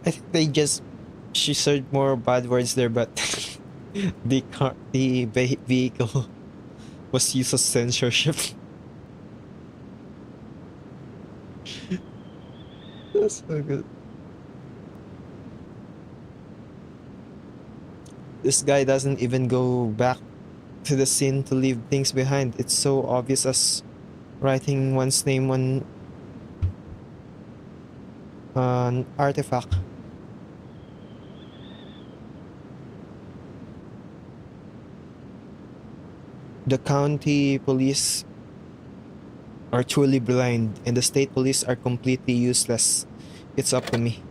I think she said more bad words there, but the vehicle was used as censorship. That's so good. This guy doesn't even go back to the scene to leave things behind. It's so obvious as writing one's name on an artifact. The county police are truly blind, and the state police are completely useless. It's up to me.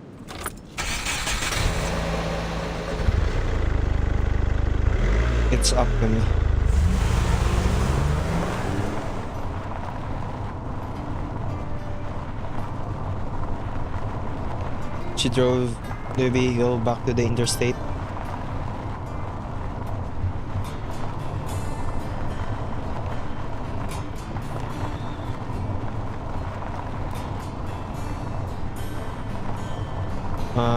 It's up to me. She drove the vehicle back to the interstate.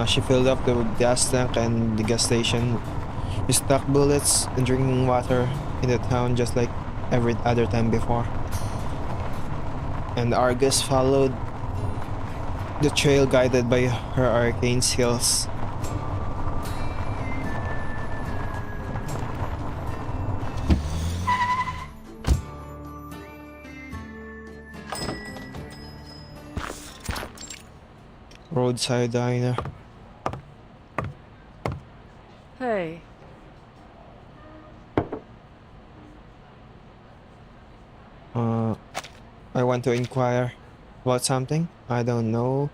She filled up the gas tank and the gas station. She stocked bullets and drinking water in the town just like every other time before. And Argus followed the trail guided by her arcane skills. Roadside diner. Hey, I want to inquire about something. I don't know.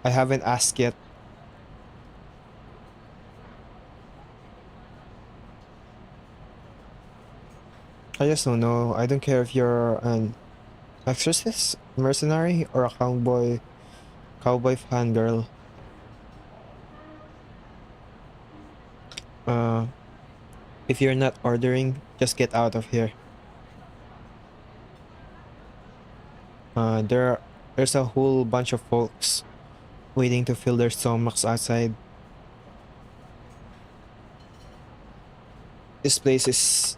I haven't asked yet. I just don't know. I don't care if you're an exorcist, mercenary, or a cowboy fangirl. If you're not ordering, just get out of here. There's a whole bunch of folks waiting to fill their stomachs outside. This place is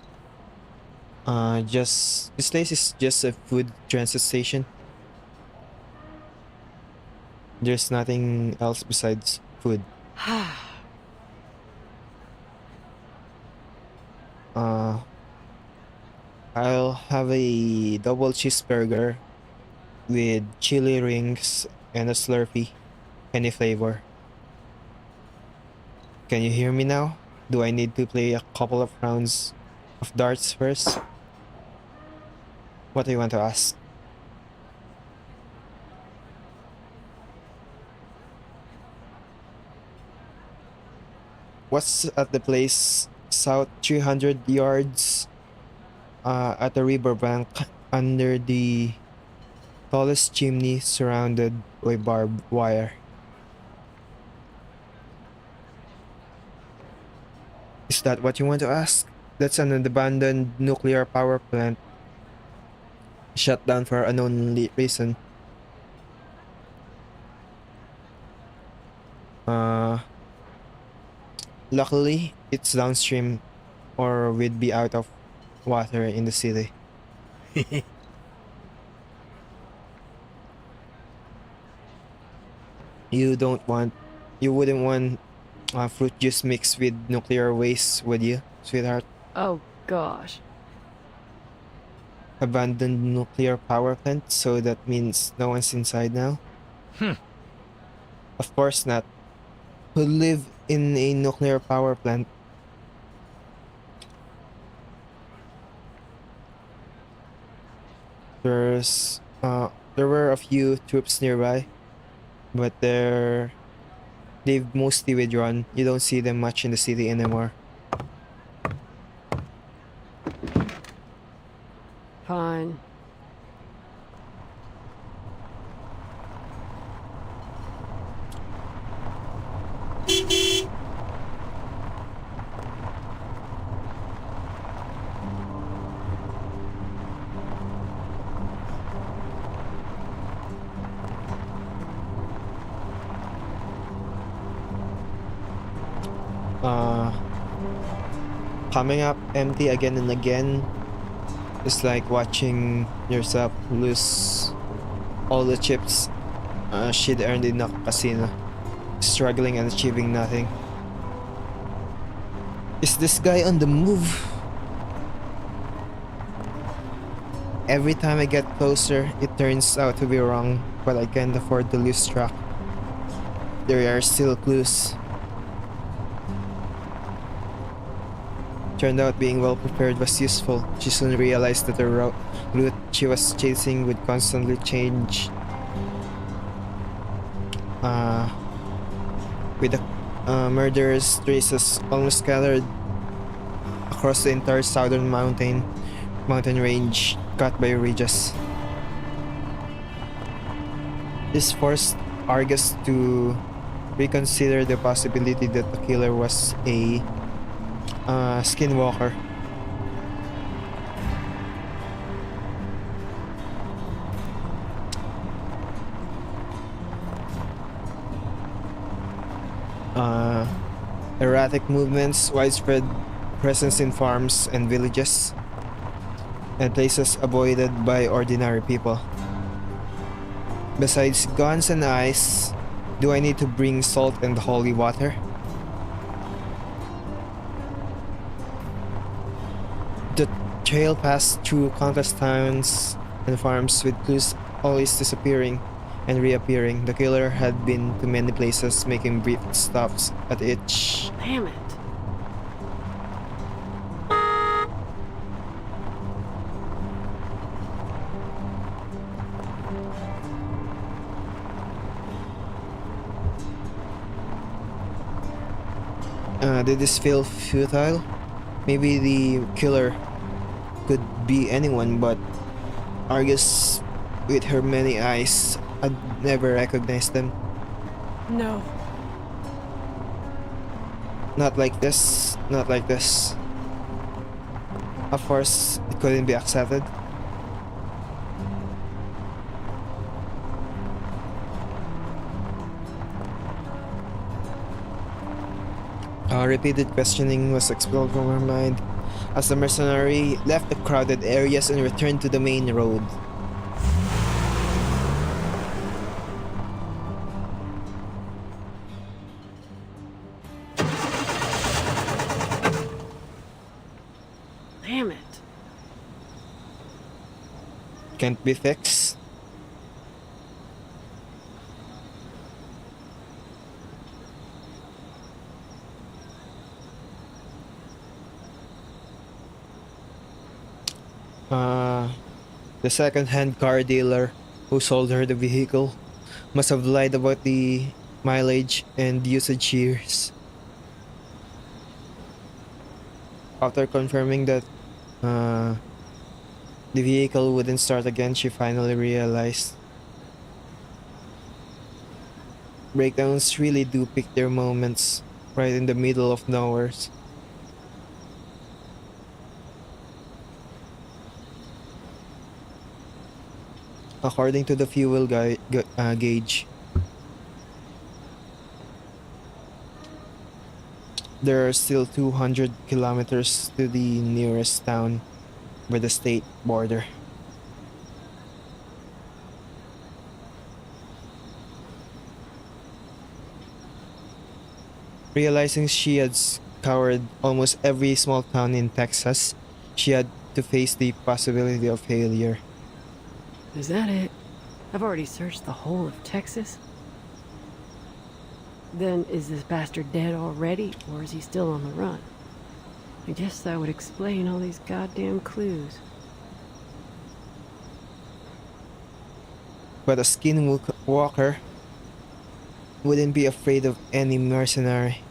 just a food transit station. There's nothing else besides food. I'll have a double cheeseburger with chili rings and a Slurpee. Any flavor. Can you hear me now? Do I need to play a couple of rounds of darts first? What do you want to ask? What's at the place south 300 yards at the riverbank under the tallest chimney surrounded by barbed wire? Is that what you want to ask? That's an abandoned nuclear power plant shut down for unknown reason. Luckily, it's downstream or we'd be out of water in the city. You don't want, you wouldn't want fruit juice mixed with nuclear waste, would you, sweetheart? Oh, gosh. Abandoned nuclear power plant, so that means no one's inside now? Of course not. Who live in a nuclear power plant? There were a few troops nearby, but they've mostly withdrawn. You don't see them much in the city anymore. Fine. Uh, Coming up empty again and again is like watching yourself lose all the chips she'd earned in the casino, struggling and achieving nothing. Is this guy on the move? Every time I get closer, it turns out to be wrong, but I can't afford to lose track. There are still clues. Turned out being well prepared was useful. She soon realized that the route she was chasing would constantly change. With the murderous traces almost scattered across the entire southern mountain range, cut by ridges. This forced Argus to reconsider the possibility that the killer was a skinwalker. Erratic movements, widespread presence in farms and villages, and places avoided by ordinary people. Besides guns and ice, do I need to bring salt and holy water? The trail passed through countless towns and farms with clues always disappearing and reappearing. The killer had been to many places, making brief stops at each. Damn it. Did this feel futile? Maybe the killer could be anyone, but Argus, with her many eyes, I'd never recognized them. No. Not like this, not like this. Of course, it couldn't be accepted. Repeated questioning was expelled from her mind as the mercenary left the crowded areas and returned to the main road. Damn it. Can't be fixed. The second-hand car dealer who sold her the vehicle must have lied about the mileage and usage years. After confirming that the vehicle wouldn't start again, she finally realized. Breakdowns really do pick their moments right in the middle of nowhere. According to the fuel gauge, there are still 200 kilometers to the nearest town by the state border. Realizing she had scoured almost every small town in Texas, she had to face the possibility of failure. Is that it? I've already searched the whole of Texas. Then is this bastard dead already, or is he still on the run? I guess that would explain all these goddamn clues. But a skinwalker wouldn't be afraid of any mercenary.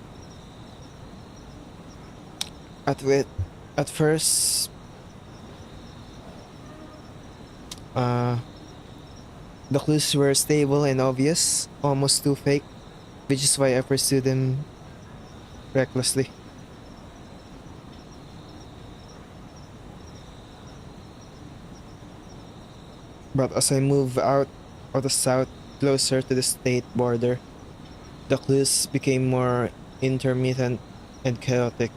At first, the clues were stable and obvious, almost too fake, which is why I pursued them recklessly. But as I move out of the south, closer to the state border, the clues became more intermittent and chaotic.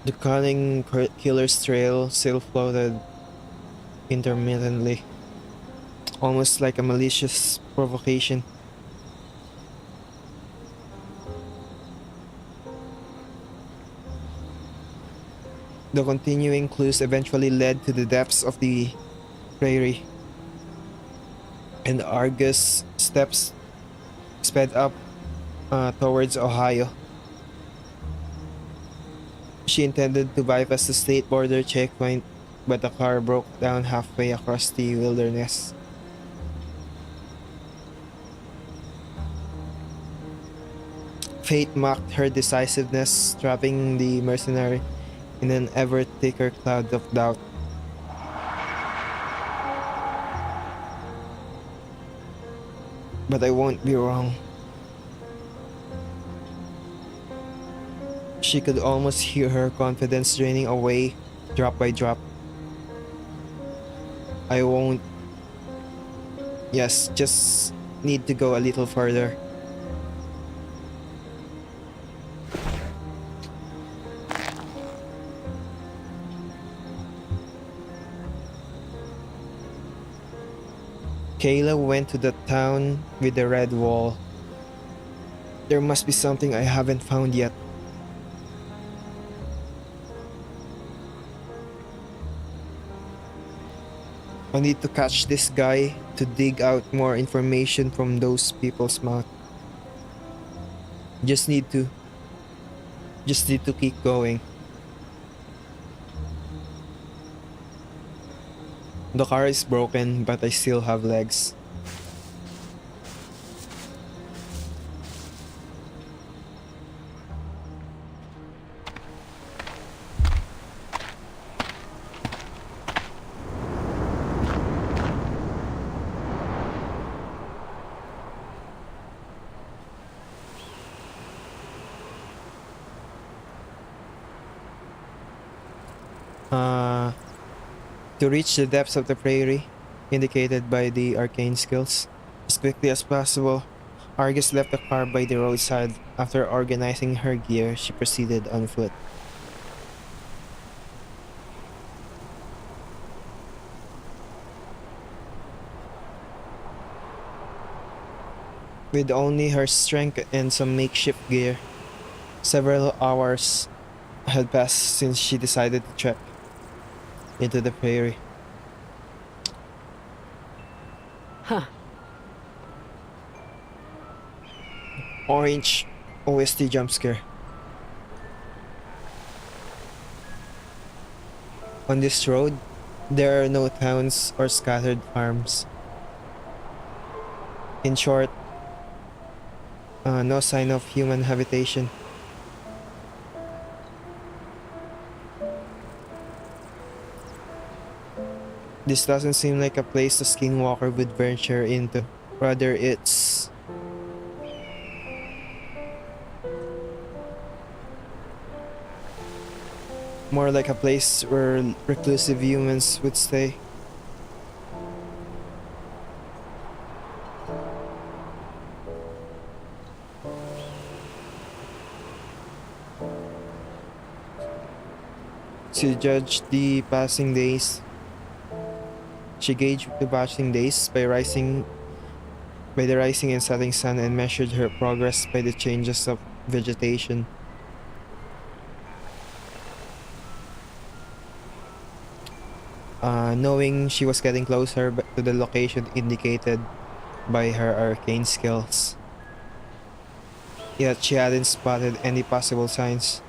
The cunning killer's trail still floated intermittently, almost like a malicious provocation. The continuing clues eventually led to the depths of the prairie, and Argus' steps sped up towards Ohio. She intended to bypass the state border checkpoint, but the car broke down halfway across the wilderness. Fate mocked her decisiveness, trapping the mercenary in an ever thicker cloud of doubt. But I won't be wrong. She could almost hear her confidence draining away, drop by drop. I won't. Yes, just need to go a little further. Kayla went to the town with the red wall. There must be something I haven't found yet. I need to catch this guy to dig out more information from those people's mouth. Just need to keep going. The car is broken, but I still have legs. To reach the depths of the prairie, indicated by the arcane skills, as quickly as possible, Argus left the car by the roadside. After organizing her gear, she proceeded on foot. With only her strength and some makeshift gear, several hours had passed since she decided to trek into the prairie. Huh. Orange OST jump scare. On this road, there are no towns or scattered farms. In short, no sign of human habitation. This doesn't seem like a place a skinwalker would venture into. Rather, it's more like a place where reclusive humans would stay. To judge the passing days, She gauged the passing days by the rising and setting sun and measured her progress by the changes of vegetation. Knowing she was getting closer to the location indicated by her arcane skills. Yet she hadn't spotted any possible signs.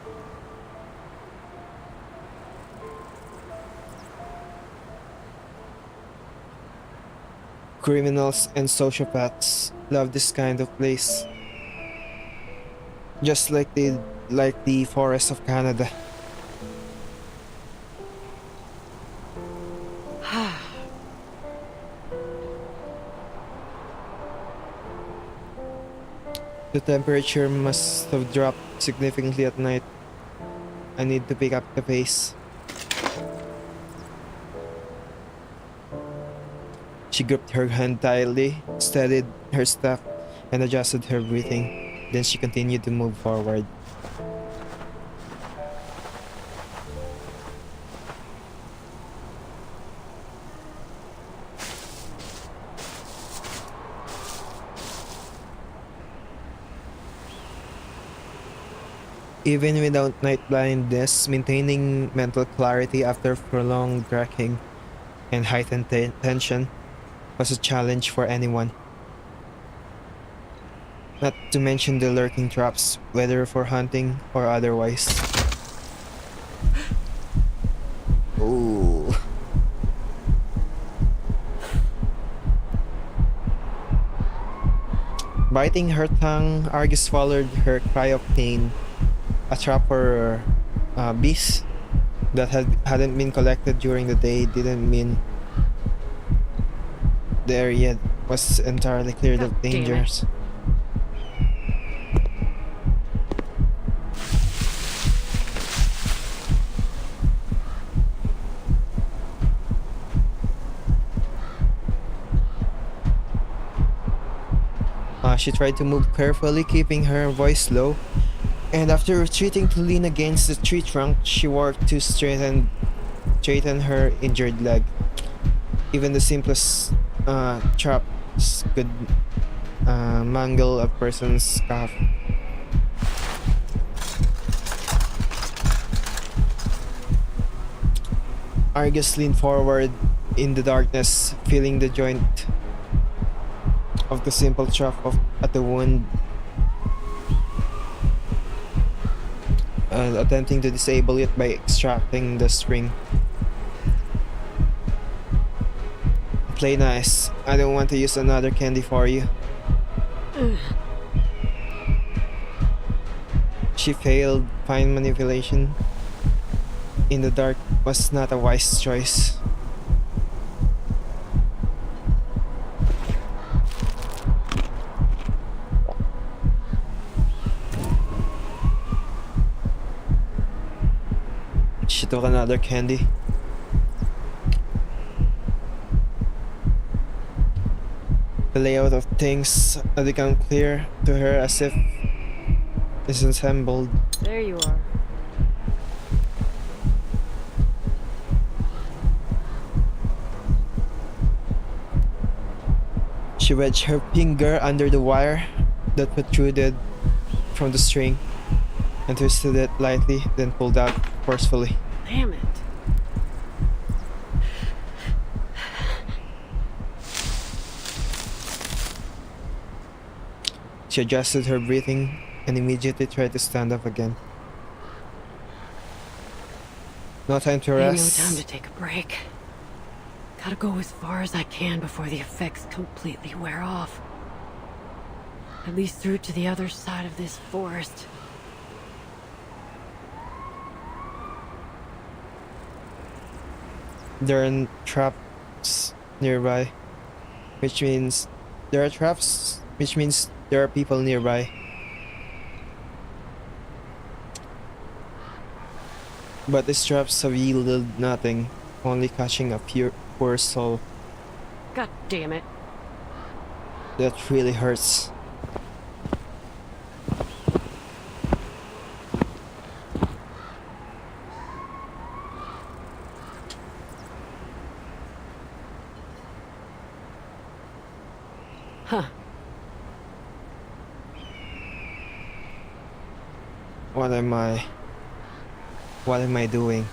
Criminals and sociopaths love this kind of place. Just like they like the forests of Canada. The temperature must have dropped significantly at night. I need to pick up the pace. She gripped her hand tightly, steadied her step, and adjusted her breathing. Then she continued to move forward. Even without night blindness, maintaining mental clarity after prolonged trekking and heightened tension was a challenge for anyone. Not to mention the lurking traps, whether for hunting or otherwise. Ooh. Biting her tongue, Argus swallowed her cry of pain. A trap for bees that hadn't been collected during the day didn't mean the area was entirely cleared of God damn it. dangers. She tried to move carefully, keeping her voice low, and after retreating to lean against the tree trunk, she worked to straighten her injured leg. Even the simplest traps could mangle a person's calf. Argus leaned forward in the darkness, feeling the joint of the simple trap at the wound, attempting to disable it by extracting the string. Play nice. I don't want to use another candy for you. She failed. Fine manipulation in the dark was not a wise choice. She took another candy. The layout of things had become clear to her as if disassembled. There you are. She wedged her finger under the wire that protruded from the string and twisted it lightly, then pulled out forcefully. Damn it. She adjusted her breathing and immediately tried to stand up again. No time to Ain't no rest. time to take a break. Gotta go as far as I can before the effects completely wear off. At least through to the other side of this forest. There are traps nearby, which means there are people nearby. But these traps have yielded nothing, only catching a poor soul. God damn it. That really hurts. What am I? What am I doing?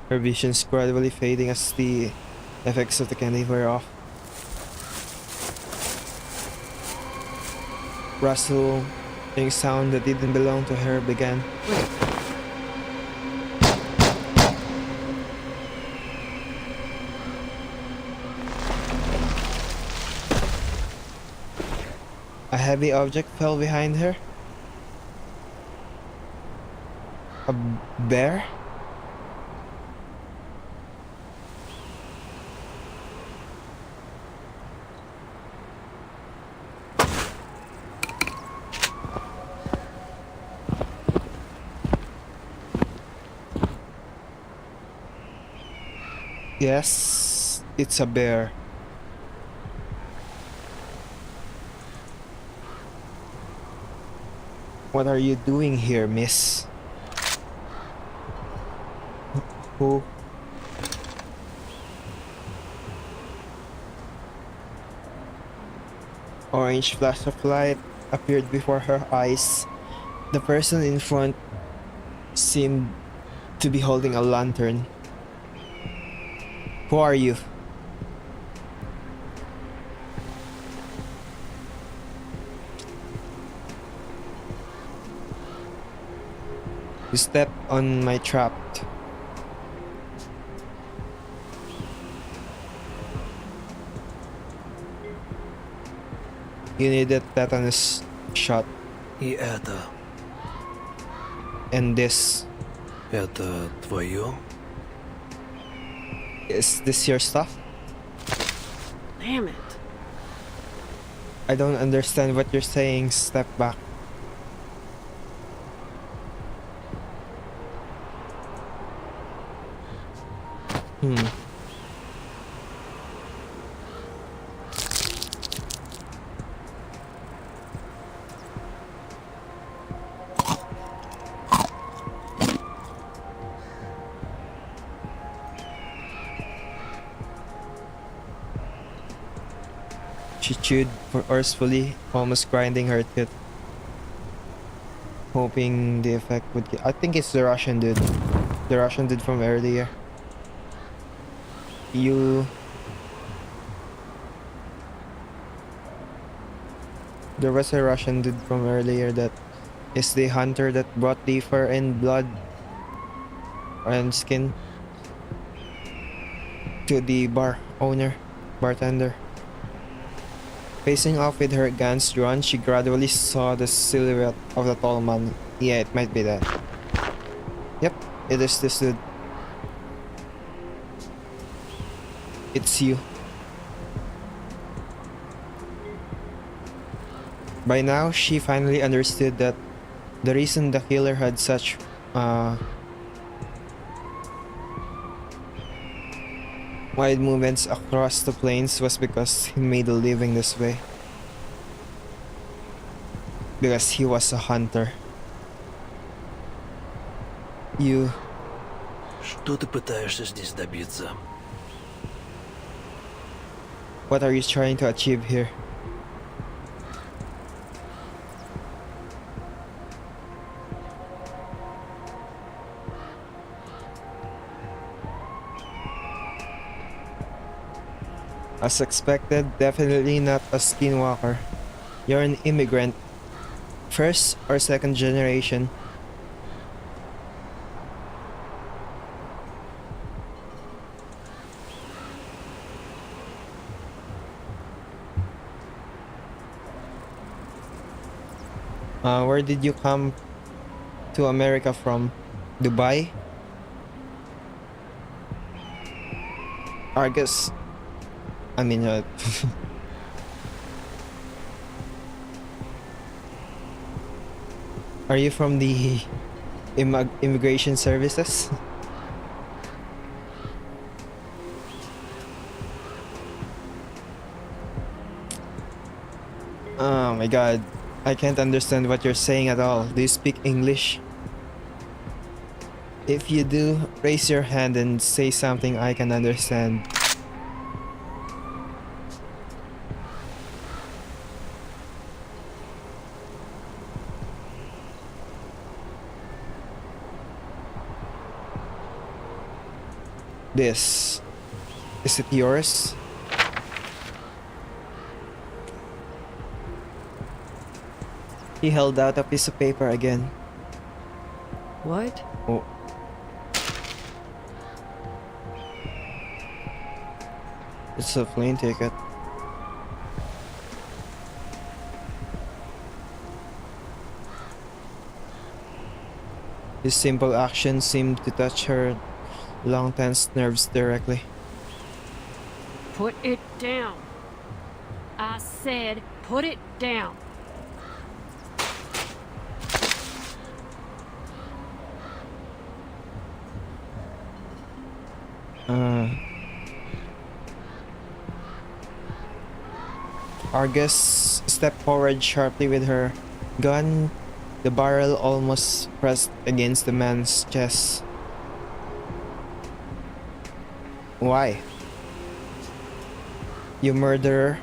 Her vision's gradually fading as the effects of the candy wear off. Rustling sound that didn't belong to her began. A heavy object fell behind her. A bear? Yes, it's a bear. What are you doing here, miss? Who? Orange flash of light appeared before her eyes. The person in front seemed to be holding a lantern. Who are you? You stepped on my trap. You need a tetanus shot. И это... And this. Это твое? Is this your stuff? Damn it. I don't understand what you're saying. Step back. She chewed forcefully, almost grinding her teeth, hoping the effect would get. I think it's the Russian dude. The Russian dude from earlier. You... There was a Russian dude from earlier that is the hunter that brought the fur and blood and skin to the bartender. Facing off with her guns drawn, she gradually saw the silhouette of the tall man. Yeah, it might be that. Yep, it is this dude. It's you. By now, she finally understood that the reason the killer had such wide movements across the plains was because he made a living this way. Because he was a hunter. You... Что ты пытаешься здесь добиться? What are you trying to achieve here? As expected, definitely not a skinwalker. You're an immigrant. First or second generation. Where did you come to America from? Dubai? Argus. I mean, are you from the immigration services? Oh my god, I can't understand what you're saying at all. Do you speak English? If you do, raise your hand and say something I can understand. This. Is it yours? He held out a piece of paper again. What? Oh. It's a plane ticket. His simple action seemed to touch her long tensed nerves directly. Put it down. I said, put it down. Argus stepped forward sharply with her gun, the barrel almost pressed against the man's chest. Why? You murderer?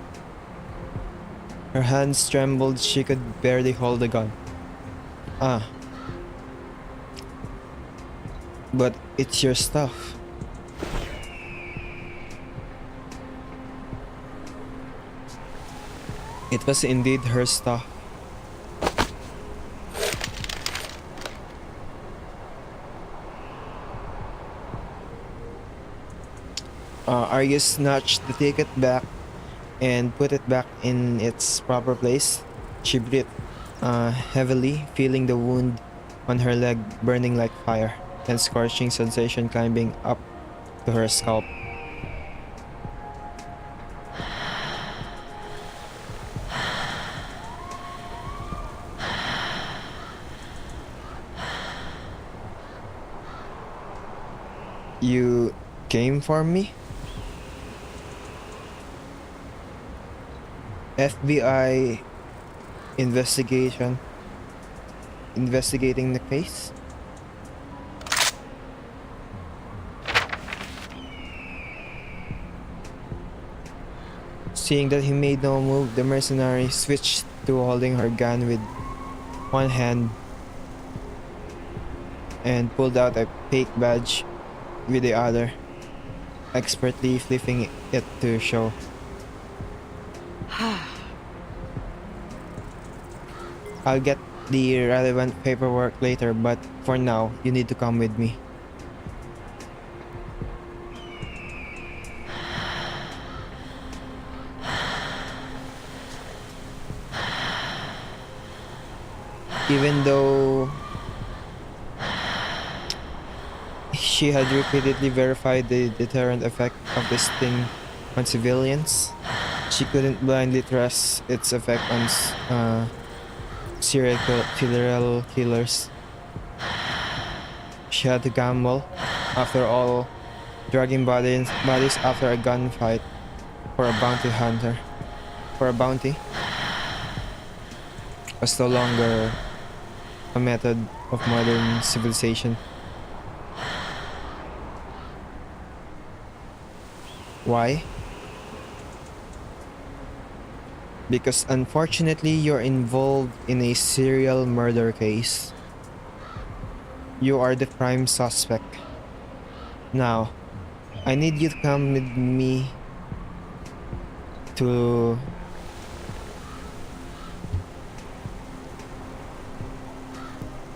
Her hands trembled, she could barely hold the gun. But it's your stuff. It was indeed her stuff. Argus snatched the ticket back and put it back in its proper place. She breathed heavily, feeling the wound on her leg burning like fire, and scorching sensation climbing up to her scalp. You came for me? FBI investigating the case? Seeing that he made no move, the mercenary switched to holding her gun with one hand and pulled out a fake badge with the other, expertly flipping it to show. I'll get the relevant paperwork later, but for now, you need to come with me. Even though she had repeatedly verified the deterrent effect of this thing on civilians, she couldn't blindly trust its effect on serial killers. She had to gamble. After all, dragging bodies after a gunfight for a bounty hunter, for a bounty, was no longer a method of modern civilization. Why? Because unfortunately you're involved in a serial murder case. You are the prime suspect. Now, I need you to come with me to...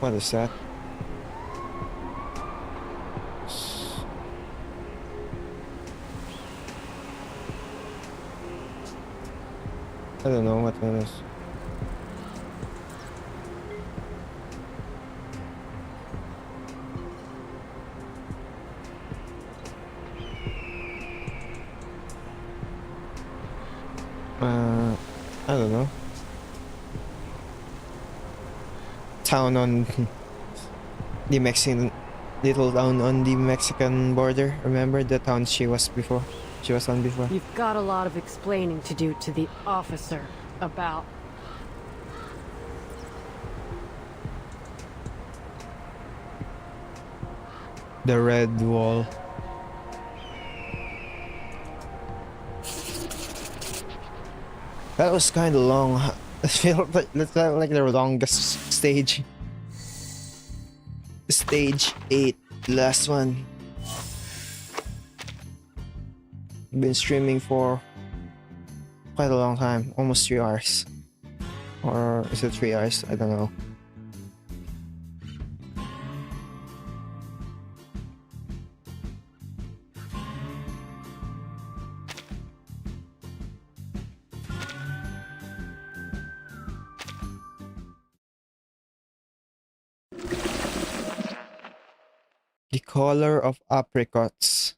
What is that? I don't know what that is. I don't know. Town on the Mexican, little town on the Mexican border. Remember the town she was on before? You've got a lot of explaining to do to the officer about... The red wall. That was kind of long. It felt like the longest stage. Stage 8, the last one. been streaming for quite a long time, almost 3 hours. Or is it 3 hours? I don't know. The color of apricots.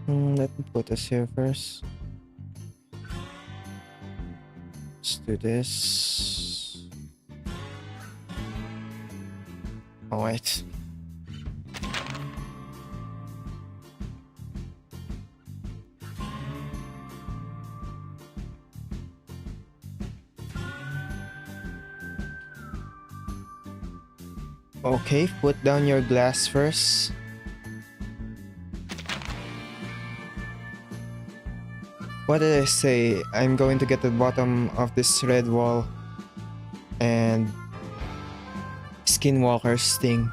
Let me put this here first. Let's do this. Oh wait. Okay, put down your glass first. What did I say? I'm going to get to the bottom of this red wall and Skinwalker's thing.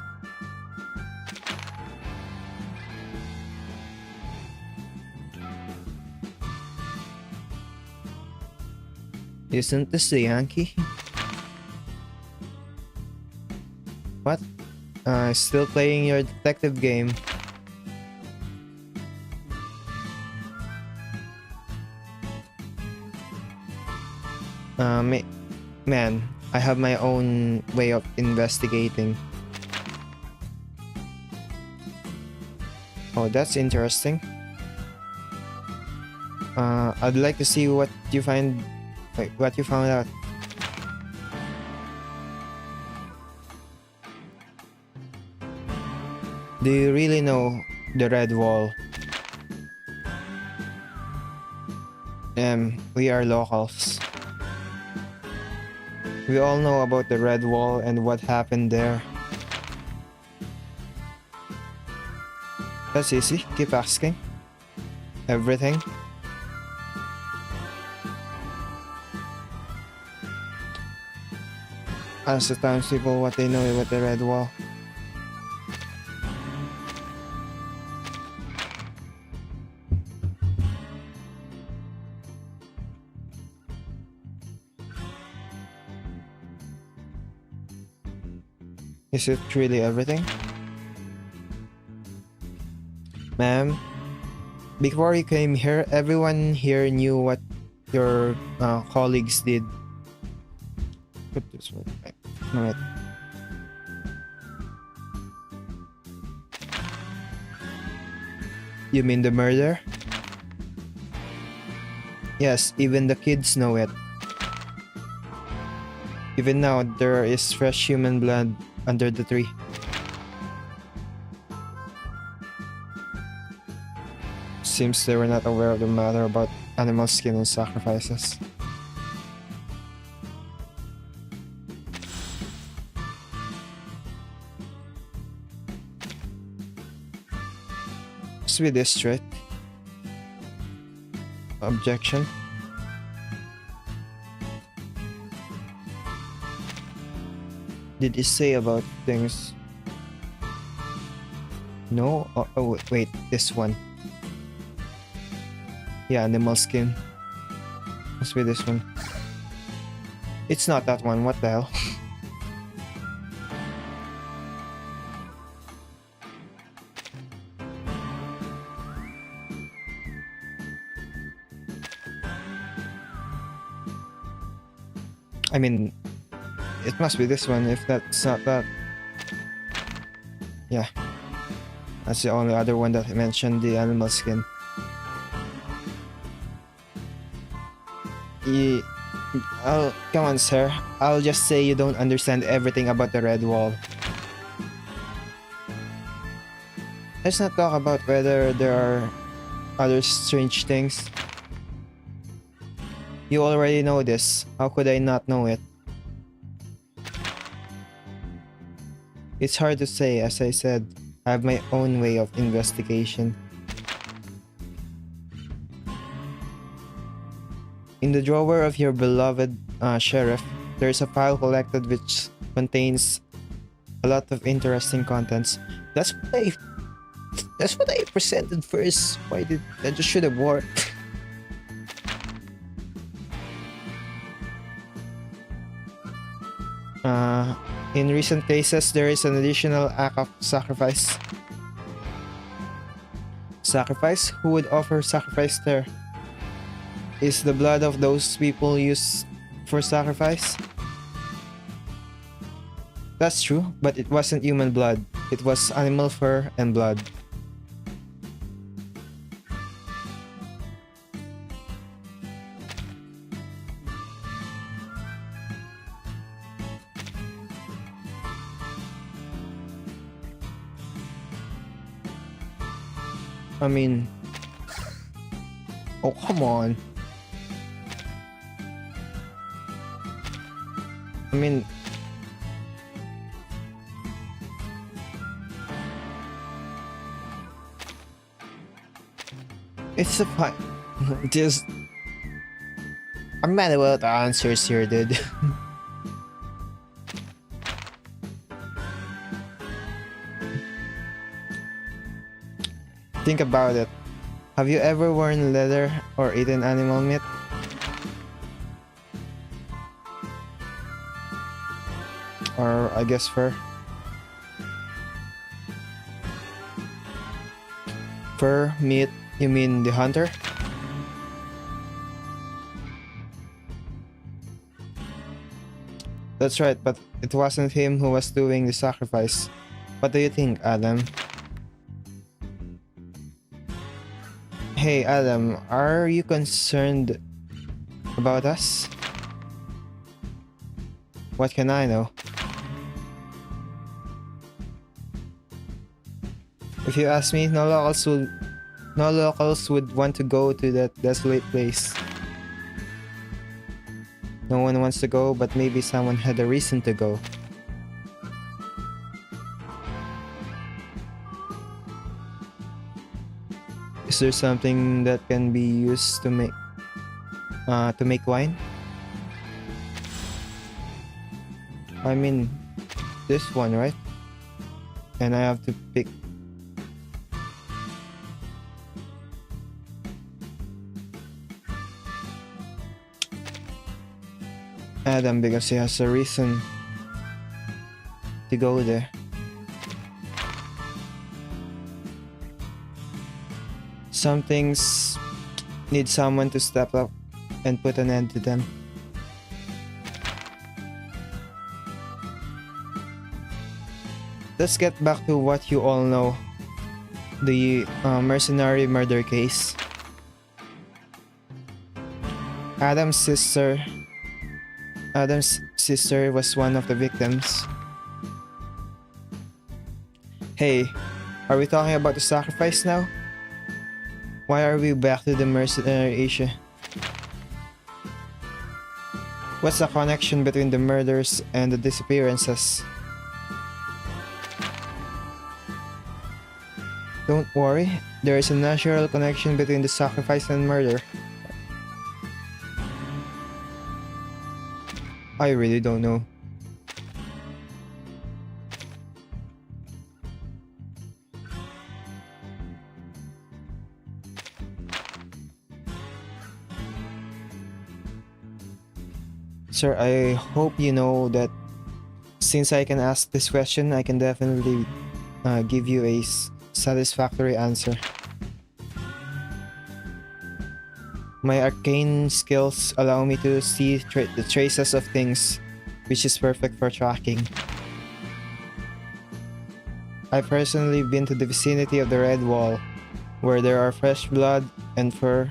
Isn't this the Yankee? What? Still playing your detective game. Man, I have my own way of investigating. Oh, that's interesting. I'd like to see what you find. Wait, what you found out. Do you really know the Red Wall? We are locals. We all know about the Red Wall and what happened there. That's easy. Keep asking. Everything. Ask the townspeople what they know about the Red Wall. Is it really everything? Ma'am, before you came here, everyone here knew what your colleagues did. Put this one. Alright. You mean the murder? Yes, even the kids know it. Even now, there is fresh human blood under the tree. Seems they were not aware of the matter about animal skin and sacrifices. Must be this straight. Objection. Did he say about things? No? Oh, wait, this one. Yeah, animal skin. Must be this one. It's not that one, what the hell? I mean, it must be this one if that's not that. Yeah. That's the only other one that mentioned the animal skin. Come on, sir. I'll just say you don't understand everything about the Red Wall. Let's not talk about whether there are other strange things. You already know this. How could I not know it? It's hard to say, as I said. I have my own way of investigation. In the drawer of your beloved sheriff, There's a file collected which contains a lot of interesting contents. That's what I presented first. Why did that just should have worked? In recent cases, there is an additional act of sacrifice. Sacrifice? Who would offer sacrifice there? Is the blood of those people used for sacrifice? That's true, but it wasn't human blood. It was animal fur and blood. I mean... Oh, come on. I mean... It's a fine. Just... I'm mad about the answers here, dude. Think about it. Have you ever worn leather or eaten animal meat? Or I guess fur? Fur, meat, you mean the hunter? That's right, but it wasn't him who was doing the sacrifice. What do you think, Adam? Hey Adam, are you concerned about us? What can I know? If you ask me, no locals would want to go to that desolate place. No one wants to go, but maybe someone had a reason to go. Is there something that can be used to make wine? I mean, this one, right? And I have to pick. Adam, because he has a reason to go there. Some things need someone to step up and put an end to them. Let's get back to what you all know. The mercenary murder case. Adam's sister was one of the victims. Hey, are we talking about the sacrifice now? Why are we back to the mercenary issue? What's the connection between the murders and the disappearances? Don't worry, there is a natural connection between the sacrifice and murder. I really don't know. Sir, I hope you know that since I can ask this question, I can definitely give you a satisfactory answer. My arcane skills allow me to see the traces of things, which is perfect for tracking. I've personally been to the vicinity of the Red Wall, where there are fresh blood and fur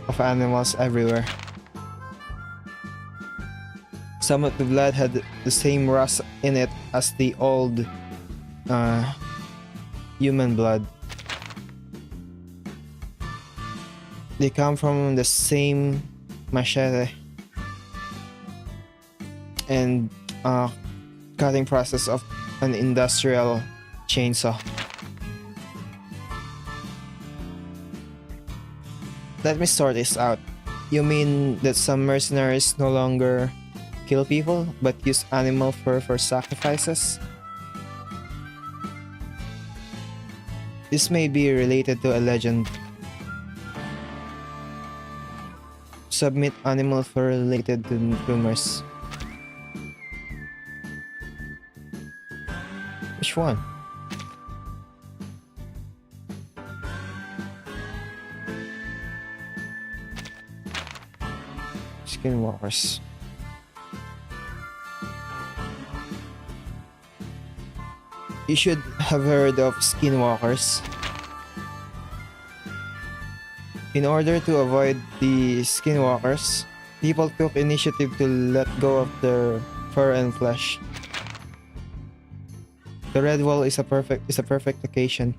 of animals everywhere. Some of the blood had the same rust in it as the old human blood. They come from the same machete and cutting process of an industrial chainsaw. Let me sort this out. You mean that some mercenaries no longer kill people but use animal fur for sacrifices. This may be related to a legend. Submit animal fur related to rumors. Which one? Skinwalkers. You should have heard of skinwalkers. In order to avoid the skinwalkers, people took initiative to let go of their fur and flesh. The red wall is a perfect occasion.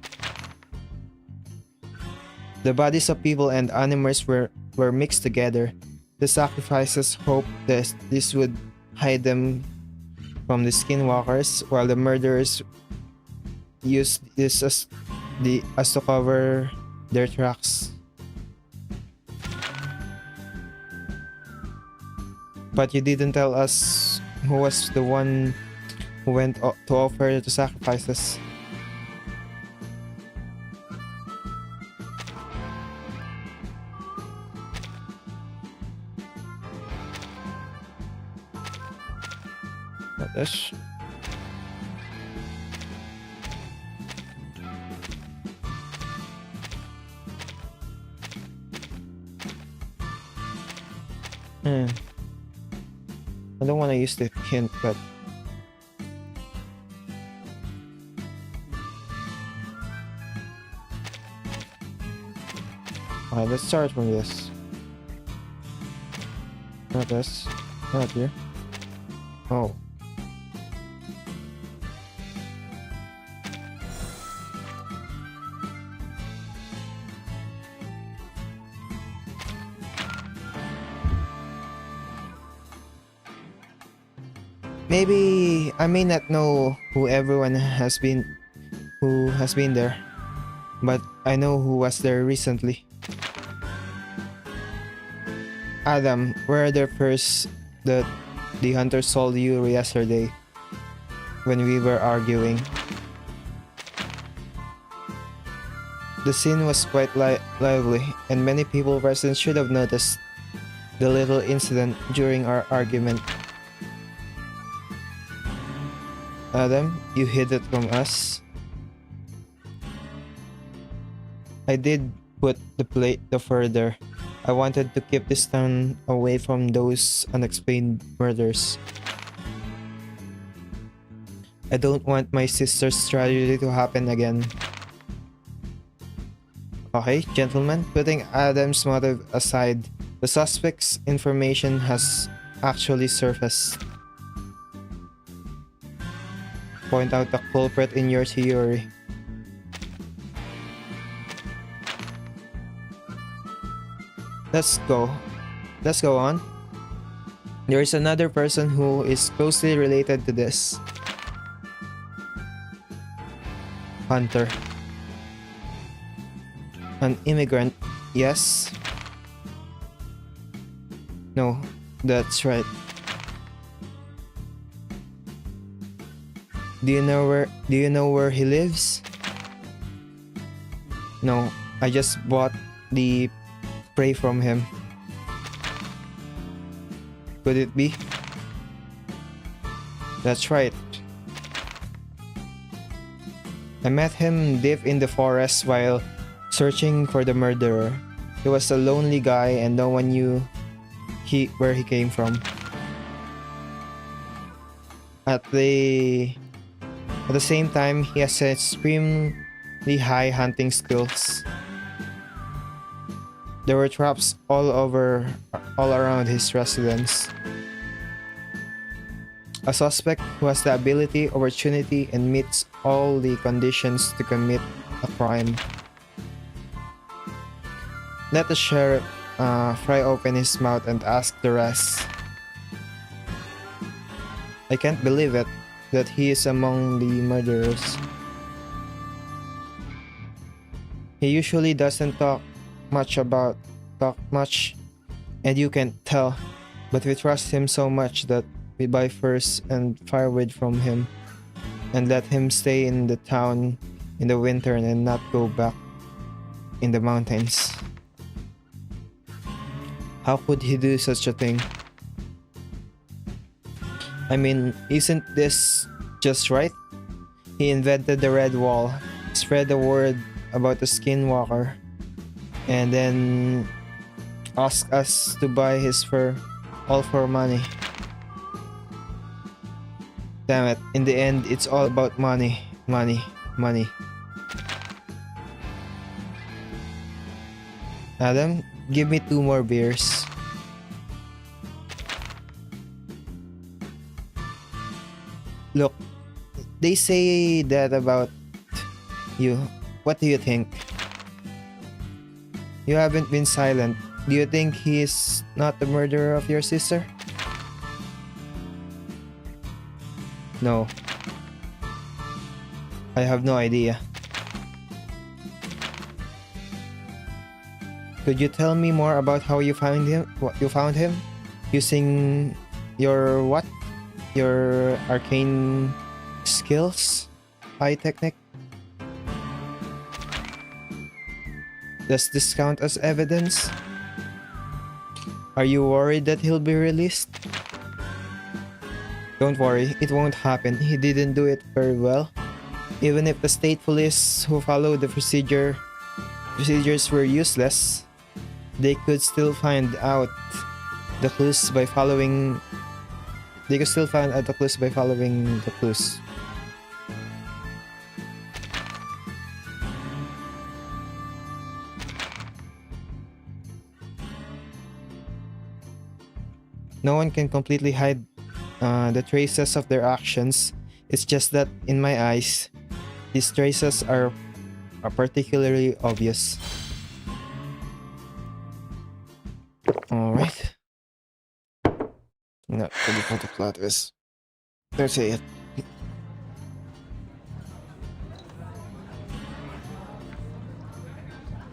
The bodies of people and animals were mixed together. The sacrifices hoped that this would hide them from the skinwalkers, while the murderers used this as to cover their tracks. But you didn't tell us who was the one who went to offer the sacrifices. Not this. I don't want to use the hint, but alright, let's start from this. Not this. Not here. Oh. Maybe I may not know who everyone has been there, but I know who was there recently. Adam, where are the furs that the hunter sold you yesterday when we were arguing? The scene was quite lively, and many people present should have noticed the little incident during our argument. Adam, you hid it from us. I did put the fur there. I wanted to keep this town away from those unexplained murders. I don't want my sister's tragedy to happen again. Okay, gentlemen, putting Adam's motive aside, the suspect's information has actually surfaced. Point out the culprit in your theory. Let's go on. There is another person who is closely related to this. Hunter. An immigrant, yes? No, that's right. Do you know where he lives? No, I just bought the prey from him. Could it be? That's right. I met him deep in the forest while searching for the murderer. He was a lonely guy and no one knew where he came from. At the same time, he has extremely high hunting skills. There were traps all around his residence. A suspect who has the ability, opportunity, and meets all the conditions to commit a crime. Let the sheriff pry open his mouth and ask the rest. I can't believe it, that he is among the murderers. He usually doesn't talk much, and you can tell, but we trust him so much that we buy furs and firewood from him and let him stay in the town in the winter and not go back in the mountains. How could he do such a thing? I mean, isn't this just right? He invented the Red Wall, spread the word about the Skinwalker, and then asked us to buy his fur, all for money. Damn it, in the end, it's all about money, money, money. Adam, give me 2 more beers. Look, they say that about you. What do you think? You haven't been silent. Do you think he is not the murderer of your sister? No. I have no idea. Could you tell me more about how you found him? What you found him? Using your what? Your arcane skills? Eye technique? Does this count as evidence? Are you worried that he'll be released? Don't worry, it won't happen. He didn't do it very well. Even if the state police who followed the procedures were useless, they could still find out the clues by following. They could still find out the clues by following the clues. No one can completely hide the traces of their actions. It's just that, in my eyes, these traces are particularly obvious. Alright. Not ready for the plot twist. That's it.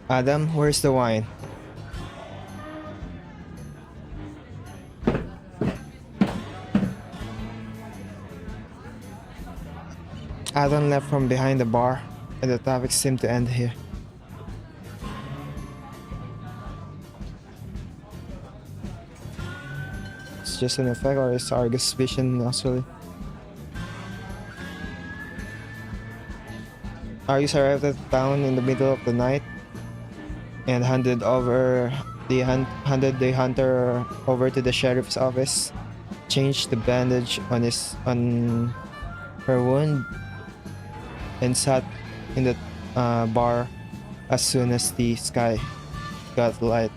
Adam, where's the wine? Adam left from behind the bar, and the topic seemed to end here. It's just an effect, or is Argus' vision actually? Argus arrived at town in the middle of the night and handed the hunter over to the sheriff's office, changed the bandage on her wound, and sat in the bar as soon as the sky got light.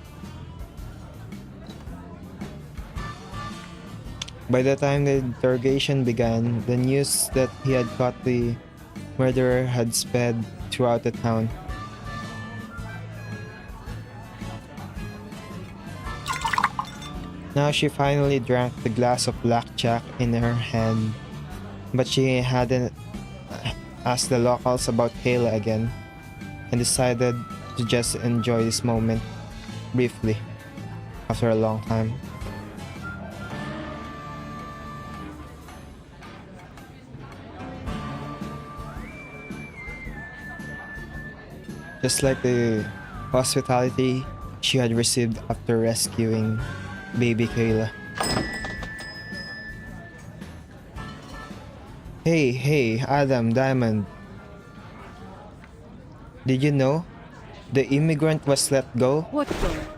By the time the interrogation began, the news that he had caught the murderer had spread throughout the town. Now she finally drank the glass of blackjack in her hand, but she hadn't asked the locals about Kayla again, and decided to just enjoy this moment briefly after a long time. Just like the hospitality she had received after rescuing baby Kayla. Hey, Adam, Diamond. Did you know the immigrant was let go? What the?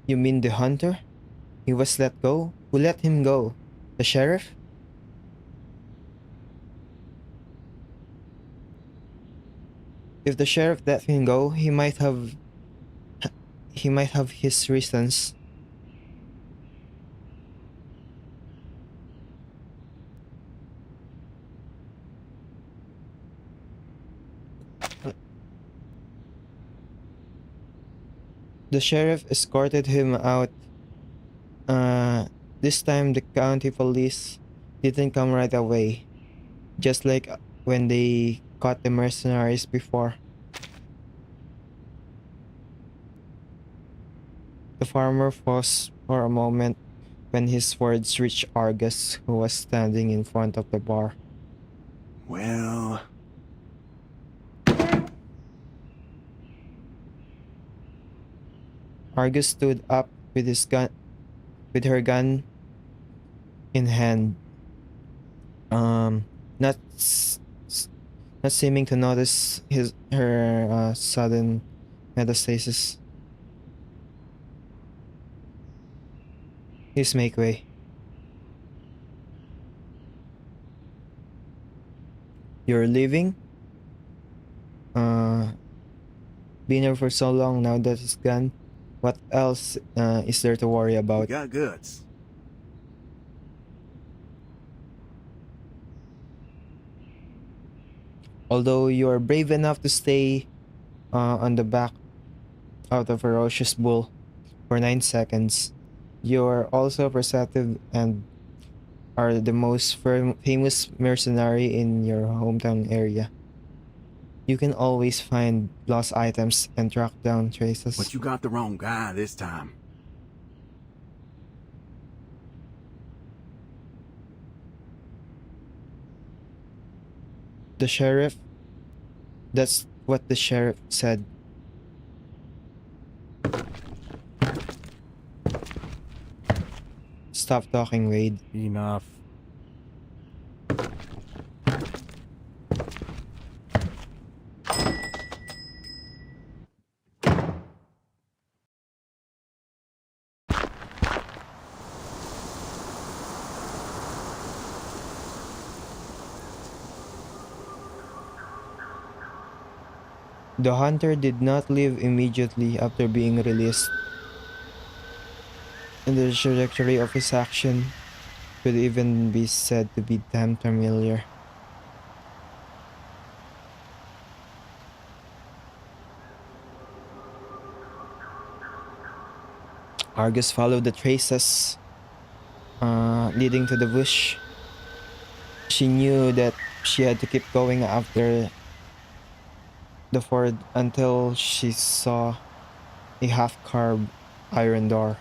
You mean the hunter? He was let go? Who let him go? The sheriff? If the sheriff let him go, he might have his reasons. The sheriff escorted him out. This time the county police didn't come right away, just like when they caught the mercenaries before. farmer paused for a moment when his words reached Argus, who was standing in front of the bar. Well, Argus stood up with her gun in hand, not not seeming to notice her sudden metastasis. Please make way. You're leaving? Been here for so long now that it's gone. What else is there to worry we about? got goods. Although you're brave enough to stay on the back of the ferocious bull for 9 seconds, you're also perceptive and are the most famous mercenary in your hometown area. You can always find lost items and track down traces. But you got the wrong guy this time. The sheriff? That's what the sheriff said. Stop talking, Wade. Enough. The hunter did not leave immediately after being released, and the trajectory of his action could even be said to be damn familiar. Argus followed the traces leading to the bush. She knew that she had to keep going after the ford until she saw a half-carved iron door.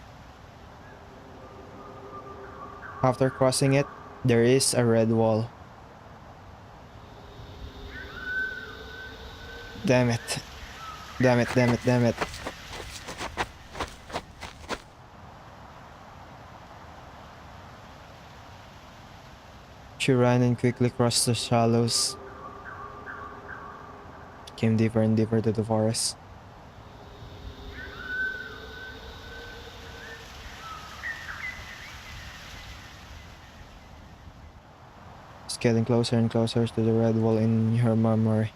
After crossing it, there is a red wall. Damn it. Damn it, damn it, damn it. She ran and quickly crossed the shallows. Came deeper and deeper to the forest. It's getting closer and closer to the red wall in her memory.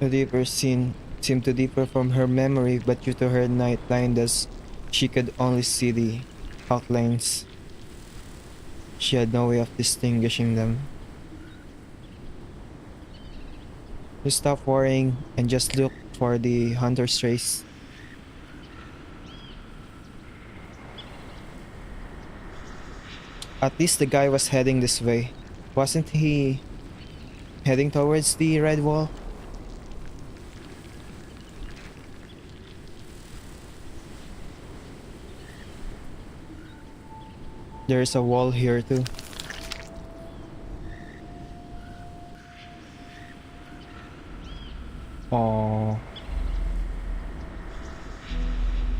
The deeper scene seemed to differ from her memory, but due to her night blindness, she could only see the outlines. She had no way of distinguishing them. She stopped worrying and just looked for the hunter's trace. At least the guy was heading this way. Wasn't he heading towards the red wall? There's a wall here too. Oh.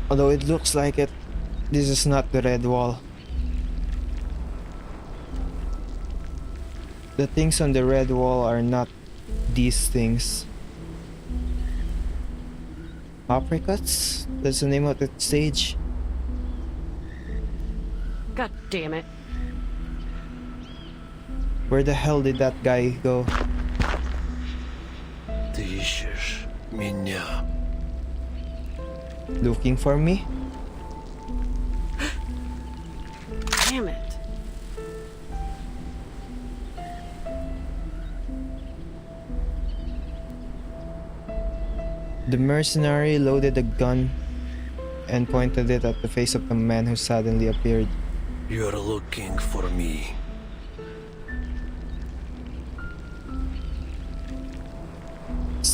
Although it looks like it, this is not the red wall. The things on the red wall are not these things. Apricots? That's the name of the stage. God damn it. Where the hell did that guy go? Ты ищешь меня. Looking for me? Damn it. The mercenary loaded a gun and pointed it at the face of the man who suddenly appeared. You're looking for me.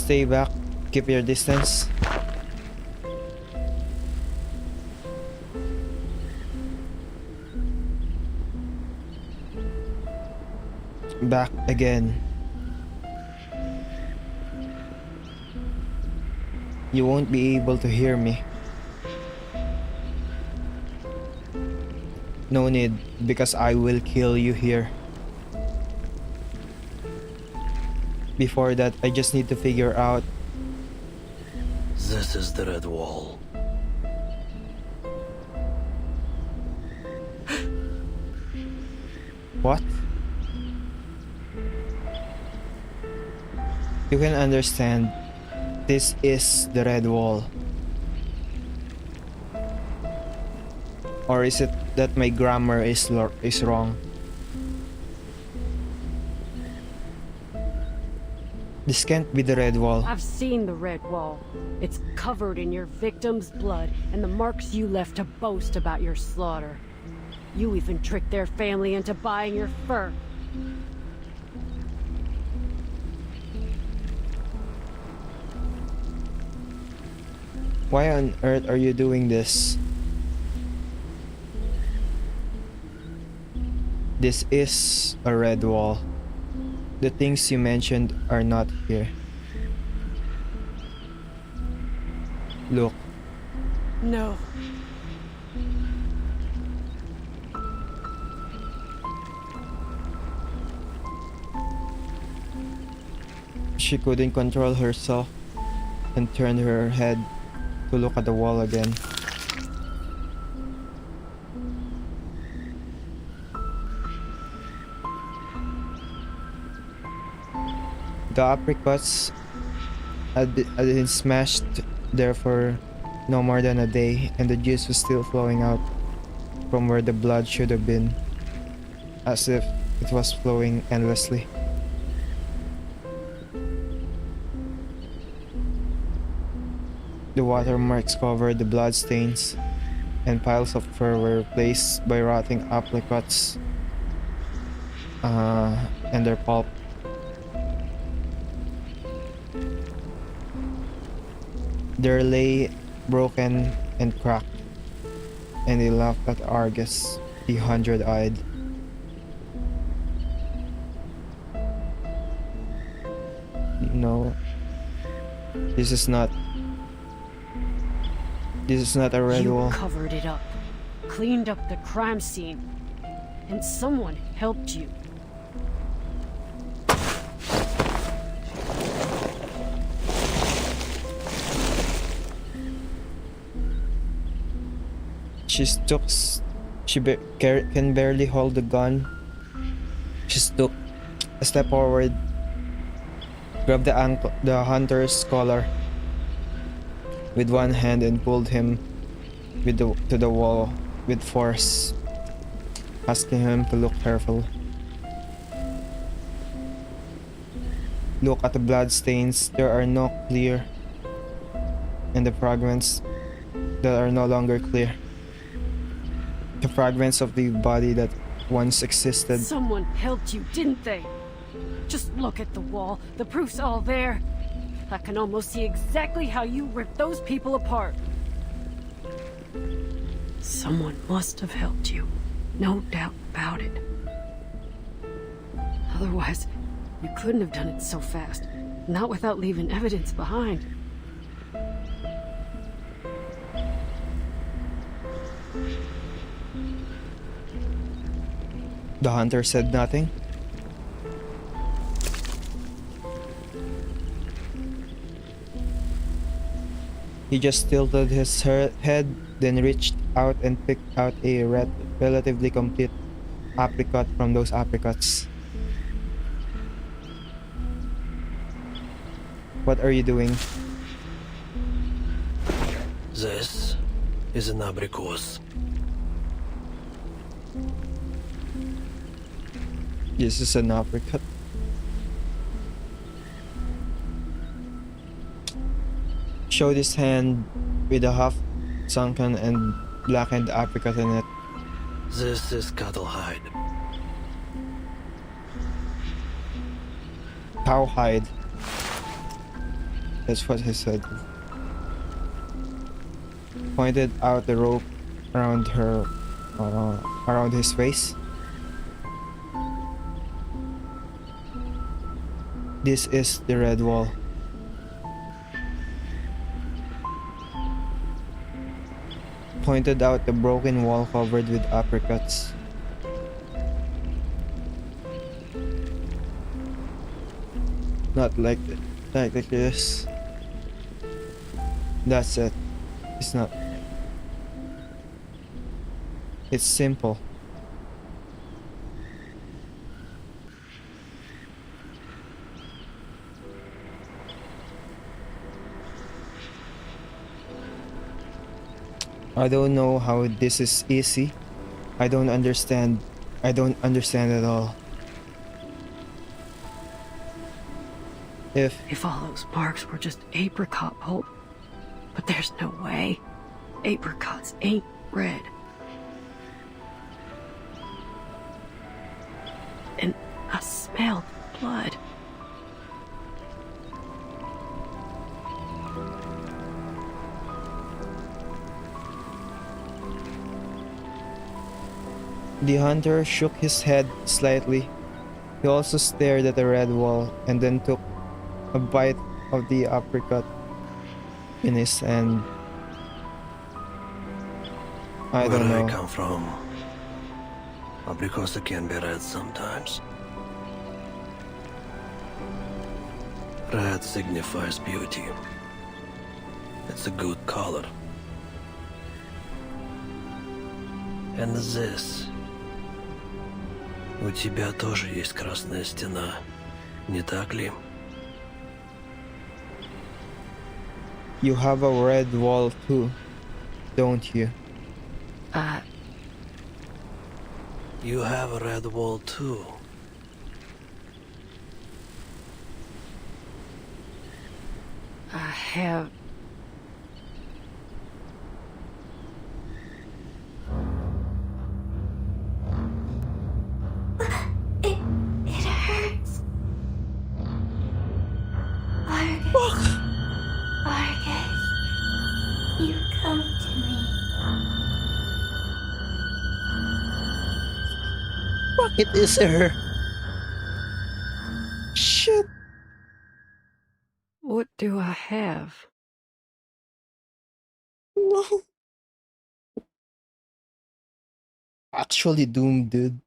Stay back. Keep your distance. Back again. You won't be able to hear me. No need, because I will kill you here. Before that, I just need to figure out. This is the Red Wall. What? You can understand. This is the Red Wall. Or is it that my grammar is wrong? This can't be the Red Wall. I've seen the Red Wall. It's covered in your victim's blood and the marks you left to boast about your slaughter. You even tricked their family into buying your fur. Why on earth are you doing this? This is a Red Wall. The things you mentioned are not here. Look, No. she couldn't control herself and turned her head to look at the wall again. The apricots had been smashed there for no more than a day, and the juice was still flowing out from where the blood should have been, as if it was flowing endlessly. The watermarks covered the bloodstains, and piles of fur were replaced by rotting apricots and their pulp. There lay broken and cracked, and they laughed at Argus, the 100-eyed. No, this is not a Red You Wall. covered it up, cleaned up the crime scene, and someone helped you. Can barely hold the gun. She took a step forward, grabbed the hunter's collar with one hand and pulled him to the wall with force, asking him to look careful. Look at the blood stains. There are no clear, and the fragments that are no longer clear. The fragments of the body that once existed. Someone helped you, didn't they? Just look at the wall. The proof's all there. I can almost see exactly how you ripped those people apart. Someone must have helped you. No doubt about it. Otherwise, you couldn't have done it so fast. Not without leaving evidence behind. The hunter said nothing. He just tilted his head, then reached out and picked out a relatively complete apricot from those apricots. What are you doing? This is an abricos. This is an apricot. Showed his hand with a half sunken and blackened apricot in it. This is cattle hide. Cowhide. That's what he said. Pointed out the rope around around his face. This is the red wall. Pointed out the broken wall covered with uppercuts. Not like this. That's it. It's not. It's simple. I don't know how this is easy. I don't understand. I don't understand at all. If all those marks were just apricot pulp, but there's no way. Apricots ain't red. And I smelled blood. The hunter shook his head slightly. He also stared at the red wall and then took a bite of the apricot in his hand. I don't Where know. I come from, apricots can be red sometimes. Red signifies beauty. It's a good color. And this. У тебя тоже есть красная стена, не так ли? You have a red wall too, don't you? You have a red wall too. I have... It hurts. Argus, you come to me. It is her. Shit. What do I have? No. Actually doomed, dude.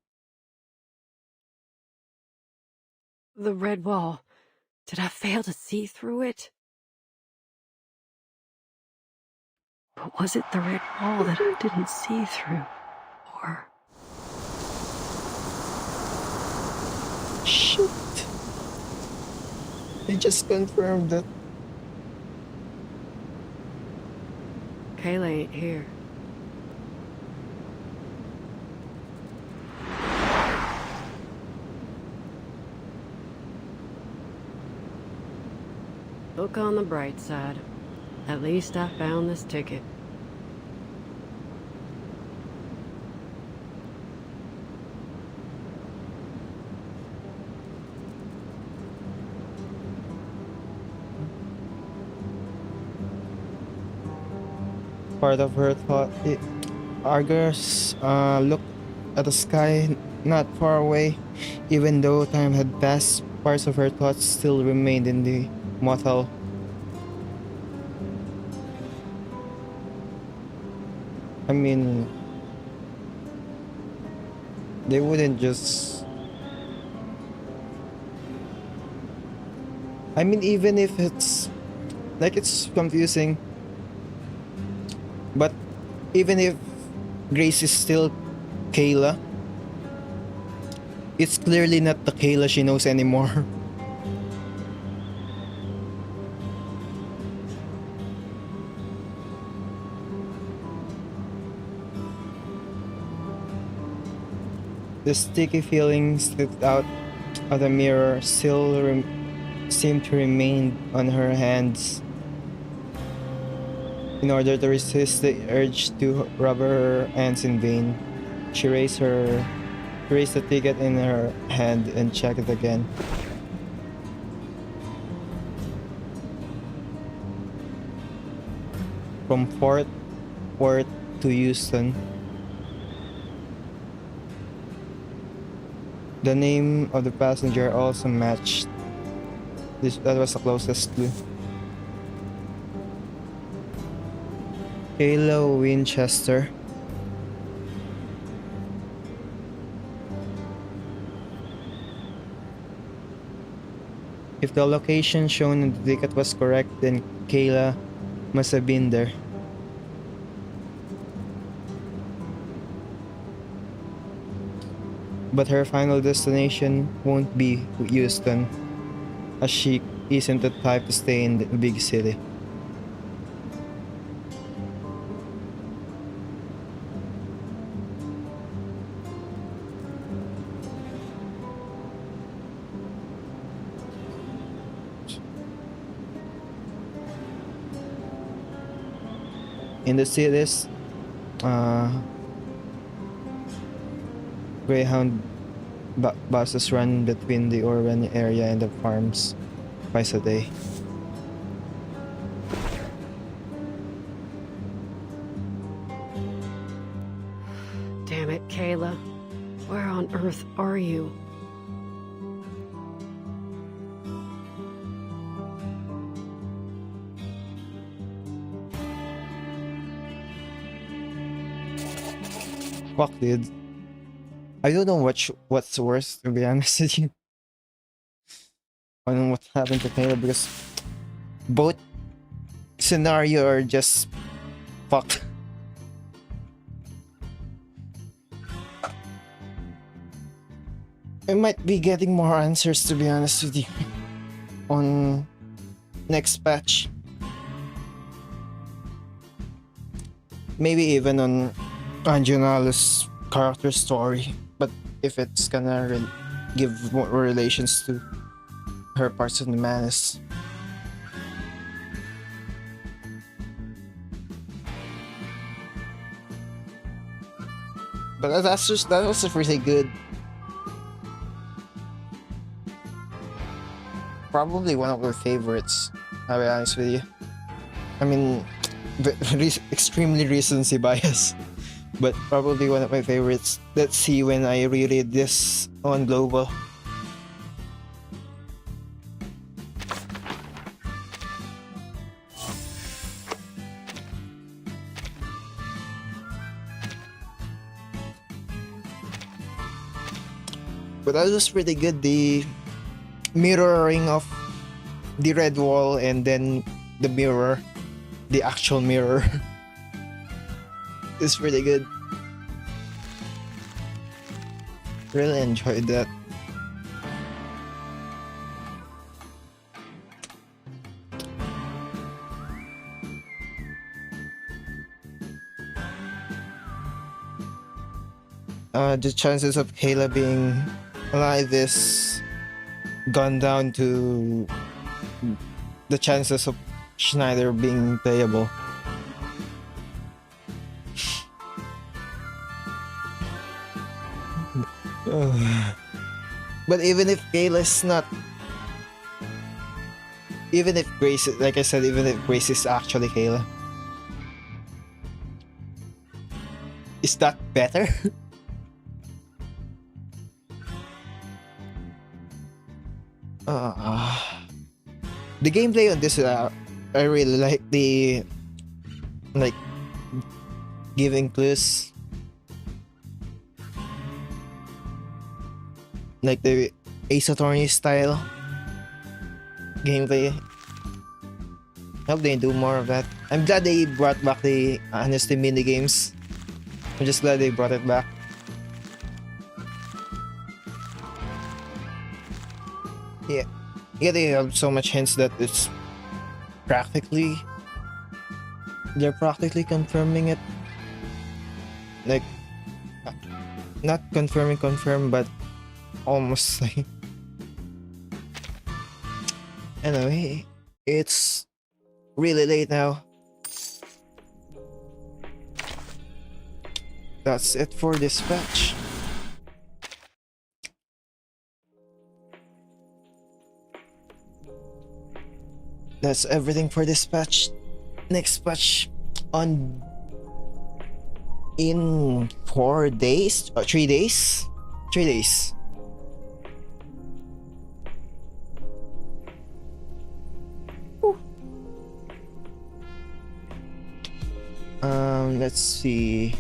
The red wall. Did I fail to see through it? But was it the red wall that I didn't see through? Or... Shit. They just confirmed that. Kayla ain't here. Look on the bright side. At least I found this ticket. Part of her thought. Argus looked at the sky not far away. Even though time had passed, parts of her thoughts still remained in the motel. I mean, they wouldn't just... I mean, even if it's... like, it's confusing. But even if Grace is still Kayla, it's clearly not the Kayla she knows anymore. The sticky feeling slipped out of the mirror, still seemed to remain on her hands. In order to resist the urge to rub her hands in vain, she raised the ticket in her hand and checked it again. from Fort Worth to Houston. The name of the passenger also matched. That was the closest clue. Kayla Winchester. If the location shown in the ticket was correct, then Kayla must have been there. But her final destination won't be Houston, as she isn't the type to stay in the big city. In the cities, Greyhound buses run between the urban area and the farms twice a day. Damn it, Kayla. Where on earth are you? Fuck, dude. I don't know what's worse, to be honest with you. I don't know what happened to Kayla, because both scenario are just fucked. I might be getting more answers, to be honest with you, on next patch. Maybe even on Anjanala's character story, but if it's gonna give more relations to her parts of the Manus. But that was really good. Probably one of my favorites, I'll be honest with you. I mean, extremely recency bias, but probably one of my favorites. Let's see when I reread this on Global. But that was pretty good. The mirroring of the red wall and then the mirror, the actual mirror, is pretty good. Really enjoyed that. The chances of Kayla being alive is gone down to the chances of Schneider being playable. But even if Kayla's not, even if Grace, like I said, even if Grace is actually Kayla, is that better? The gameplay on this, I really like the giving clues, like the Ace Attorney style gameplay. I hope they do more of that. I'm glad they brought back the honesty mini games. I'm just glad they brought it back. Yeah, they have so much hints that it's they're practically confirming it. Like, not confirm, but almost like. Anyway, it's really late now. That's it for this patch. That's everything for this patch. Next patch, on in 4 days, 3 days, 3 days. Let's see.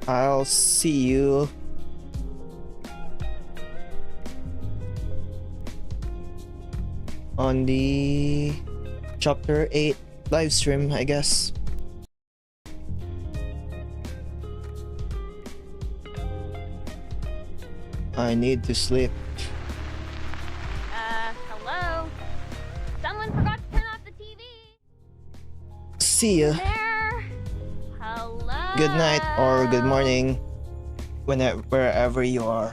I'll see you on the chapter 8 live stream, I guess. I need to sleep. Hello? Someone forgot to turn off the TV. See ya. There. Hello? Good night or good morning, wherever you are.